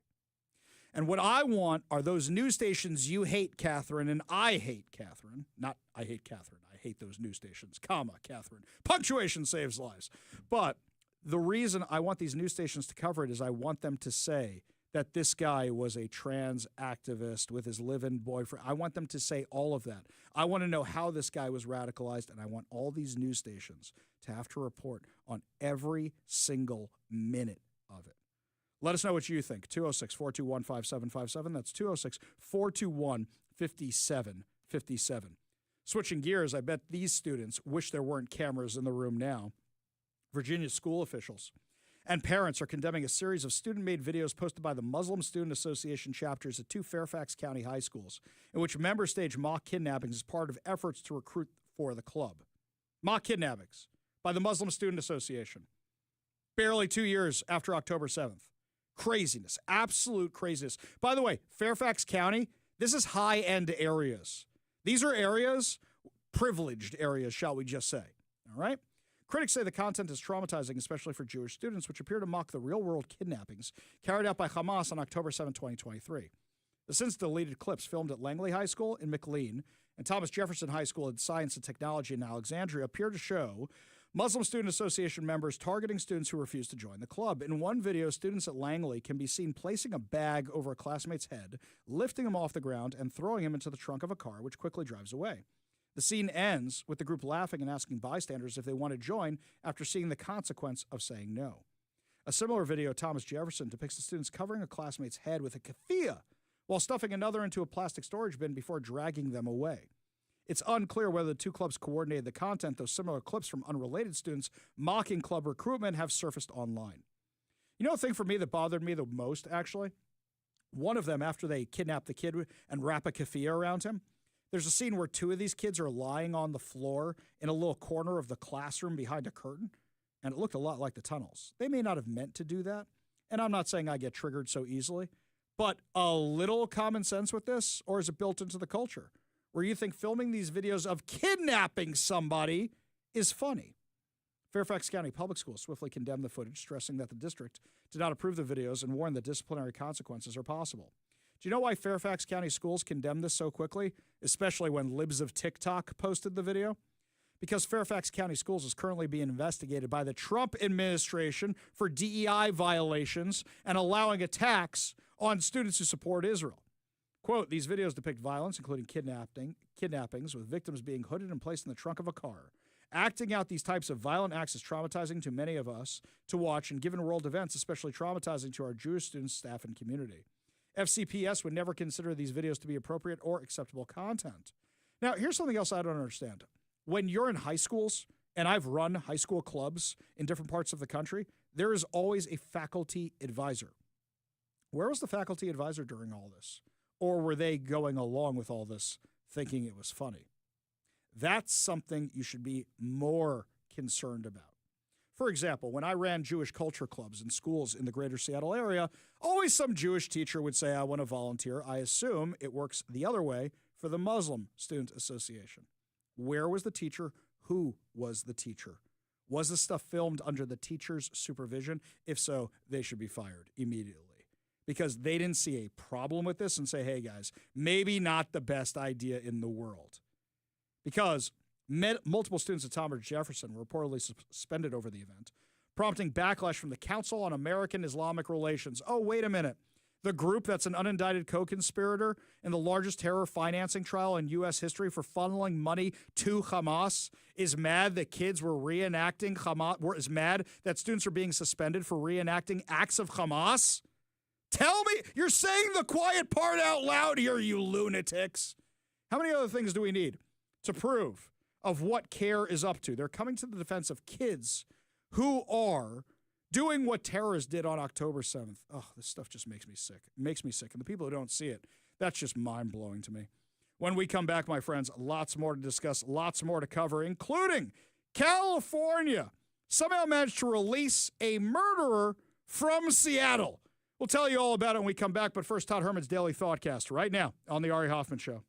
And what I want are those news stations you hate, Catherine, and I hate Catherine. Not I hate Catherine. I hate those news stations. Comma, Catherine. Punctuation saves lives. But the reason I want these news stations to cover it is I want them to say that this guy was a trans activist with his live-in boyfriend. I want them to say all of that. I want to know how this guy was radicalized, and I want all these news stations to have to report on every single minute of it. Let us know what you think. 206-421-5757. That's 206-421-5757. Switching gears, I bet these students wish there weren't cameras in the room now. Virginia school officials and parents are condemning a series of student-made videos posted by the Muslim Student Association chapters at 2 Fairfax County high schools, in which members stage mock kidnappings as part of efforts to recruit for the club. Mock kidnappings by the Muslim Student Association. Barely 2 years after October 7th. Craziness. Absolute craziness. By the way, Fairfax County, this is high-end areas. These are areas, privileged areas, shall we just say. All right? Critics say the content is traumatizing, especially for Jewish students, which appear to mock the real-world kidnappings carried out by Hamas on October 7, 2023. The since-deleted clips filmed at Langley High School in McLean and Thomas Jefferson High School in Science and Technology in Alexandria appear to show Muslim Student Association members targeting students who refuse to join the club. In one video, students at Langley can be seen placing a bag over a classmate's head, lifting him off the ground, and throwing him into the trunk of a car, which quickly drives away. The scene ends with the group laughing and asking bystanders if they want to join after seeing the consequence of saying no. A similar video, Thomas Jefferson, depicts the students covering a classmate's head with a keffiyeh while stuffing another into a plastic storage bin before dragging them away. It's unclear whether the two clubs coordinated the content, though similar clips from unrelated students mocking club recruitment have surfaced online. You know the thing for me that bothered me the most, actually? One of them, after they kidnap the kid and wrap a keffiyeh around him, there's a scene where 2 of these kids are lying on the floor in a little corner of the classroom behind a curtain, and it looked a lot like the tunnels. They may not have meant to do that, and I'm not saying I get triggered so easily, but a little common sense with this, or is it built into the culture, where you think filming these videos of kidnapping somebody is funny? Fairfax County Public Schools swiftly condemned the footage, stressing that the district did not approve the videos and warned that disciplinary consequences are possible. Do you know why Fairfax County schools condemned this so quickly, especially when libs of TikTok posted the video? Because Fairfax County Schools is currently being investigated by the Trump administration for DEI violations and allowing attacks on students who support Israel. Quote, these videos depict violence, including kidnappings, with victims being hooded and placed in the trunk of a car. Acting out these types of violent acts is traumatizing to many of us to watch, and given world events, especially traumatizing to our Jewish students, staff, and community. FCPS would never consider these videos to be appropriate or acceptable content. Now, here's something else I don't understand. When you're in high schools, and I've run high school clubs in different parts of the country, there is always a faculty advisor. Where was the faculty advisor during all this? Or were they going along with all this thinking it was funny? That's something you should be more concerned about. For example, when I ran Jewish culture clubs in schools in the greater Seattle area, always some Jewish teacher would say, I want to volunteer. I assume it works the other way for the Muslim Student Association. Where was the teacher? Who was the teacher? Was this stuff filmed under the teacher's supervision? If so, they should be fired immediately because they didn't see a problem with this and say, hey, guys, maybe not the best idea in the world. Because multiple students at Thomas Jefferson were reportedly suspended over the event, prompting backlash from the Council on American Islamic Relations. Oh, wait a minute. The group that's an unindicted co-conspirator in the largest terror financing trial in U.S. history for funneling money to Hamas is mad that kids were reenacting Hamas, is mad that students are being suspended for reenacting acts of Hamas? Tell me, you're saying the quiet part out loud here, you lunatics. How many other things do we need to prove of what CARE is up to? They're coming to the defense of kids who are doing what terrorists did on October 7th. Oh, this stuff just makes me sick. It makes me sick. And the people who don't see it, that's just mind-blowing to me. When we come back, my friends, lots more to discuss, lots more to cover, including California somehow managed to release a murderer from Seattle. We'll tell you all about it when we come back, but first, Todd Herman's Daily Thoughtcast right now on the Ari Hoffman Show.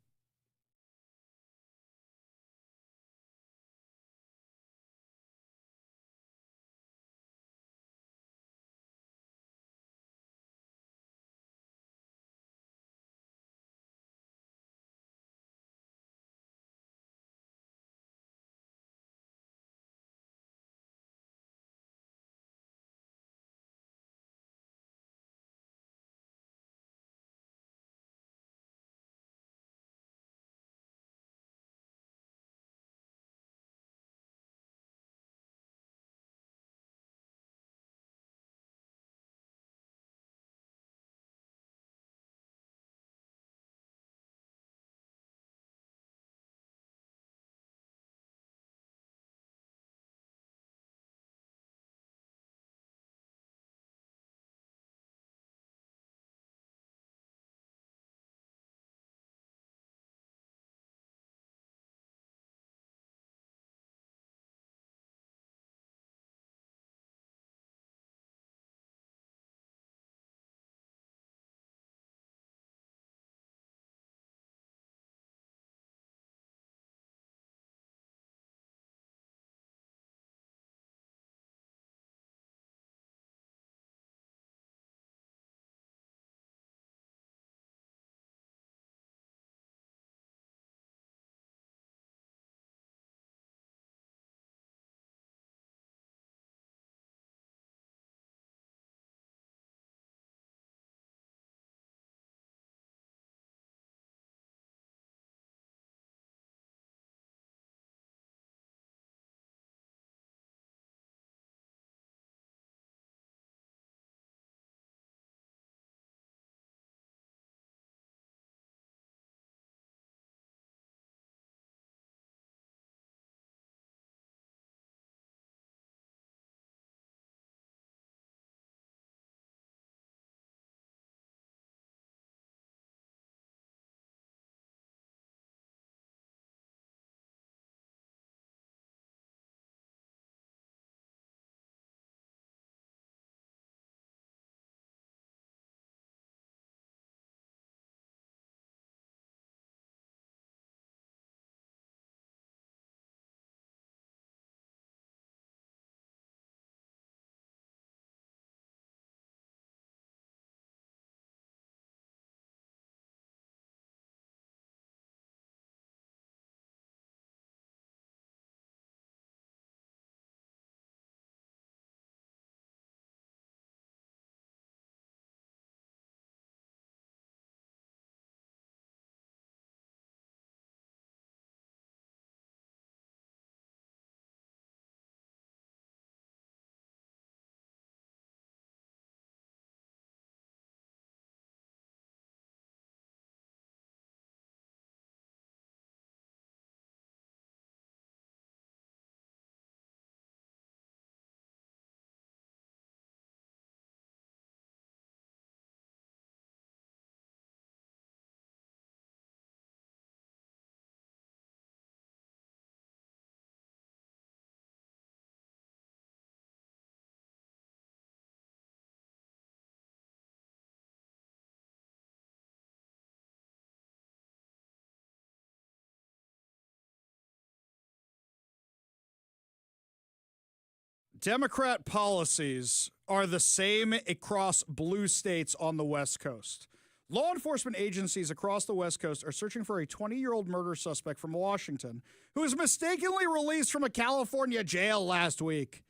Democrat policies are the same across blue states on the West Coast. Law enforcement agencies across the West Coast are searching for a 20-year-old murder suspect from Washington who was mistakenly released from a California jail last week.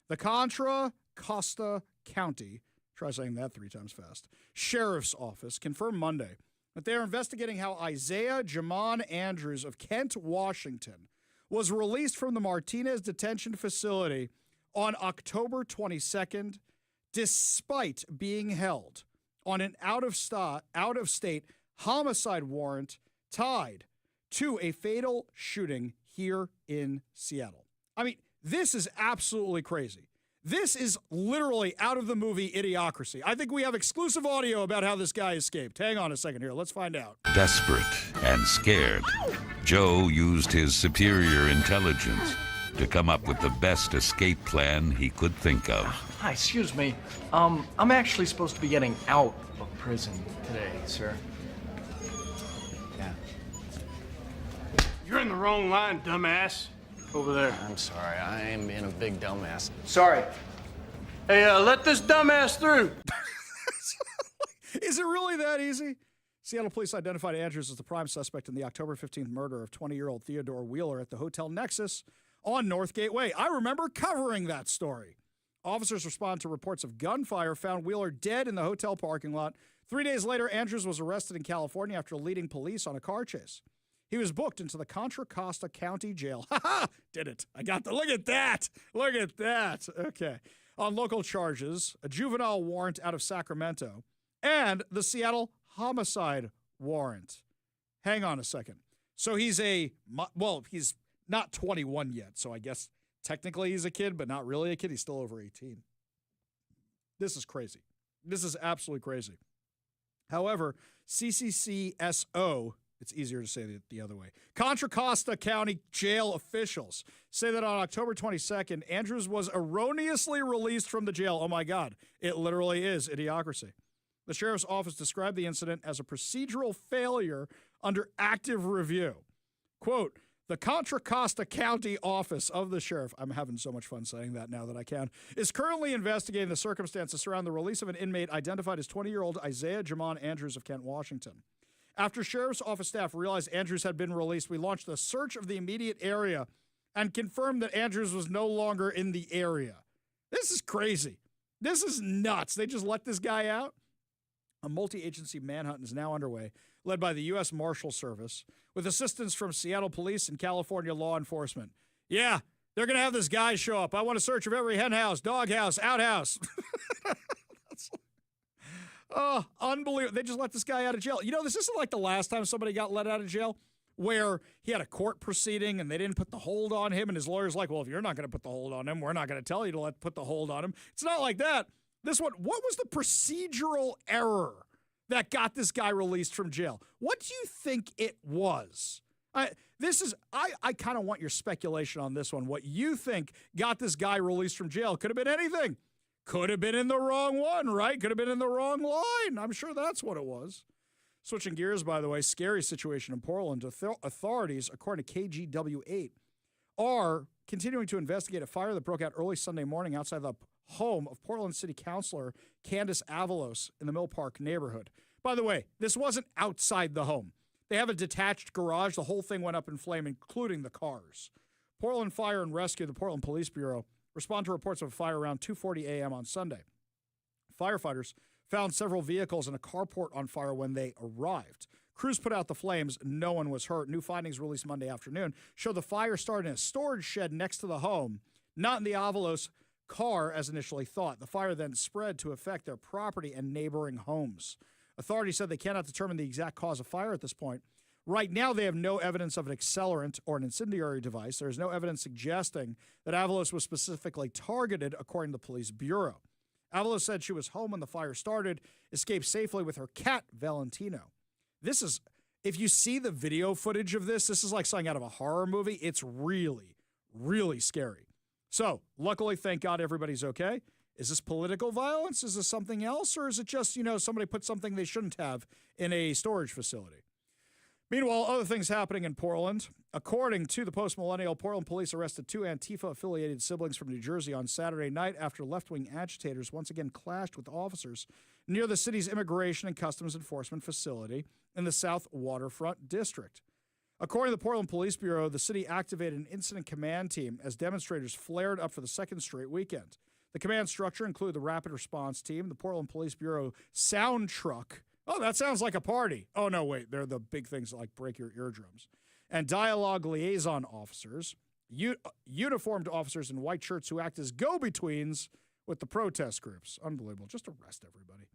The Contra Costa County, try saying that 3 times fast, Sheriff's Office confirmed Monday that they are investigating how Isaiah Jamon Andrews of Kent, Washington, was released from the Martinez detention facility on October 22nd, despite being held on an out-of-state homicide warrant tied to a fatal shooting here in Seattle. I mean, this is absolutely crazy. This is literally out of the movie Idiocracy. I think we have exclusive audio about how this guy escaped. Hang on a second here. Let's find out. Desperate and scared, Joe used his superior intelligence to come up with the best escape plan he could think of. Hi, excuse me. I'm actually supposed to be getting out of prison today, sir. Yeah. You're in the wrong line, dumbass. Over there. I'm sorry, I am being a big dumbass. Sorry. Hey, let this dumbass through. Is it really that easy? Seattle police identified Andrews as the prime suspect in the October 15th murder of 20-year-old Theodore Wheeler at the Hotel Nexus on Northgate Way. I remember covering that story. Officers respond to reports of gunfire, found Wheeler dead in the hotel parking lot. 3 days later, Andrews was arrested in California after leading police on a car chase. He was booked into the Contra Costa County Jail. Ha ha! Did it. I got the, look at that. Look at that. Okay. On local charges, a juvenile warrant out of Sacramento, and the Seattle homicide warrant. Hang on a second. So he's he's not 21 yet, so I guess technically he's a kid, but not really a kid. He's still over 18. This is crazy. This is absolutely crazy. However, CCCSO, it's easier to say it the other way, Contra Costa County Jail officials say that on October 22nd, Andrews was erroneously released from the jail. Oh, my God. It literally is Idiocracy. The sheriff's office described the incident as a procedural failure under active review. Quote, the Contra Costa County office of the sheriff, I'm having so much fun saying that now that I can, is currently investigating the circumstances surrounding the release of an inmate identified as 20-year-old Isaiah Jamon Andrews of Kent, Washington. After sheriff's office staff realized Andrews had been released, we launched a search of the immediate area and confirmed that Andrews was no longer in the area. This is crazy. This is nuts. They just let this guy out? A multi-agency manhunt is now underway, led by the U.S. Marshal Service, with assistance from Seattle Police and California law enforcement. Yeah, they're going to have this guy show up. I want a search of every hen house, dog house, outhouse. Oh, unbelievable. They just let this guy out of jail. You know, this isn't like the last time somebody got let out of jail where he had a court proceeding and they didn't put the hold on him, and his lawyer's like, well, if you're not going to put the hold on him, we're not going to tell you to put the hold on him. It's not like that. This one, what was the procedural error that got this guy released from jail? What do you think it was? I kind of want your speculation on this one. What you think got this guy released from jail? Could have been anything. Could have been in the wrong one, right? Could have been in the wrong line. I'm sure that's what it was. Switching gears, by the way, scary situation in Portland. Authorities, according to KGW8, are continuing to investigate a fire that broke out early Sunday morning outside the home of Portland City Councilor Candace Avalos in the Mill Park neighborhood. By the way, this wasn't outside the home. They have a detached garage. The whole thing went up in flame, including the cars. Portland Fire and Rescue, the Portland Police Bureau, respond to reports of a fire around 2:40 a.m. on Sunday. Firefighters found several vehicles and a carport on fire when they arrived. Crews put out the flames. No one was hurt. New findings released Monday afternoon show the fire started in a storage shed next to the home, not in the Avalos car as initially thought. The fire then spread to affect their property and neighboring homes. Authorities said they cannot determine the exact cause of fire at this point. Right now, they have no evidence of an accelerant or an incendiary device. There is no evidence suggesting that Avalos was specifically targeted, according to the police bureau. Avalos said she was home when the fire started, escaped safely with her cat, Valentino. This is, if you see the video footage of this is like something out of a horror movie. It's really, really scary. So, luckily, thank God everybody's okay. Is this political violence? Is this something else? Or is it just, somebody put something they shouldn't have in a storage facility? Meanwhile, other things happening in Portland. According to the Post-Millennial, Portland police arrested 2 Antifa-affiliated siblings from New Jersey on Saturday night after left-wing agitators once again clashed with officers near the city's Immigration and Customs Enforcement facility in the South Waterfront District. According to the Portland Police Bureau, the city activated an incident command team as demonstrators flared up for the second straight weekend. The command structure included the Rapid Response Team, the Portland Police Bureau Sound Truck. Oh, that sounds like a party. Oh, no, wait. They're the big things that like break your eardrums. And dialogue liaison officers, uniformed officers in white shirts who act as go-betweens with the protest groups. Unbelievable. Just arrest everybody.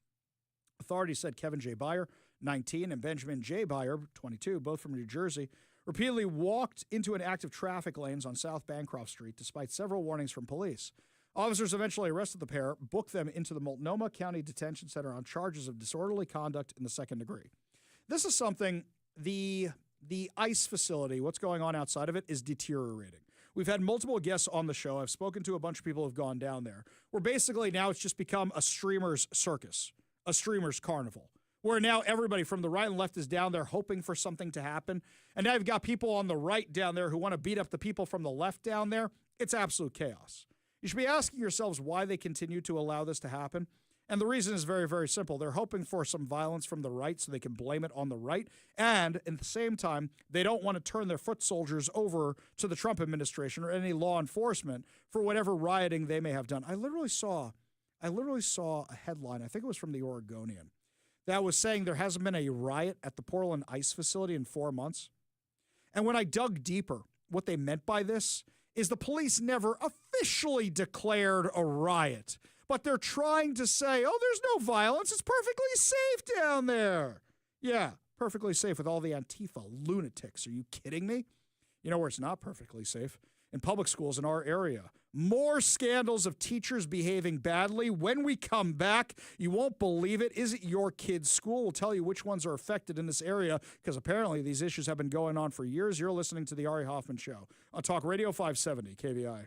Authorities said Kevin J. Byer, 19, and Benjamin J. Byer, 22, both from New Jersey, repeatedly walked into inactive traffic lanes on South Bancroft Street despite several warnings from police. Officers eventually arrested the pair, booked them into the Multnomah County Detention Center on charges of disorderly conduct in the second degree. This is something, the ICE facility, what's going on outside of it is deteriorating. We've had multiple guests on the show. I've spoken to a bunch of people who have gone down there, where basically now it's just become a streamer's circus, a streamer's carnival, where now everybody from the right and left is down there hoping for something to happen. And now you've got people on the right down there who want to beat up the people from the left down there. It's absolute chaos. You should be asking yourselves why they continue to allow this to happen. And the reason is very, very simple. They're hoping for some violence from the right so they can blame it on the right. And at the same time, they don't want to turn their foot soldiers over to the Trump administration or any law enforcement for whatever rioting they may have done. I literally saw a headline, I think it was from the Oregonian, that was saying there hasn't been a riot at the Portland ICE facility in 4 months. And when I dug deeper, what they meant by this is the police never officially declared a riot, but they're trying to say, oh, there's no violence. It's perfectly safe down there. Yeah, perfectly safe with all the Antifa lunatics. Are you kidding me? You know where it's not perfectly safe? In public schools in our area. More scandals of teachers behaving badly. When we come back, you won't believe it. Is it your kid's school? We'll tell you which ones are affected in this area because apparently these issues have been going on for years. You're listening to The Ari Hoffman Show on Talk Radio 570 KVI.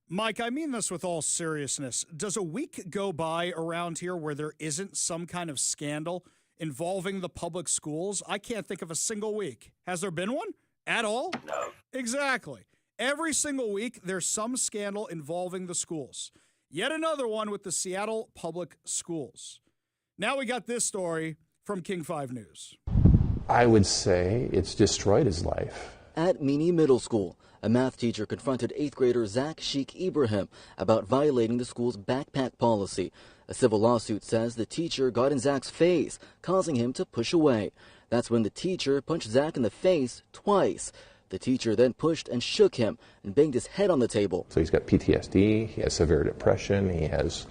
Mike, I mean this with all seriousness. Does a week go by around here where there isn't some kind of scandal involving the public schools? I can't think of a single week. Has there been one at all? No. Exactly. Every single week, there's some scandal involving the schools. Yet another one with the Seattle Public Schools. Now we got this story from King 5 News. I would say it's destroyed his life. At Meany Middle School, a math teacher confronted 8th grader Zach Sheikh Ibrahim about violating the school's backpack policy. A civil lawsuit says the teacher got in Zach's face, causing him to push away. That's when the teacher punched Zach in the face twice. The teacher then pushed and shook him and banged his head on the table. So he's got PTSD, he has severe depression, he has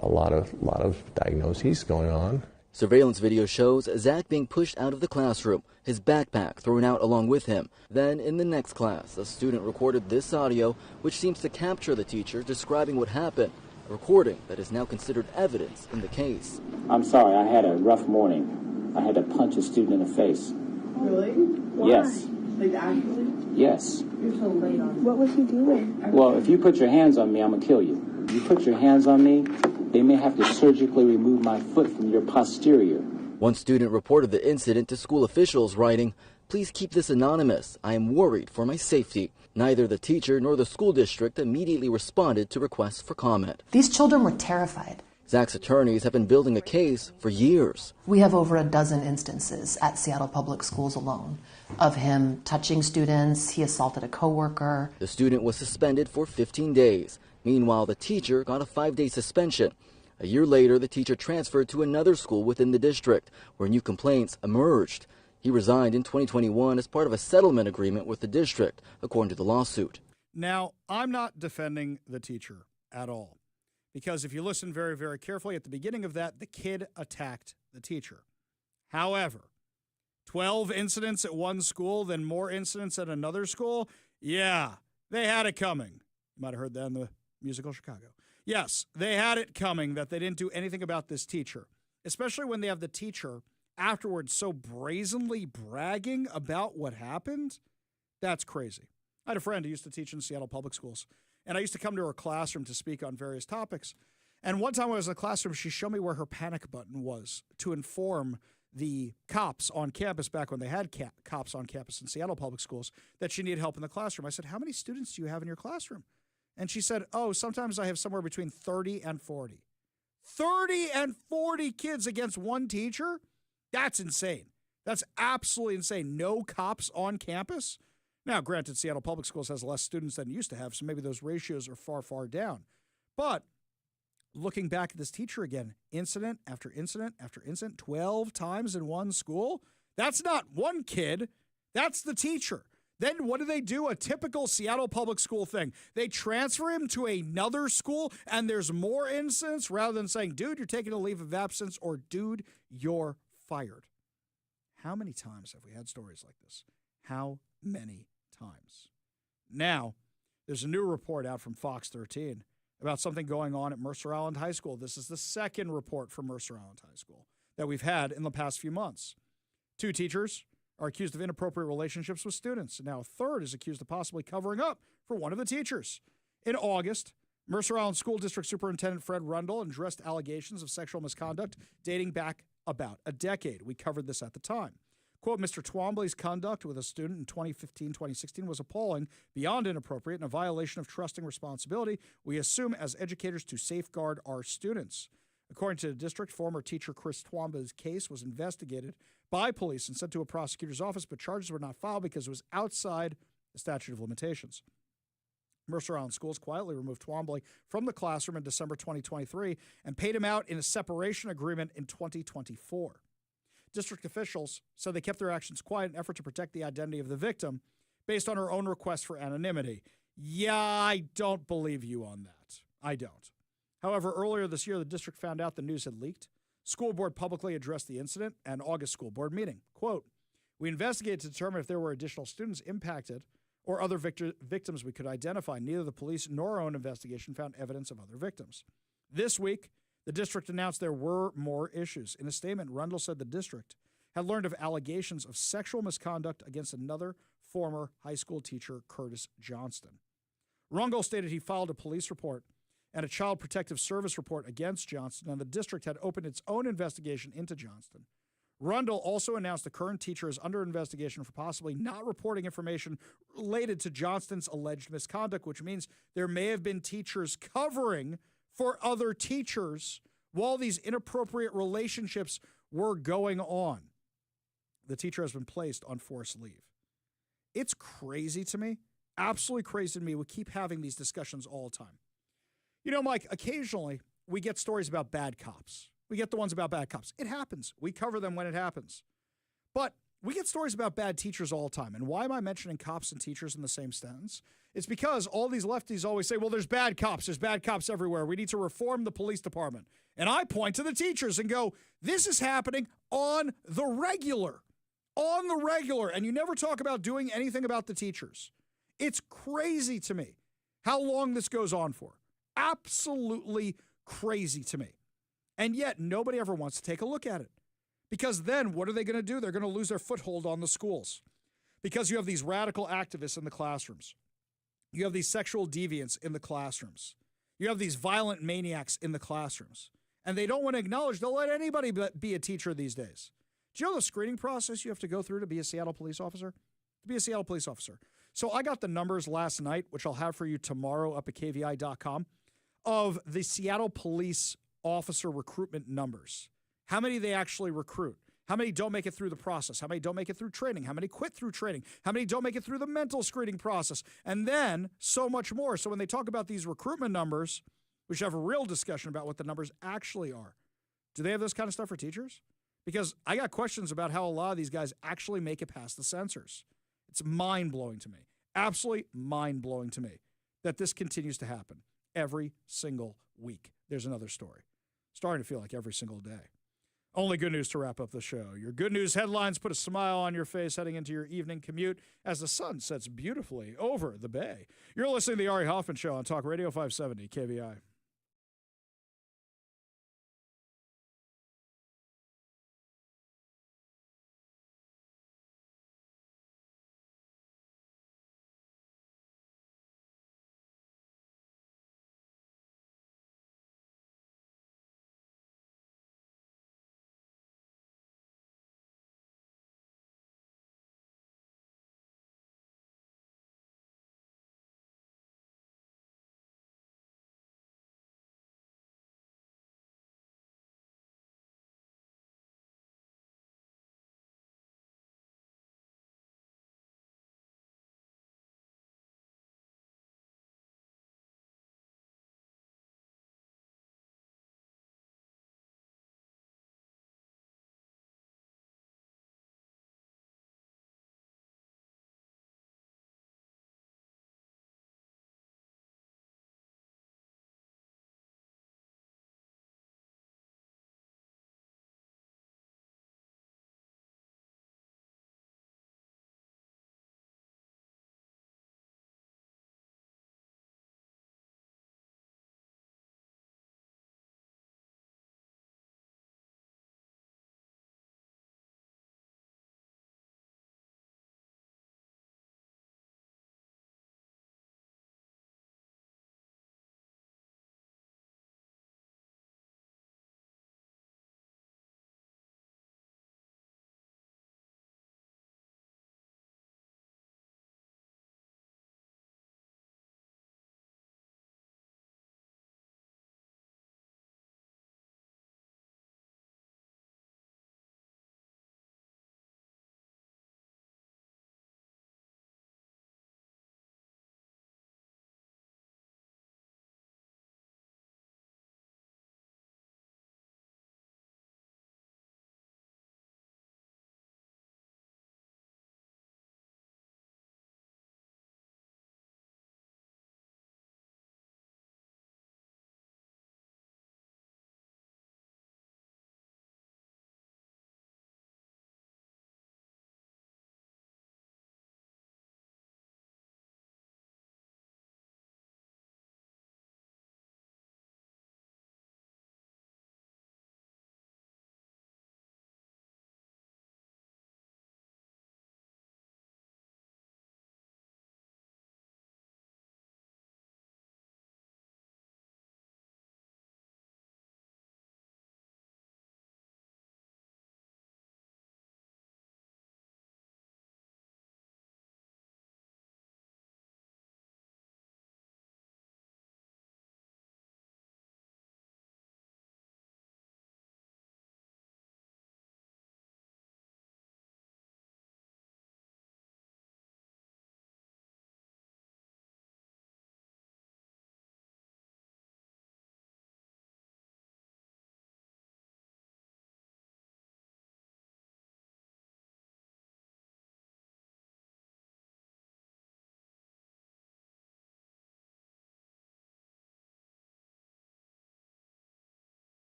a lot of diagnoses going on. Surveillance video shows Zach being pushed out of the classroom, his backpack thrown out along with him. Then, in the next class, a student recorded this audio, which seems to capture the teacher describing what happened, a recording that is now considered evidence in the case. I'm sorry, I had a rough morning. I had to punch a student in the face. Really? Why? Yes. Like actually? Yes. You're so late on. What was he doing? Well, if you put your hands on me, I'm going to kill you. If you put your hands on me, they may have to surgically remove my foot from your posterior. One student reported the incident to school officials, writing, "Please keep this anonymous. I am worried for my safety." Neither the teacher nor the school district immediately responded to requests for comment. These children were terrified. Zach's attorneys have been building a case for years. We have over a dozen instances at Seattle Public Schools alone of him touching students. He assaulted a coworker. The student was suspended for 15 days. Meanwhile, the teacher got a 5-day suspension. A year later, the teacher transferred to another school within the district, where new complaints emerged. He resigned in 2021 as part of a settlement agreement with the district, according to the lawsuit. Now, I'm not defending the teacher at all, because if you listen very, very carefully at the beginning of that, the kid attacked the teacher. However, 12 incidents at one school, then more incidents at another school, yeah, they had it coming. You might have heard that in the musical Chicago. Yes, they had it coming that they didn't do anything about this teacher, especially when they have the teacher afterwards so brazenly bragging about what happened. That's crazy. I had a friend who used to teach in Seattle Public Schools, and I used to come to her classroom to speak on various topics. And one time I was in the classroom, she showed me where her panic button was to inform the cops on campus back when they had cops on campus in Seattle Public Schools that she needed help in the classroom. I said, "How many students do you have in your classroom?" And she said, "Oh, sometimes I have somewhere between 30 and 40. 30 and 40 kids against one teacher? That's insane. That's absolutely insane. No cops on campus? Now, granted, Seattle Public Schools has less students than it used to have, so maybe those ratios are far, far down. But looking back at this teacher again, incident after incident after incident, 12 times in one school, that's not one kid. That's the teacher. Then what do? A typical Seattle Public School thing. They transfer him to another school, and there's more incidents rather than saying, "Dude, you're taking a leave of absence," or "Dude, you're fired." How many times have we had stories like this? How many times? Now, there's a new report out from Fox 13 about something going on at Mercer Island High School. This is the second report from Mercer Island High School that we've had in the past few months. 2 teachers are accused of inappropriate relationships with students. Now, a third is accused of possibly covering up for one of the teachers. In August, Mercer Island School District Superintendent Fred Rundle addressed allegations of sexual misconduct dating back about a decade. We covered this at the time. Quote, "Mr. Twombly's conduct with a student in 2015-2016 was appalling, beyond inappropriate, and a violation of trust and responsibility we assume as educators to safeguard our students." According to the district, former teacher Chris Twombly's case was investigated by police and sent to a prosecutor's office, but charges were not filed because it was outside the statute of limitations. Mercer Island Schools quietly removed Twombly from the classroom in December 2023 and paid him out in a separation agreement in 2024. District officials said they kept their actions quiet in an effort to protect the identity of the victim based on her own request for anonymity. Yeah, I don't believe you on that. I don't. However, earlier this year, the district found out the news had leaked. School board publicly addressed the incident at an August school board meeting. Quote, "We investigated to determine if there were additional students impacted or other victims we could identify. Neither the police nor our own investigation found evidence of other victims." This week, the district announced there were more issues. In a statement, Rundle said the district had learned of allegations of sexual misconduct against another former high school teacher, Curtis Johnston. Rundle stated he filed a police report and a child protective service report against Johnston, and the district had opened its own investigation into Johnston. Rundle also announced the current teacher is under investigation for possibly not reporting information related to Johnston's alleged misconduct, which means there may have been teachers covering for other teachers while these inappropriate relationships were going on. The teacher has been placed on forced leave. It's crazy to me, absolutely crazy to me. We keep having these discussions all the time. You know, Mike, occasionally we get stories about bad cops. We get the ones about bad cops. It happens. We cover them when it happens. But we get stories about bad teachers all the time. And why am I mentioning cops and teachers in the same sentence? It's because all these lefties always say, well, there's bad cops. There's bad cops everywhere. We need to reform the police department. And I point to the teachers and go, this is happening on the regular. On the regular. And you never talk about doing anything about the teachers. It's crazy to me how long this goes on for. Absolutely crazy to me. And yet nobody ever wants to take a look at it. Because then what are they going to do? They're going to lose their foothold on the schools. Because you have these radical activists in the classrooms. You have these sexual deviants in the classrooms. You have these violent maniacs in the classrooms. And they don't want to acknowledge they'll let anybody be a teacher these days. Do you know the screening process you have to go through to be a Seattle police officer? To be a Seattle police officer. So I got the numbers last night, which I'll have for you tomorrow up at kvi.com, of the Seattle police officer recruitment numbers. How many they actually recruit? How many don't make it through the process? How many don't make it through training? How many quit through training? How many don't make it through the mental screening process? And then so much more. So when they talk about these recruitment numbers, we should have a real discussion about what the numbers actually are. Do they have this kind of stuff for teachers? Because I got questions about how a lot of these guys actually make it past the censors. It's mind-blowing to me. Absolutely mind-blowing to me that this continues to happen every single week. There's another story. Starting to feel like every single day. Only good news to wrap up the show. Your good news headlines put a smile on your face heading into your evening commute as the sun sets beautifully over the bay. You're listening to the Ari Hoffman Show on Talk Radio 570 KVI.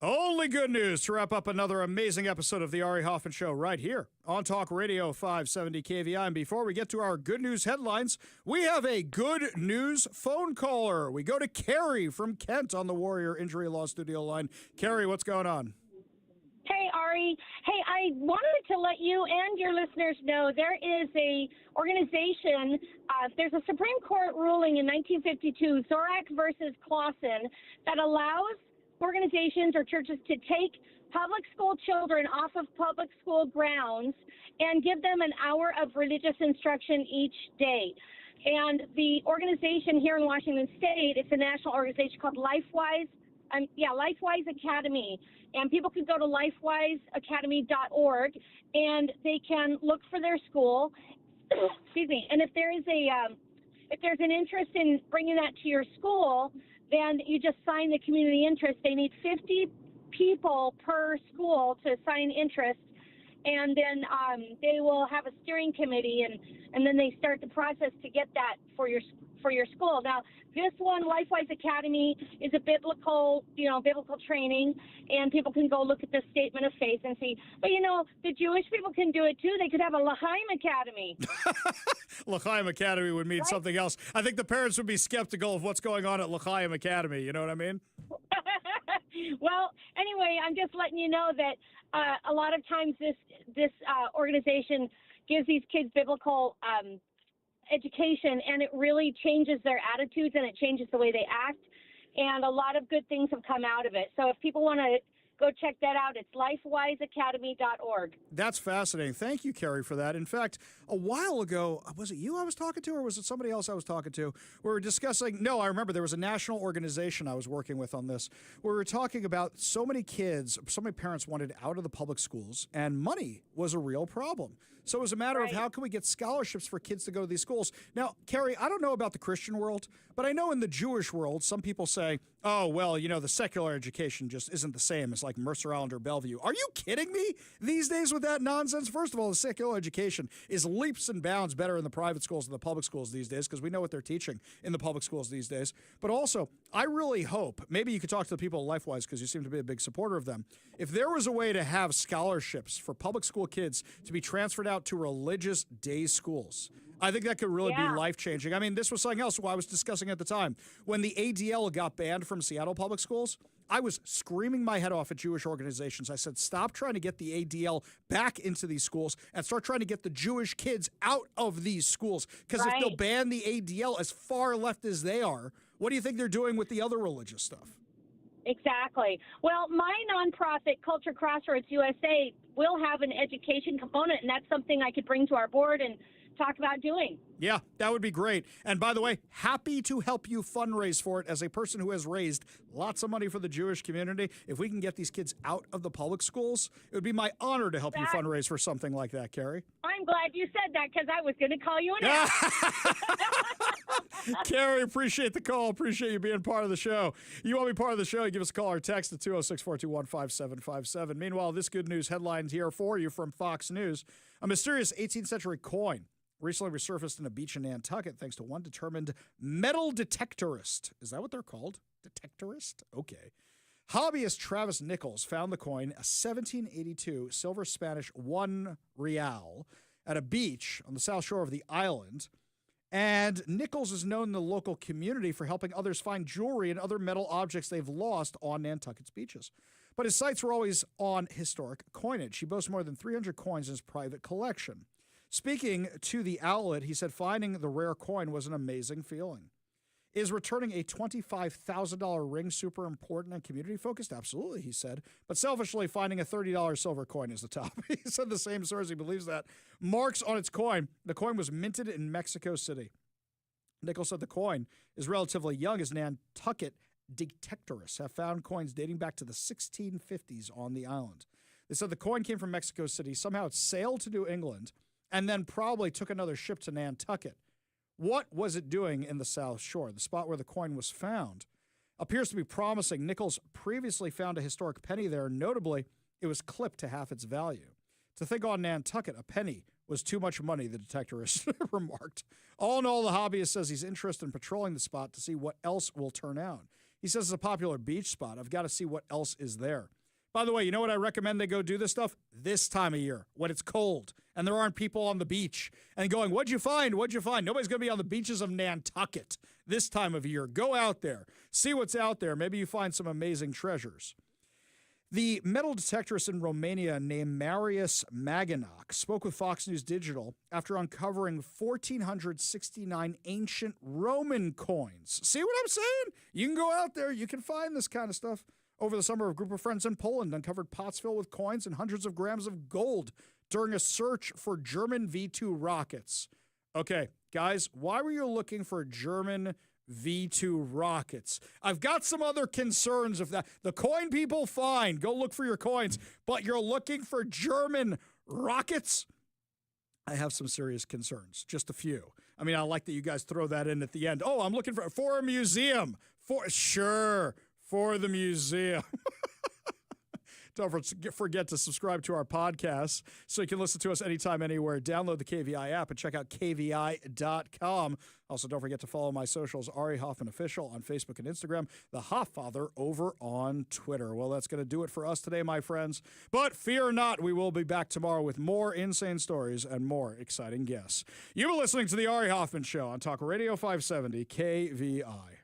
Only good news to wrap up another amazing episode of the Ari Hoffman Show right here on Talk Radio 570 KVI. And before we get to our good news headlines, we have a good news phone caller. We go to Carrie from Kent on the Warrior Injury Law Studio line. Carrie, what's going on? Hey, Ari. Hey, I wanted to let you and your listeners know there is a organization, there's a Supreme Court ruling in 1952, Zorak versus Clausen, that allows organizations or churches to take public school children off of public school grounds and give them an hour of religious instruction each day. And the organization here in Washington State, it's a national organization called LifeWise Academy. And people can go to lifewiseacademy.org and they can look for their school. Excuse me. And if there's an interest in bringing that to your school, then you just sign the community interest. They need 50 people per school to sign interest, and then they will have a steering committee, and then they start the process to get that for your school. Now, this one, LifeWise Academy, is a biblical training, and people can go look at the statement of faith and see. But, the Jewish people can do it, too. They could have a L'chaim Academy. L'chaim Academy would mean something else. I think the parents would be skeptical of what's going on at L'chaim Academy. You know what I mean? Well, anyway, I'm just letting you know that a lot of times this organization gives these kids biblical education, and it really changes their attitudes and it changes the way they act, and a lot of good things have come out of it. So if people want to go check that out, it's lifewiseacademy.org. That's fascinating. Thank you, Carrie, for that. In fact, a while ago, was it you I was talking to, or was it somebody else I was talking to? We were discussing, no, I remember there was a national organization I was working with on this. We were talking about so many kids, so many parents wanted out of the public schools, and money was a real problem. So it was a matter of how can we get scholarships for kids to go to these schools. Now, Carrie, I don't know about the Christian world, but I know in the Jewish world, some people say, oh, well, the secular education just isn't the same as like Mercer Island or Bellevue. Are you kidding me these days with that nonsense? First of all, the secular education is leaps and bounds better in the private schools than the public schools these days, because we know what they're teaching in the public schools these days. But also, I really hope, maybe you could talk to the people at LifeWise, because you seem to be a big supporter of them. If there was a way to have scholarships for public school kids to be transferred out to religious day schools, I think that could really be life-changing. I mean, this was something else I was discussing at the time. When the ADL got banned from Seattle public schools, I was screaming my head off at Jewish organizations. I said, stop trying to get the ADL back into these schools and start trying to get the Jewish kids out of these schools. Because if they'll ban the ADL as far left as they are, what do you think they're doing with the other religious stuff? Exactly. Well, my nonprofit, Culture Crossroads USA, will have an education component, and that's something I could bring to our board and talk about doing. Yeah, that would be great. And by the way, happy to help you fundraise for it as a person who has raised lots of money for the Jewish community. If we can get these kids out of the public schools, it would be my honor to help you fundraise for something like that, Carrie. I'm glad you said that, because I was going to call you an ass. Carrie, appreciate the call. Appreciate you being part of the show. You want to be part of the show, you give us a call or text at 206-421-5757. Meanwhile, this good news headline here for you from Fox News. A mysterious 18th century coin recently resurfaced in a beach in Nantucket thanks to one determined metal detectorist. Is that what they're called? Detectorist? Okay. Hobbyist Travis Nichols found the coin, a 1782 silver Spanish 1 real, at a beach on the south shore of the island. And Nichols is known in the local community for helping others find jewelry and other metal objects they've lost on Nantucket's beaches. But his sights were always on historic coinage. He boasts more than 300 coins in his private collection. Speaking to the outlet, he said finding the rare coin was an amazing feeling. Is returning a $25,000 ring super important and community-focused? Absolutely, he said. But selfishly, finding a $30 silver coin is the top. He said the same source, he believes that. Marks on its coin. The coin was minted in Mexico City. Nichols said the coin is relatively young, as Nantucket detectorists have found coins dating back to the 1650s on the island. They said the coin came from Mexico City. Somehow it sailed to New England and then probably took another ship to Nantucket. What was it doing in the South Shore? The spot where the coin was found appears to be promising. Nichols previously found a historic penny there. Notably, it was clipped to half its value. To think on Nantucket, a penny was too much money, the detectorist remarked. All in all, the hobbyist says he's interested in patrolling the spot to see what else will turn out. He says it's a popular beach spot. I've got to see what else is there. By the way, you know what I recommend they go do this stuff? This time of year, when it's cold and there aren't people on the beach and going, what'd you find? What'd you find? Nobody's going to be on the beaches of Nantucket this time of year. Go out there. See what's out there. Maybe you find some amazing treasures. The metal detectorist in Romania named Marius Maganac spoke with Fox News Digital after uncovering 1,469 ancient Roman coins. See what I'm saying? You can go out there. You can find this kind of stuff. Over the summer, a group of friends in Poland uncovered pots filled with coins and hundreds of grams of gold during a search for German V-2 rockets. Okay, guys, why were you looking for German V-2 rockets? I've got some other concerns. If that the coin people, fine, go look for your coins. But you're looking for German rockets? I have some serious concerns. Just a few. I mean, I like that you guys throw that in at the end. Oh, I'm looking for a museum. For the museum. Don't forget to subscribe to our podcast so you can listen to us anytime, anywhere. Download the KVI app and check out KVI.com. Also, don't forget to follow my socials, Ari Hoffman Official on Facebook and Instagram, The Hofffather over on Twitter. Well, that's going to do it for us today, my friends. But fear not, we will be back tomorrow with more insane stories and more exciting guests. You've been listening to The Ari Hoffman Show on Talk Radio 570 KVI.